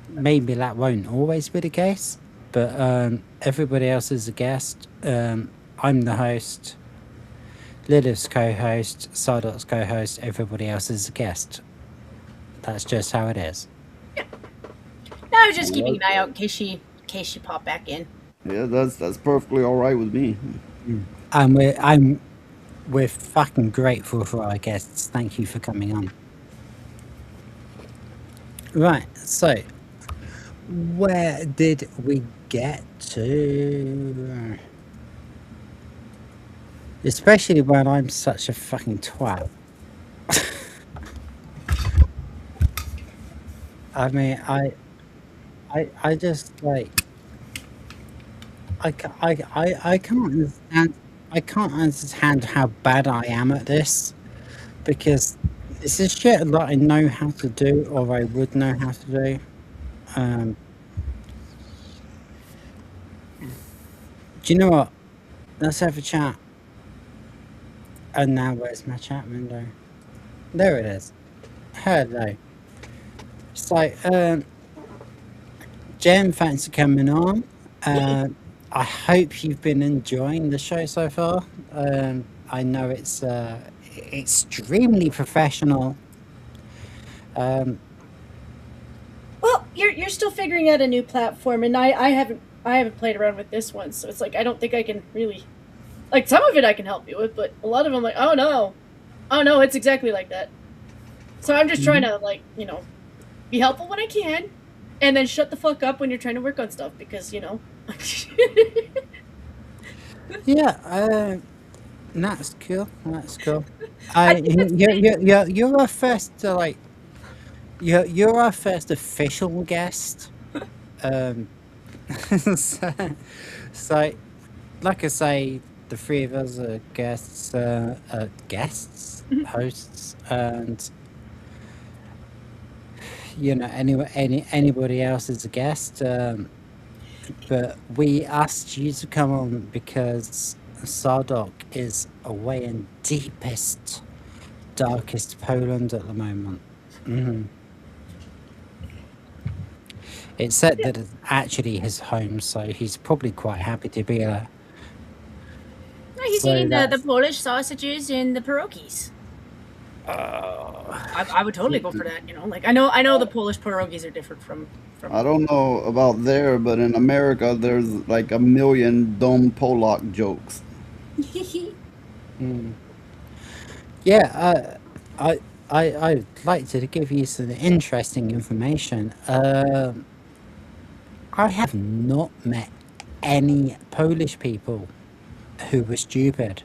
maybe that won't always be the case, but everybody else is a guest. I'm the host. Lilith's co-host. Sardoc's co-host. Everybody else is a guest. That's just how it is. No, I was just keeping an eye out in case she pop back in. Yeah, that's perfectly all right with me. And we're fucking grateful for our guests. Thank you for coming on. Right, so where did we get to? Especially when I'm such a fucking twat. I mean, I just like I can't understand how bad I am at this, because this is shit that I know how to do, or I would know how to do. Do you know what? Let's have a chat. And now where's my chat window? There it is. Hello. So, Jen, thanks for coming on. I hope you've been enjoying the show so far. I know it's extremely professional. Well, you're still figuring out a new platform, and I haven't played around with this one, so it's like I don't think I can really, like, some of it I can help you with, but a lot of them, like, oh no, it's exactly like that. So I'm just trying to, like, you know, be helpful when I can, and then shut the fuck up when you're trying to work on stuff, because, you know. Yeah, that's cool. That's cool. You're our first like, you're our first official guest. So, like I say, the three of us are guests, hosts, and you know, anybody else is a guest. But we asked you to come on because Sardoc is away in deepest, darkest Poland at the moment. It's said that it's actually his home, so he's probably quite happy to be there. He's eating the Polish sausages and the pierogies. I would totally go for that, you know. Like, I know the Polish pierogies are different from I don't know about there, but in America, there's like 1 million dumb Polak jokes. Yeah, I'd like to give you some interesting information. I have not met any Polish people who were stupid.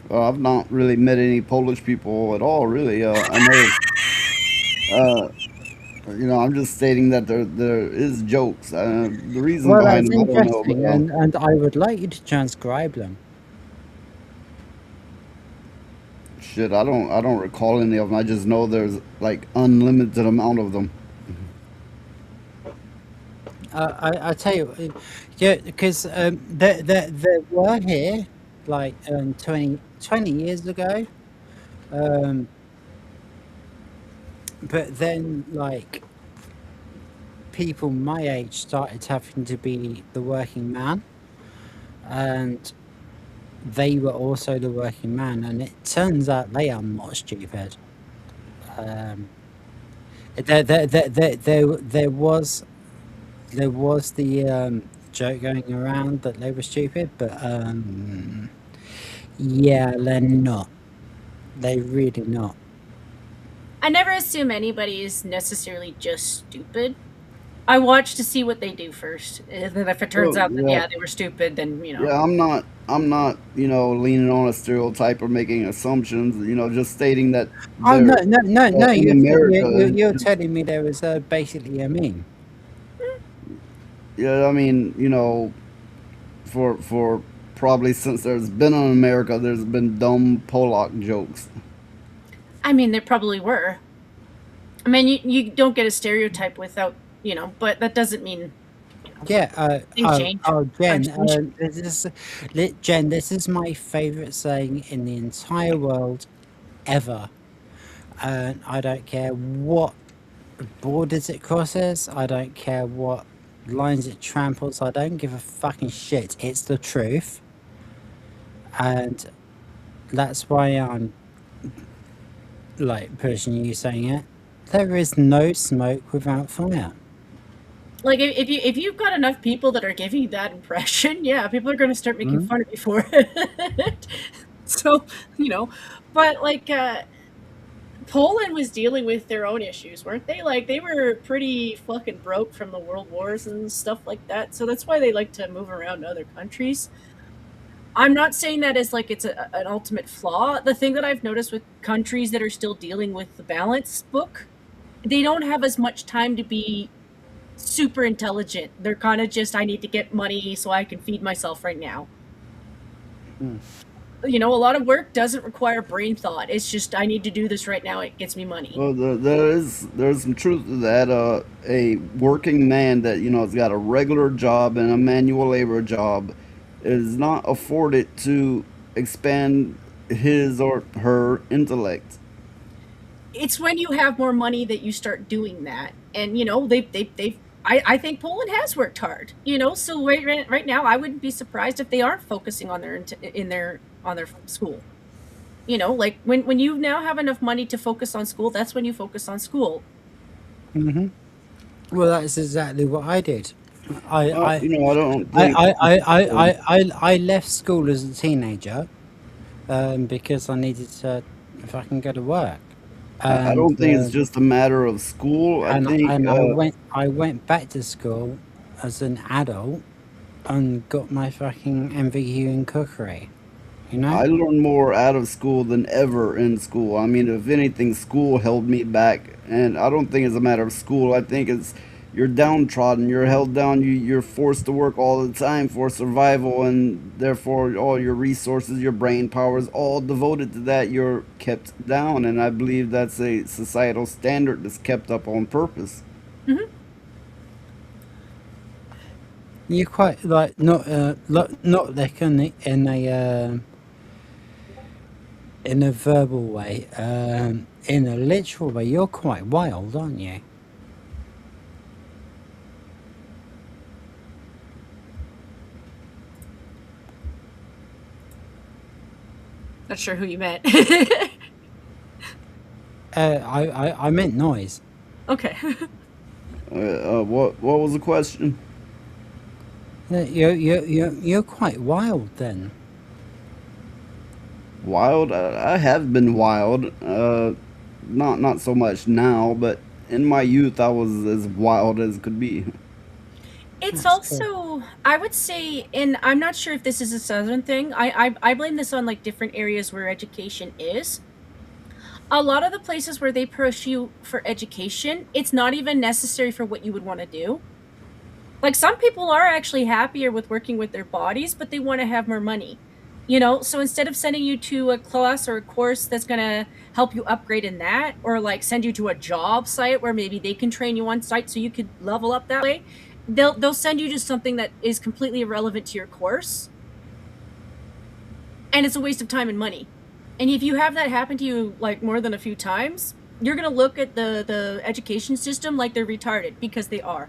Well, I've not really met any Polish people at all, really. I know, you know, I'm just stating that there is jokes. The reason Well, behind that's them, I don't know. interesting, But, and I would like you to transcribe them. shit, I don't recall any of them. I just know there's like unlimited amount of them. I tell you, yeah, because there were here like 20 years ago. But then, like, people my age started having to be the working man, and they were also the working man, and it turns out they are not stupid. There was the joke going around that they were stupid, but yeah, they're not. They're really not. I never assume anybody is necessarily just stupid. I watch to see what they do first, and then if it turns out that yeah, they were stupid, then you know. Yeah, I'm not, leaning on a stereotype or making assumptions. Just stating that. Oh no! In America, You're telling me there was basically a meme. Yeah, I mean, for probably since there's been in America, there's been dumb Pollock jokes. I mean, there probably were. I mean, you don't get a stereotype without, but that doesn't mean. Yeah. Change. Jen, this is my favorite saying in the entire world, ever. And I don't care what borders it crosses. I don't care what lines it tramples. I don't give a fucking shit. It's the truth. And that's why I'm like pushing you saying it. There is no smoke without fire. Like if you've got enough people that are giving you that impression, yeah, people are going to start making fun of you for it. So, but like Poland was dealing with their own issues, weren't they? Like they were pretty fucking broke from the world wars and stuff like that. So that's why they like to move around to other countries. I'm not saying that as like it's an ultimate flaw. The thing that I've noticed with countries that are still dealing with the balance book, they don't have as much time to be super intelligent. They're kind of just, I need to get money so I can feed myself right now. A lot of work doesn't require brain thought. It's just, I need to do this right now. It gets me money. Well, there's some truth to that. A working man that has got a regular job and a manual labor job is not afforded to expand his or her intellect. It's when you have more money that you start doing that, and I think Poland has worked hard. So right now I wouldn't be surprised if they aren't focusing on their school. Like when you now have enough money to focus on school, that's when you focus on school. Well, that's exactly what I did. I left school as a teenager because I needed to fucking go to work. I don't think it's just a matter of school. I went back to school as an adult and got my fucking MVQ in cookery. I learned more out of school than ever in school. I mean, if anything, school held me back, and I don't think it's a matter of school. I think it's you're downtrodden, you're held down, you're forced to work all the time for survival, and therefore all your resources, your brain power is all devoted to that. You're kept down, and I believe that's a societal standard that's kept up on purpose. You're quite like not like in a verbal way, in a literal way. You're quite wild, aren't you? Not sure who you meant. I meant noise. Okay. What was the question? You're quite wild then. Wild? I have been wild. Not so much now, but in my youth I was as wild as could be. It's also, I would say, and I'm not sure if this is a Southern thing. I blame this on like different areas where education is. A lot of the places where they push you for education, it's not even necessary for what you would want to do. Like some people are actually happier with working with their bodies, but they want to have more money. So instead of sending you to a class or a course that's going to help you upgrade in that, or like send you to a job site where maybe they can train you on site so you could level up that way, they'll send you to something that is completely irrelevant to your course, and it's a waste of time and money. And if you have that happen to you like more than a few times, you're gonna look at the education system like they're retarded, because they are.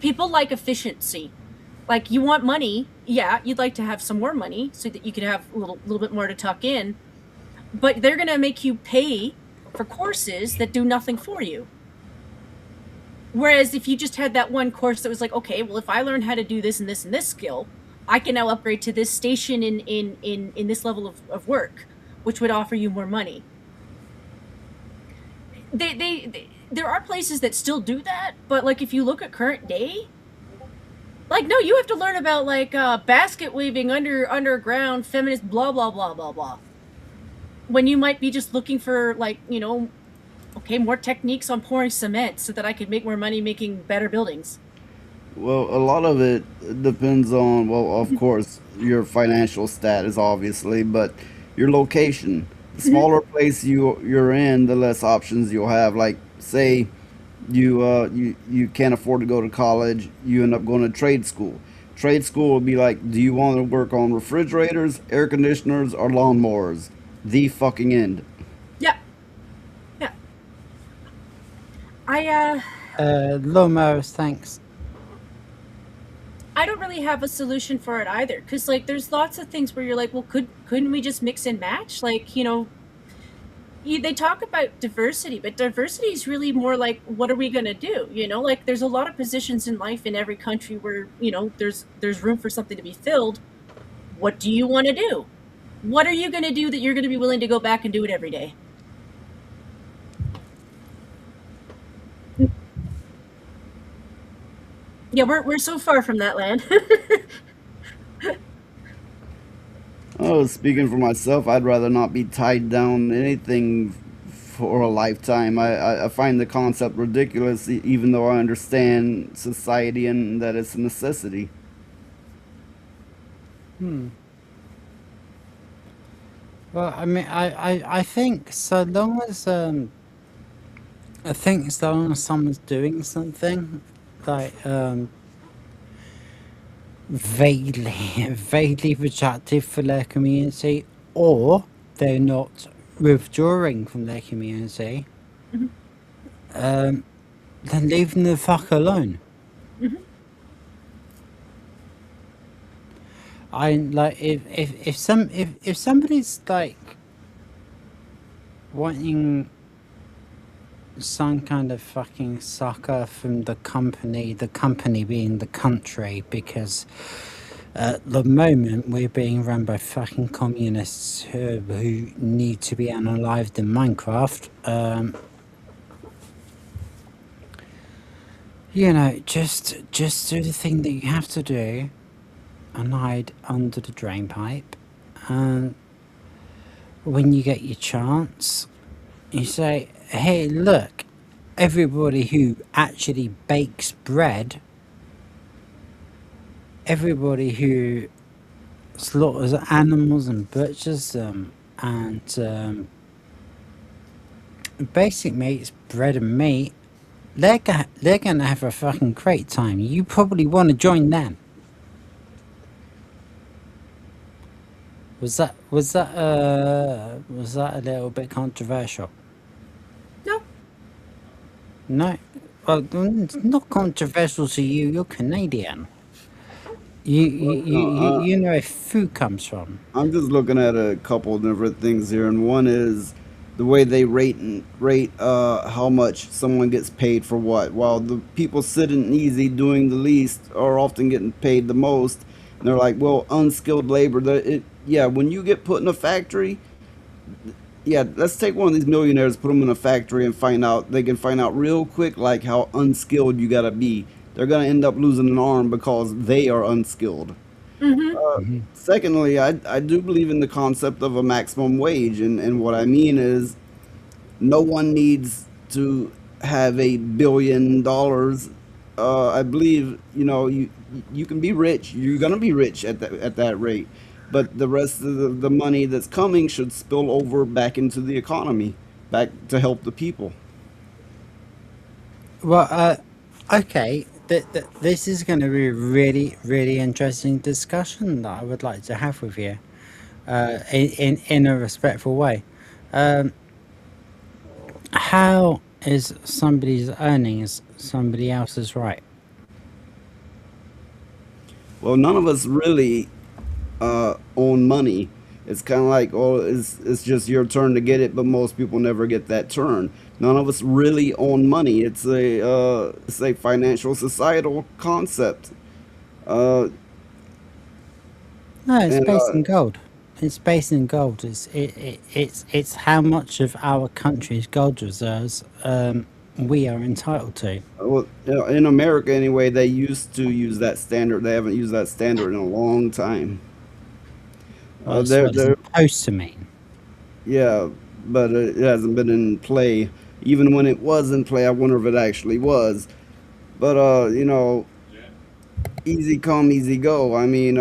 People like efficiency. Like, you want money, yeah, you'd like to have some more money so that you could have a little bit more to tuck in, but they're gonna make you pay for courses that do nothing for you. Whereas if you just had that one course that was like, okay, well, if I learn how to do this and this and this skill, I can now upgrade to this station in this level of work, which would offer you more money. There are places that still do that, but like if you look at current day, like, no, you have to learn about like basket weaving, underground, feminist, blah blah blah blah blah. When you might be just looking for, like, you know, okay, more techniques on pouring cement so that I could make more money making better buildings. Well, a lot of it depends on, well, of course, your financial status, obviously, but your location. The smaller place you're in, the less options you'll have. Like, say you can't afford to go to college, you end up going to trade school. Trade school will be like, do you want to work on refrigerators, air conditioners, or lawnmowers? The fucking end. Yeah. Yeah. Lawnmowers, thanks. I don't really have a solution for it either, because like there's lots of things where you're like, well, couldn't we just mix and match? Like, you know, they talk about diversity, but diversity is really more like, what are we going to do? You know, like there's a lot of positions in life in every country where, you know, there's room for something to be filled. What do you want to do? What are you going to do that you're going to be willing to go back and do it every day? Yeah, we're so far from that land. Oh, speaking for myself, I'd rather not be tied down to anything for a lifetime. I find the concept ridiculous, even though I understand society and that it's a necessity. Well, I mean, I think so long as someone's doing something like vaguely productive for their community, or they're not withdrawing from their community, then leave them the fuck alone. I like if somebody's like wanting some kind of fucking sucker from the company being the country, because at the moment we're being run by fucking communists who need to be unalived in Minecraft. You know, just do the thing that you have to do and hide under the drain pipe, and when you get your chance, you say, hey, look, everybody who actually bakes bread, everybody who slaughters animals and butchers them, and basically eats bread and meat, they're gonna have a fucking great time. You probably want to join them. Was that a little bit controversial? No. No. Well, it's not controversial to you. You're Canadian. You know where food comes from. I'm just looking at a couple of different things here, and one is the way they rate how much someone gets paid for what. While the people sitting easy doing the least are often getting paid the most, and they're like, well, unskilled labor. Yeah, when you get put in a factory, yeah, let's take one of these millionaires, put them in a factory, and they can find out real quick like how unskilled you gotta be. They're gonna end up losing an arm because they are unskilled. Secondly, I do believe in the concept of a maximum wage, and what I mean is no one needs to have $1 billion. I believe, you know, you can be rich. You're gonna be rich at that rate, but the rest of the money that's coming should spill over back into the economy, back to help the people. Well, okay. This is going to be a really, really interesting discussion that I would like to have with you, in a respectful way. How is somebody's earnings somebody else's right? Well, none of us really own money. It's kind of like, oh, it's just your turn to get it, but most people never get that turn. None of us really own money. It's a financial societal concept. Uh, No, it's and based in gold. It's based in gold. It's how much of our country's gold reserves we are entitled to. well, in America anyway, they used to use that standard. They haven't used that standard in a long time. That's what it's supposed to mean. Yeah, but it hasn't been in play. Even when it was in play, I wonder if it actually was. But you know, easy come, easy go. I mean,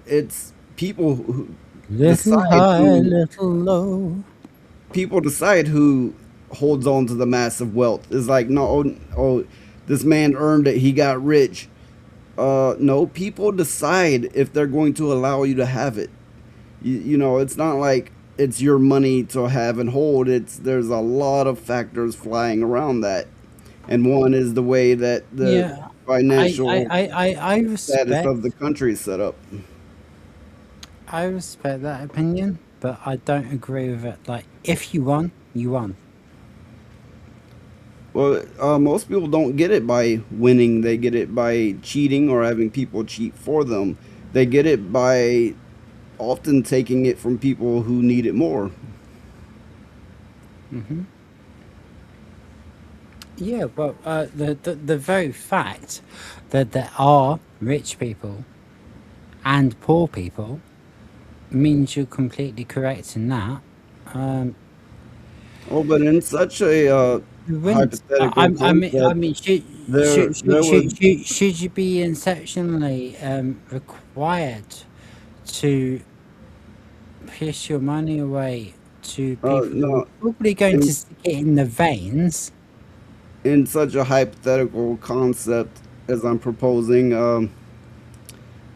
it's people who Little decide high, who little low. people decide who holds on to the massive wealth. It's like, no, oh, this man earned it. He got rich. No, people decide if they're going to allow you to have it. You know, it's not like it's your money to have and hold. There's a lot of factors flying around that, and one is the way that the financial I status respect. of the country is set up. I respect that opinion, but I don't agree with it. Like, if you won, you won. Well, most people don't get it by winning. They get it by cheating or having people cheat for them. They get it by often taking it from people who need it more. Yeah, well, the very fact that there are rich people and poor people means you're completely correct in that. Oh, but in such a hypothetical I mean, there would should you be exceptionally required to piss your money away to people who no, are probably going to stick it in the veins? in such a hypothetical concept as I'm proposing,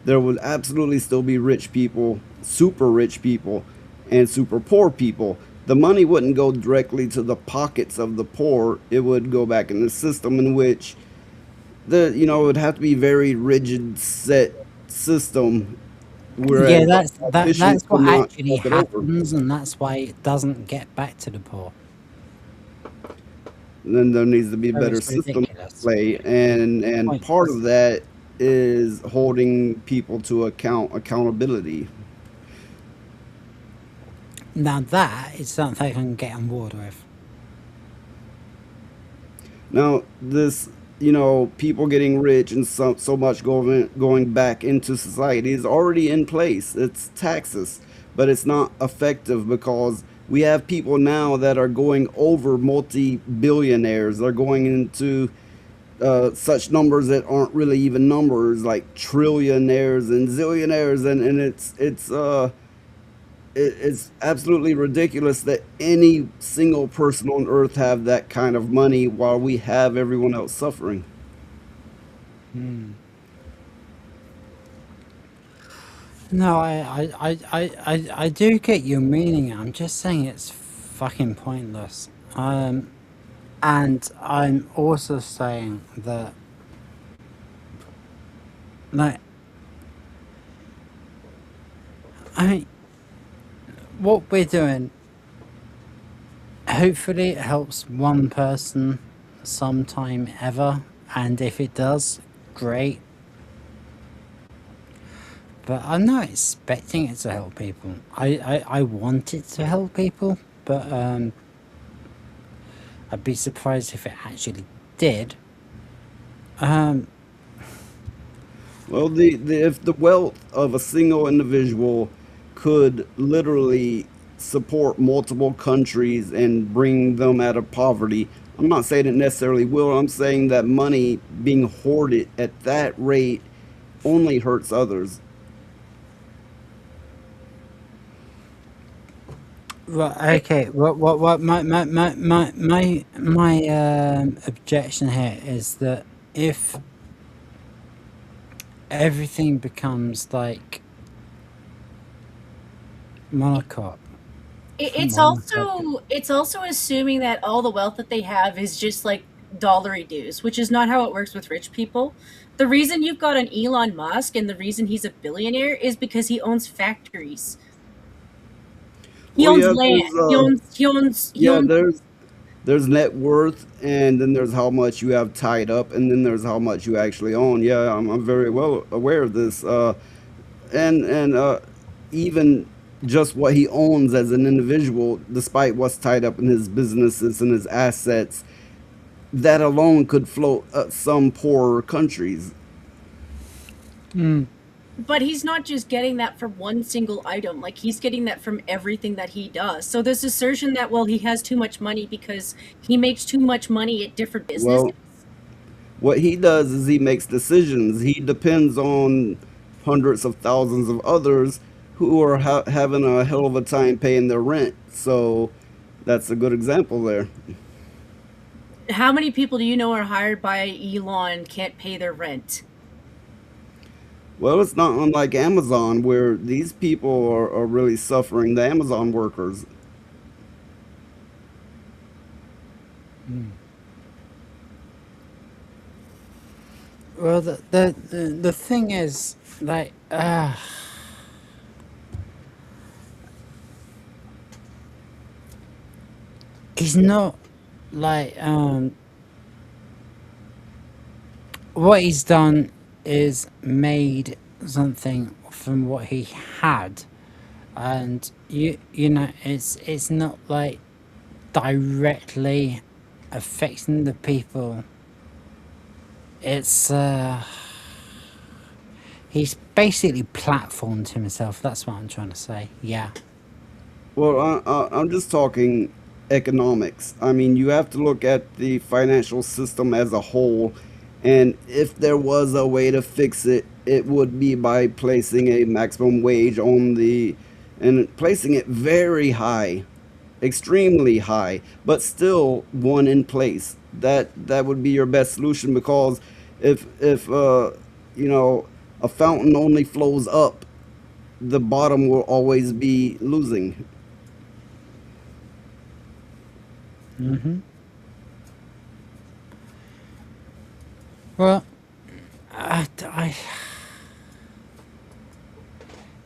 there would absolutely still be rich people, super rich people, and super poor people. The money wouldn't go directly to the pockets of the poor. It would go back in the system in which it would have to be very rigid, set system. Whereas Yeah, that's politicians could what not actually fuck it over. happens, and that's why it doesn't get back to the poor. Then there needs to be a So better it's system ridiculous. play, and part of that is holding people to accountability. Now that is something I can get on board with. Now this, people getting rich and so much going back into society is already in place. It's taxes, but it's not effective because we have people now that are going over multi-billionaires. They're going into such numbers that aren't really even numbers, like trillionaires and zillionaires, and it's absolutely ridiculous that any single person on earth have that kind of money while we have everyone else suffering. No, I do get your meaning. I'm just saying it's fucking pointless. And I'm also saying that, like, what we're doing, hopefully it helps one person sometime ever, and if it does, great. But I'm not expecting it to help people. I want it to help people, but I'd be surprised if it actually did. Well, if the wealth of a single individual could literally support multiple countries and bring them out of poverty, I'm not saying it necessarily will. I'm saying that money being hoarded at that rate only hurts others. Right, okay. What my objection here is that if everything becomes like monocrop, It's Come on, fuck. also assuming that all the wealth that they have is just like dollary dues, which is not how it works with rich people. The reason you've got an Elon Musk and the reason he's a billionaire is because he owns factories. He Well, owns yeah, land. He yeah, owns there's net worth, and then there's how much you have tied up, and then there's how much you actually own. Yeah, I'm very well aware of this. And even just what he owns as an individual, despite what's tied up in his businesses and his assets, that alone could float some poorer countries. But he's not just getting that from one single item. Like, he's getting that from everything that he does. So this assertion that, well, he has too much money because he makes too much money at different businesses. Well, what he does is he makes decisions. He depends on hundreds of thousands of others who are having a hell of a time paying their rent. So that's a good example there. How many people do you know are hired by Elon can't pay their rent? Well, it's not unlike Amazon, where these people are really suffering, the Amazon workers. Well, the thing is, like, he's not like what he's done is made something from what he had, and you know it's not like directly affecting the people. It's he's basically platformed himself. That's what I'm trying to say. Yeah. Well, I'm just talking economics. I mean, you have to look at the financial system as a whole, and if there was a way to fix it, it would be by placing a maximum wage on and placing it very high, extremely high, but still one in place. That would be your best solution, because if you know, a fountain only flows up, the bottom will always be losing. Well,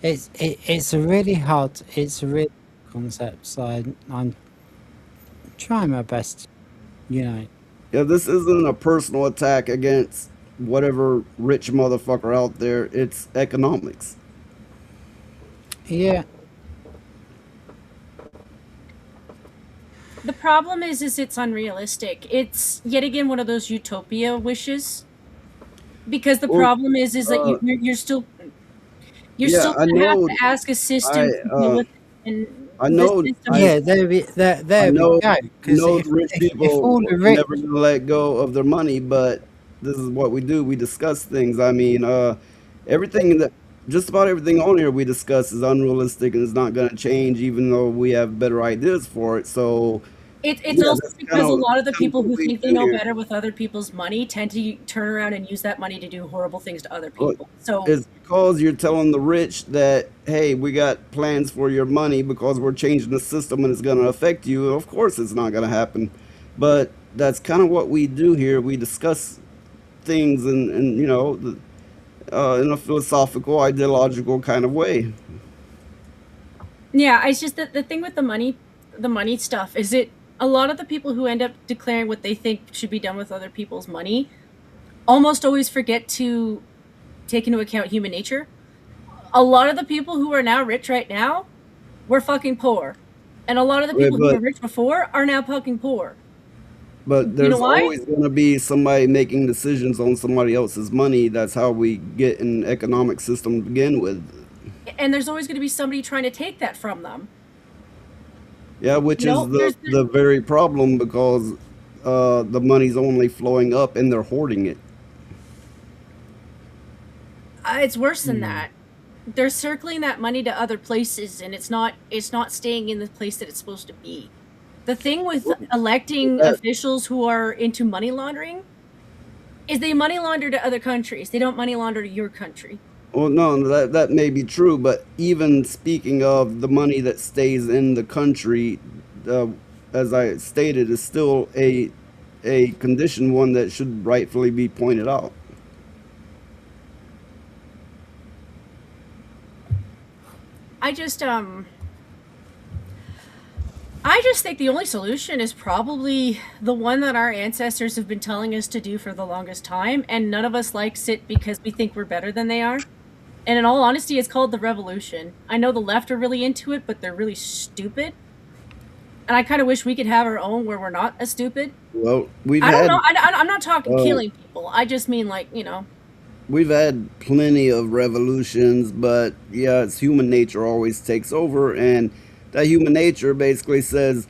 it's a really hard, it's a really concept. So I'm trying my best, you know. Yeah, this isn't a personal attack against whatever rich motherfucker out there. It's economics. Yeah. The problem is it's unrealistic. It's yet again one of those utopia wishes. Because the problem is that you're still gonna have to ask a system to deal with it. And I know. Yeah, there we go. Because the rich people are never gonna let go of their money, but this is what we do. We discuss things. I mean, just about everything on here we discuss is unrealistic and it's not going to change, even though we have better ideas for it. So it's also because a lot of the people who think they know better with other people's money tend to turn around and use that money to do horrible things to other people. So it's because you're telling the rich that, hey, we got plans for your money because we're changing the system and it's going to affect you. Of course it's not going to happen. But that's kind of what we do here. We discuss things and you know, in a philosophical, ideological kind of way. Yeah, it's just that the thing with the money stuff is a lot of the people who end up declaring what they think should be done with other people's money almost always forget to take into account human nature. A lot of the people who are now rich right now were fucking poor. And a lot of the people who were rich before are now fucking poor. But there's always going to be somebody making decisions on somebody else's money. That's how we get an economic system to begin with. And there's always going to be somebody trying to take that from them. Yeah, which is the very problem, because the money's only flowing up and they're hoarding it. It's worse than that. They're circling that money to other places, and it's not staying in the place that it's supposed to be. The thing with electing officials who are into money laundering is they money launder to other countries. They don't money launder to your country. Well, no, that may be true, but even speaking of the money that stays in the country, uh, as I stated, is still a condition, one that should rightfully be pointed out. I just think the only solution is probably the one that our ancestors have been telling us to do for the longest time, and none of us likes it because we think we're better than they are. And in all honesty, it's called the revolution. I know the left are really into it, but they're really stupid. And I kind of wish we could have our own where we're not as stupid. Well, I don't know. I'm not talking killing people. I just mean, like, you know. We've had plenty of revolutions, but yeah, it's human nature always takes over, and that human nature basically says,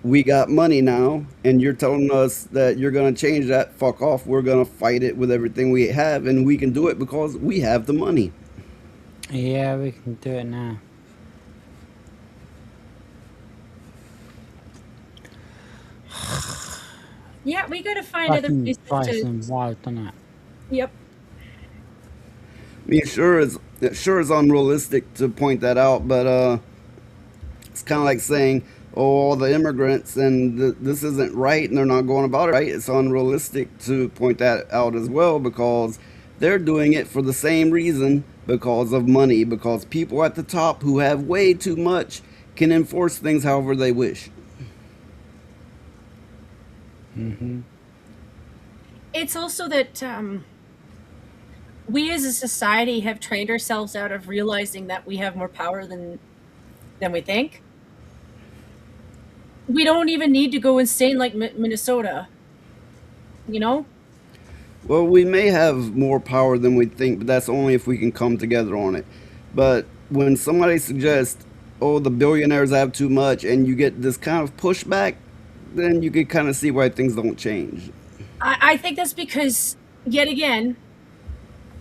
we got money now, and you're telling us that you're going to change that. Fuck off. We're going to fight it with everything we have, and we can do it because we have the money. Yeah, we can do it now. Yeah, we gotta find other places to. Wild, doesn't it? Yep. I mean, sure is unrealistic to point that out, but it's kind of like saying, "Oh, all the immigrants and this isn't right, and they're not going about it right." It's unrealistic to point that out as well, because they're doing it for the same reason, because of money, because people at the top who have way too much can enforce things however they wish. Mm-hmm. It's also that we as a society have trained ourselves out of realizing that we have more power than we think. We don't even need to go insane like Minnesota, you know? Well, we may have more power than we think, but that's only if we can come together on it. But when somebody suggests, oh, the billionaires have too much, and you get this kind of pushback, then you can kind of see why things don't change. I think that's because, yet again,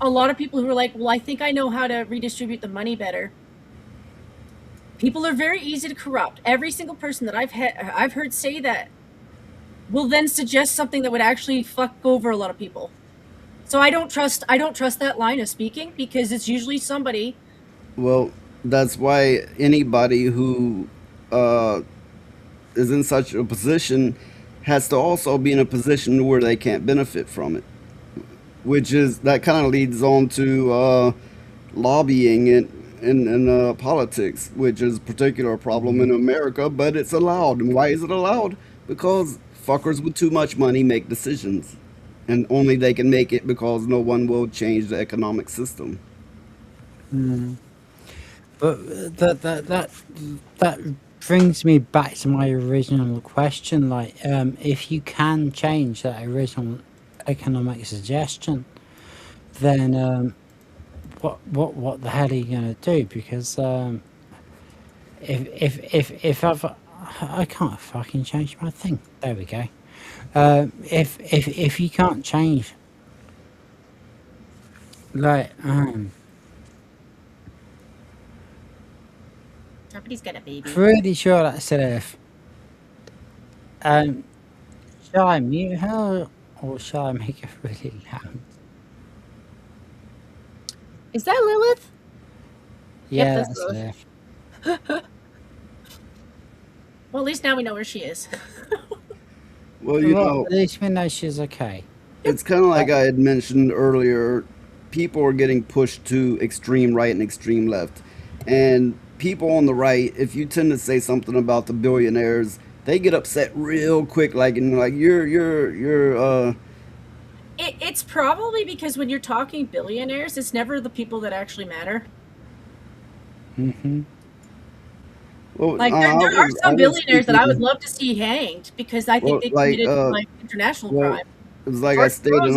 a lot of people who are like, well, I think I know how to redistribute the money better. People are very easy to corrupt. Every single person that I've heard say that will then suggest something that would actually fuck over a lot of people. So I don't trust that line of speaking, because it's usually somebody. Well, that's why anybody who is in such a position has to also be in a position where they can't benefit from it, which is, that kind of leads on to lobbying in politics, which is a particular problem in America, but it's allowed. And why is it allowed? Because fuckers with too much money make decisions, and only they can make it because no one will change the economic system. Mm. But that brings me back to my original question. Like, if you can change that original economic suggestion, then what the hell are you gonna do? Because if I can't fucking change my thing. There we go. If you can't change, like Somebody's got a baby. pretty sure that's it. Shall I mute her or shall I make it really loud? Is that Lilith? Yeah, Yep, that's Lilith. it. Well, at least now we know where she is. Well, you know, at least we know she's okay. it's kind of like I had mentioned earlier. People are getting pushed to extreme right and extreme left, and people on the right, if you tend to say something about the billionaires, they get upset real quick. Like, and like you're. It's probably because when you're talking billionaires, it's never the people that actually matter. Mm-hmm. Well, Like, there are some billionaires that I would love to see hanged, because I think they committed like international crime. It's like I stated,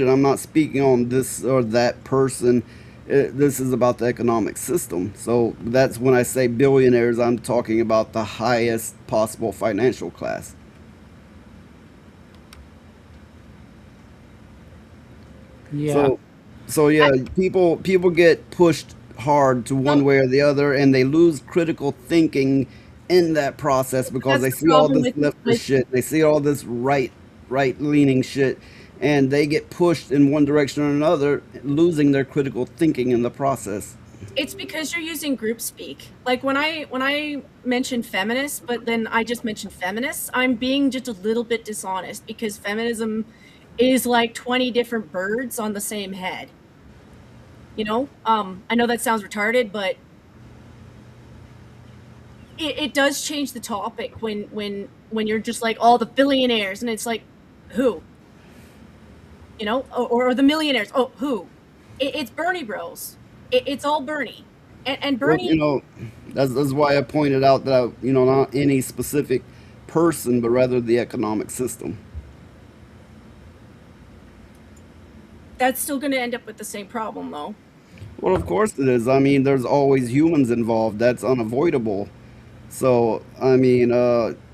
I'm not speaking on this or that person. This is about the economic system. So that's when I say billionaires, I'm talking about the highest possible financial class. Yeah. So yeah, people get pushed hard to one way or the other, and they lose critical thinking in that process because they see all this leftist shit, they see all this right leaning shit, and they get pushed in one direction or another, losing their critical thinking in the process. It's because you're using group speak. Like when I mention feminists, but then I just mentioned feminists, I'm being just a little bit dishonest because feminism is like 20 different birds on the same head. You know, I know that sounds retarded, but it does change the topic when you're just like all the billionaires, and it's like, who? You know, or the millionaires. Oh, who? It's Bernie Bros. It's all Bernie, and Bernie. Well, you know, that's why I pointed out that, you know, not any specific person, but rather the economic system. That's still going to end up with the same problem, though. Well, of course it is. I mean, there's always humans involved. That's unavoidable. So, I mean,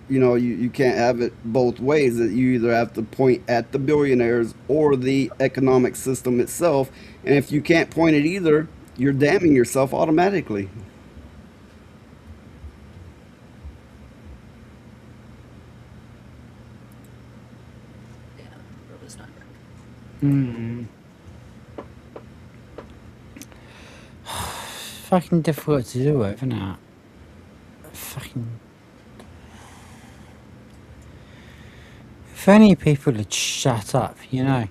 you know, you can't have it both ways. That you either have to point at the billionaires or the economic system itself. And if you can't point at either, you're damning yourself automatically. Fucking difficult to do it, isn't it? Fucking. If only people would shut up, you know.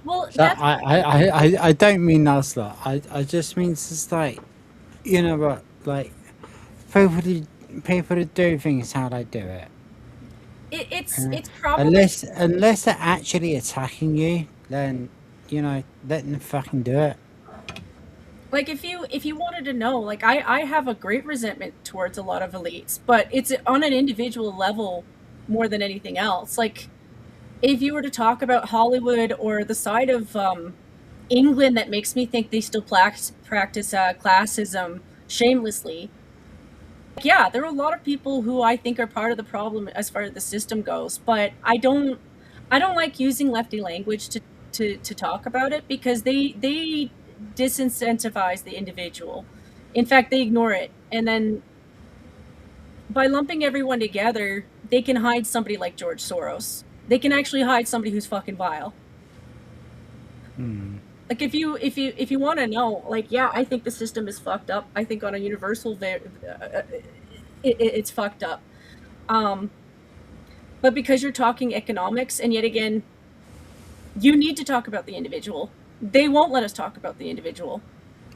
Well, So I don't mean that's that. I just mean it's just like, you know what, like people to do things how they do it. It's probably Unless they're actually attacking you, then, you know, let them fucking do it. like if you wanted to know, like I have a great resentment towards a lot of elites, but it's on an individual level more than anything else. Like if you were to talk about Hollywood or the side of England that makes me think they still practice classism shamelessly. Yeah, there are a lot of people who I think are part of the problem as far as the system goes, but I don't like using lefty language to talk about it because they disincentivize the individual. In fact, they ignore it, and then by lumping everyone together, they can hide somebody like George Soros. They can actually hide somebody who's fucking vile. Like if you want to know, like, yeah, I think the system is fucked up. I think on a universal, it's fucked up. But because you're talking economics, and yet again, you need to talk about the individual. They won't let us talk about the individual,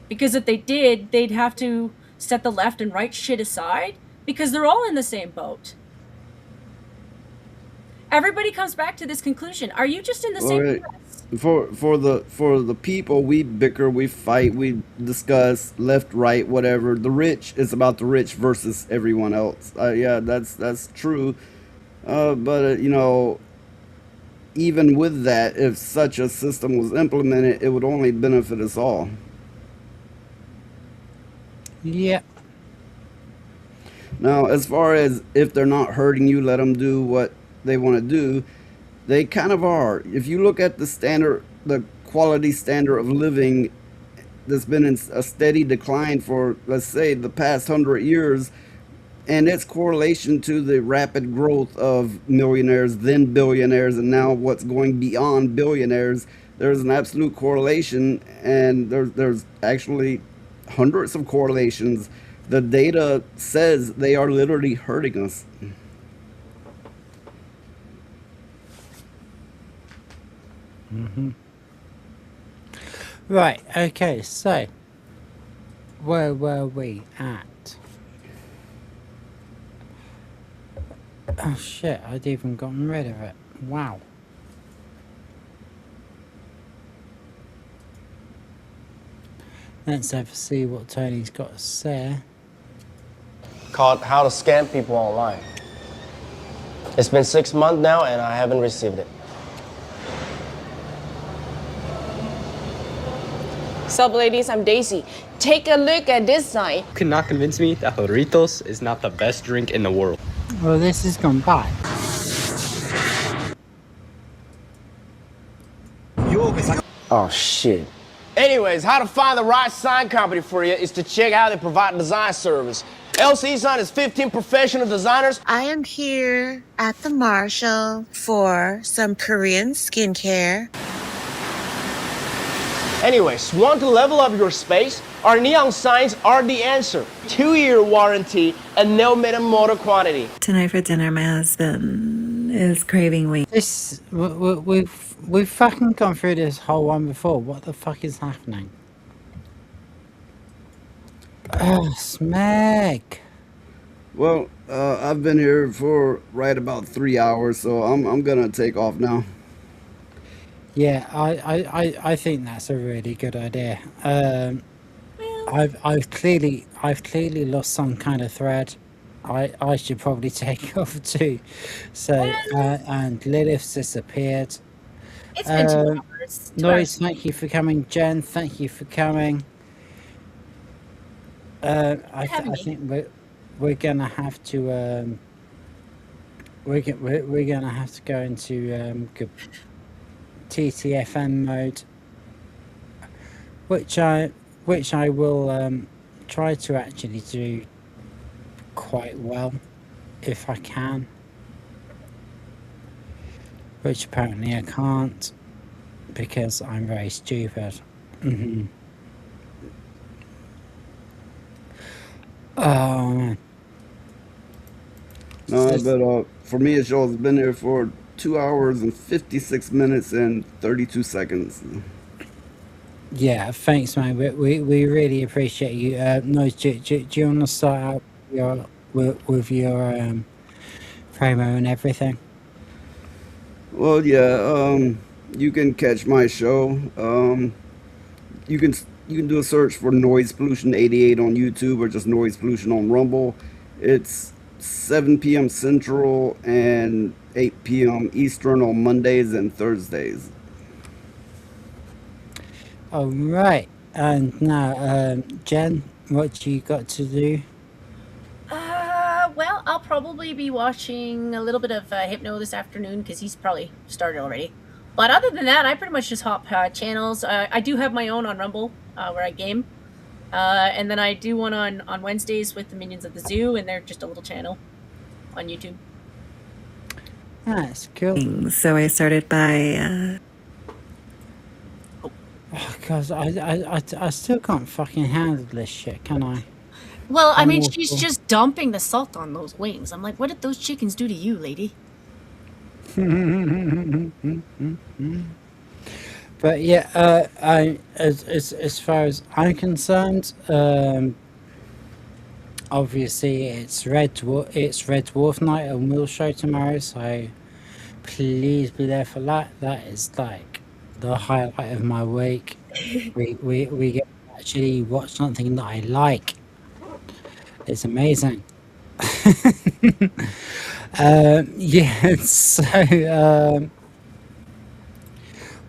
because if they did, they'd have to set the left and right shit aside because they're all in the same boat. Everybody comes back to this conclusion. Are you just in the same class? For the people, we bicker, we fight, we discuss left, right, whatever. The rich is about the rich versus everyone else. Yeah, that's true. But you know, even with that, if such a system was implemented, it would only benefit us all. Yeah. Now, as far as if they're not hurting you, let them do what they want to do. They kind of are. If you look at the quality standard of living that's been in a steady decline for, let's say, the past 100 years, and its correlation to the rapid growth of millionaires, then billionaires, and now what's going beyond billionaires, there's an absolute correlation, and there's actually hundreds of correlations. The data says they are literally hurting us. Right, okay, so where were we at? Oh shit, I'd even gotten rid of it. Wow. Let's have to see what Tony's got to say. Called How to Scam People Online. It's been 6 months now and I haven't received it. Sup, ladies, I'm Daisy. Take a look at this sign. You cannot convince me that Jarritos is not the best drink in the world. Well, this has gone by. Oh, shit. Anyways, how to find the right sign company for you is to check how they provide design service. LC's on is 15 professional designers. I am here at the Marshall for some Korean skincare. Anyways, want to level up your space? Our neon signs are the answer. 2-year warranty and no minimum order quantity. Tonight for dinner, my husband is craving wings. This we've fucking gone through this whole one before. What the fuck is happening? Oh, Smeg. Well, I've been here for right about 3 hours, so I'm gonna take off now. Yeah, I think that's a really good idea. I've clearly lost some kind of thread. I should probably take off too. So and Lilith's disappeared. It's been 2 hours. Noise, thank you for coming. Jen, thank you for coming. I think we're gonna have to we're gonna have to go into TTFN mode, which I will try to actually do quite well if I can, which apparently I can't because I'm very stupid. Oh man. No, but for me, it shows been here for 2 hours and 56 minutes and 32 seconds. Yeah, thanks, man. We really appreciate you. Noise, do you want to start out with your promo and everything? Well, yeah. You can catch my show. You can do a search for Noise Pollution 88 on YouTube or just Noise Pollution on Rumble. It's 7 p.m. Central and 8 p.m. Eastern on Mondays and Thursdays. All right, and now, Jen, what you got to do? Well, I'll probably be watching a little bit of Hypno this afternoon because he's probably started already. But other than that, I pretty much just hop channels. I do have my own on Rumble where I game. And then I do one on Wednesdays with the Minions of the Zoo, and they're just a little channel on YouTube. That's cool. So I started by Because I still can't fucking handle this shit, can I? Well, I I'm mean, awful. she's just dumping the salt on those wings. I'm like, what did those chickens do to you, lady? But yeah, as far as I'm concerned, obviously it's Red Dwarf night on Will Show tomorrow, so please be there for that. That is like the highlight of my week. We get to actually watch something that I like. It's amazing. Yeah, so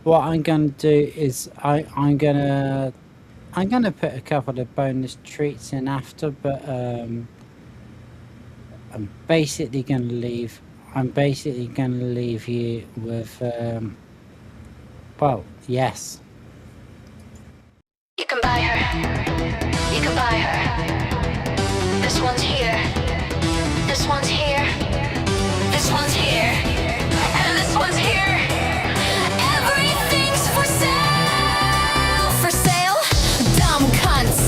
what I'm gonna do is I'm gonna put a couple of bonus treats in after, but I'm basically gonna leave you with well, yes. You can buy her. You can buy her. This one's here. This one's here. This one's here. And this one's here. Everything's for sale. For sale? Dumb cunts.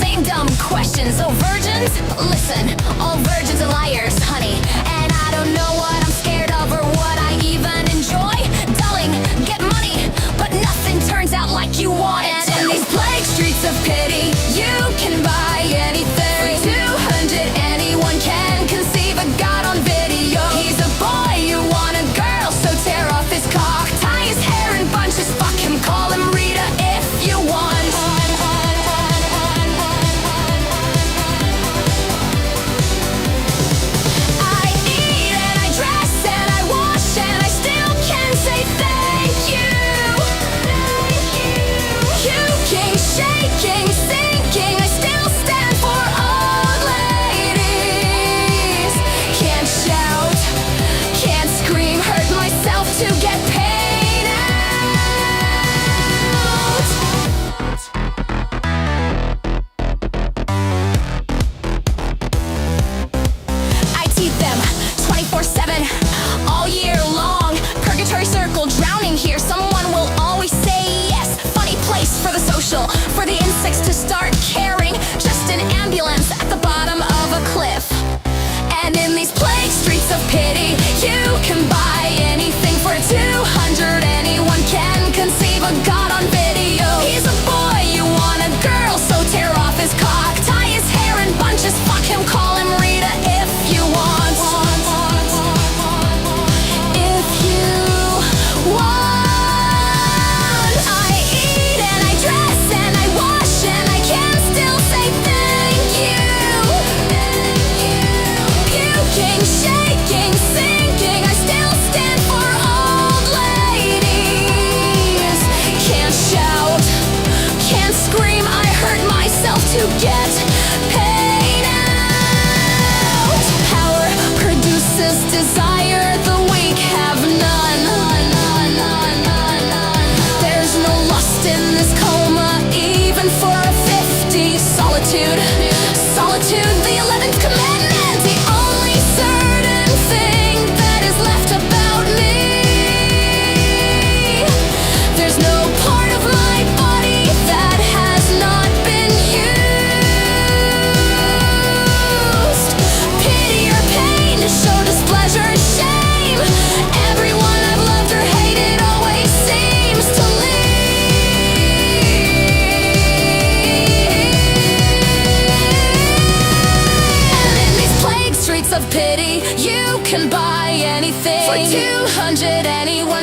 Same dumb questions. Oh, virgins? Listen, all virgins are liars, honey. And I don't know what I'm scared of or what I even enjoy. Darling, get money, but nothing turns out like you want it. And in these plague streets of pity, you can buy anything. For 200, anyone can conceive a god on video. He's a boy, you want a girl, so tear off his cock, tie his hair in bunches, fuck him, call him Rita if you want. I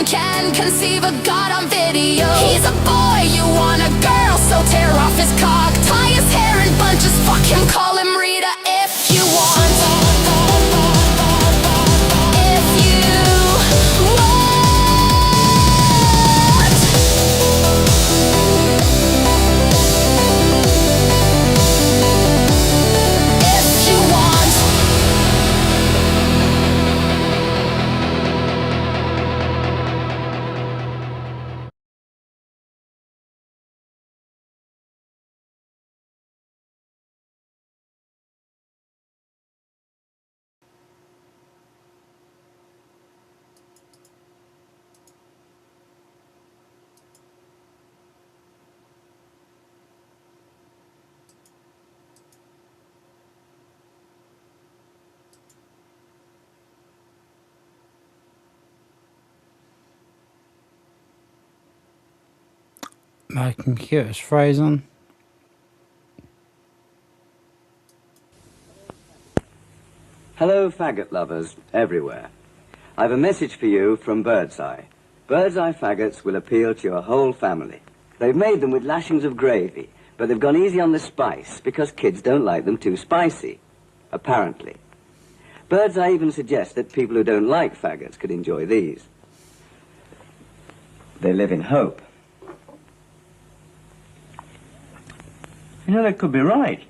one can conceive a god on video. He's a boy, you want a girl, so tear off his cock, tie his hair in bunches, fuck him, call him Rita if you want. If you want. If you want. My computer's frozen. Hello, faggot lovers everywhere. I have a message for you from Birdseye. Birdseye faggots will appeal to your whole family. They've made them with lashings of gravy, but they've gone easy on the spice because kids don't like them too spicy, apparently. Birdseye even suggests that people who don't like faggots could enjoy these. They live in hope. You know, they could be right.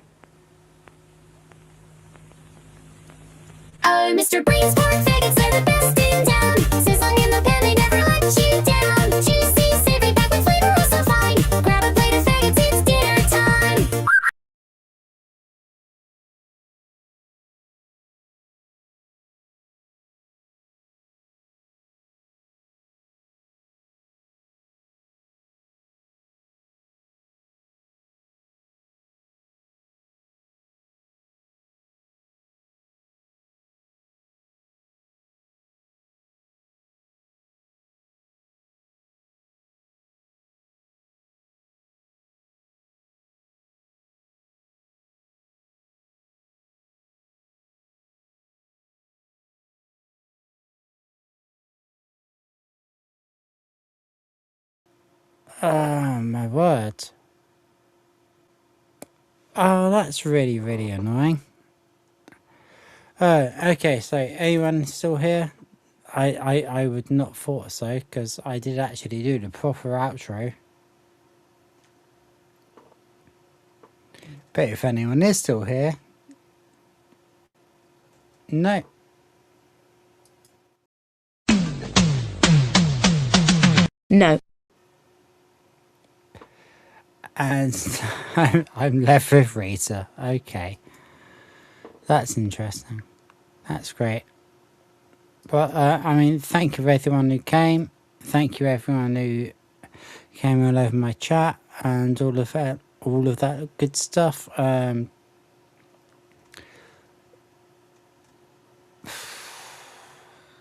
Oh, Mr. Brain's pork faggots are the best in town. Sizzling in the pan, they never let you down. Juicy, savory, packed with flavor, oh so fine. Grab a plate of faggots, it's dinner time. Oh my word. Oh, that's really, really annoying. Okay, so anyone still here? I would not thought so, because I did actually do the proper outro. But if anyone is still here... No. No. And I'm left with Rita. Okay. That's interesting. That's great. But, I mean, thank you everyone who came. Thank you everyone who came all over my chat and all of that good stuff.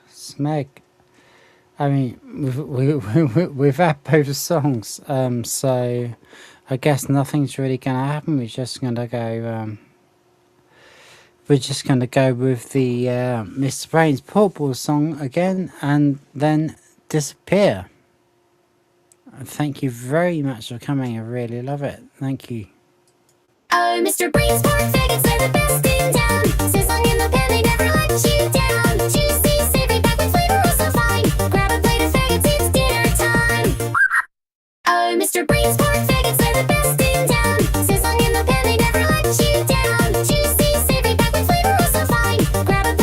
Smeg. I mean, we've had both songs, so I guess nothing's really going to happen. We're just going to go, with the Mr. Brain's Portable song again and then disappear. Thank you very much for coming. I really love it. Thank you. Oh, Mr. Brain's pork faggots are the best in town. Sizzling in the pan, they never let you down.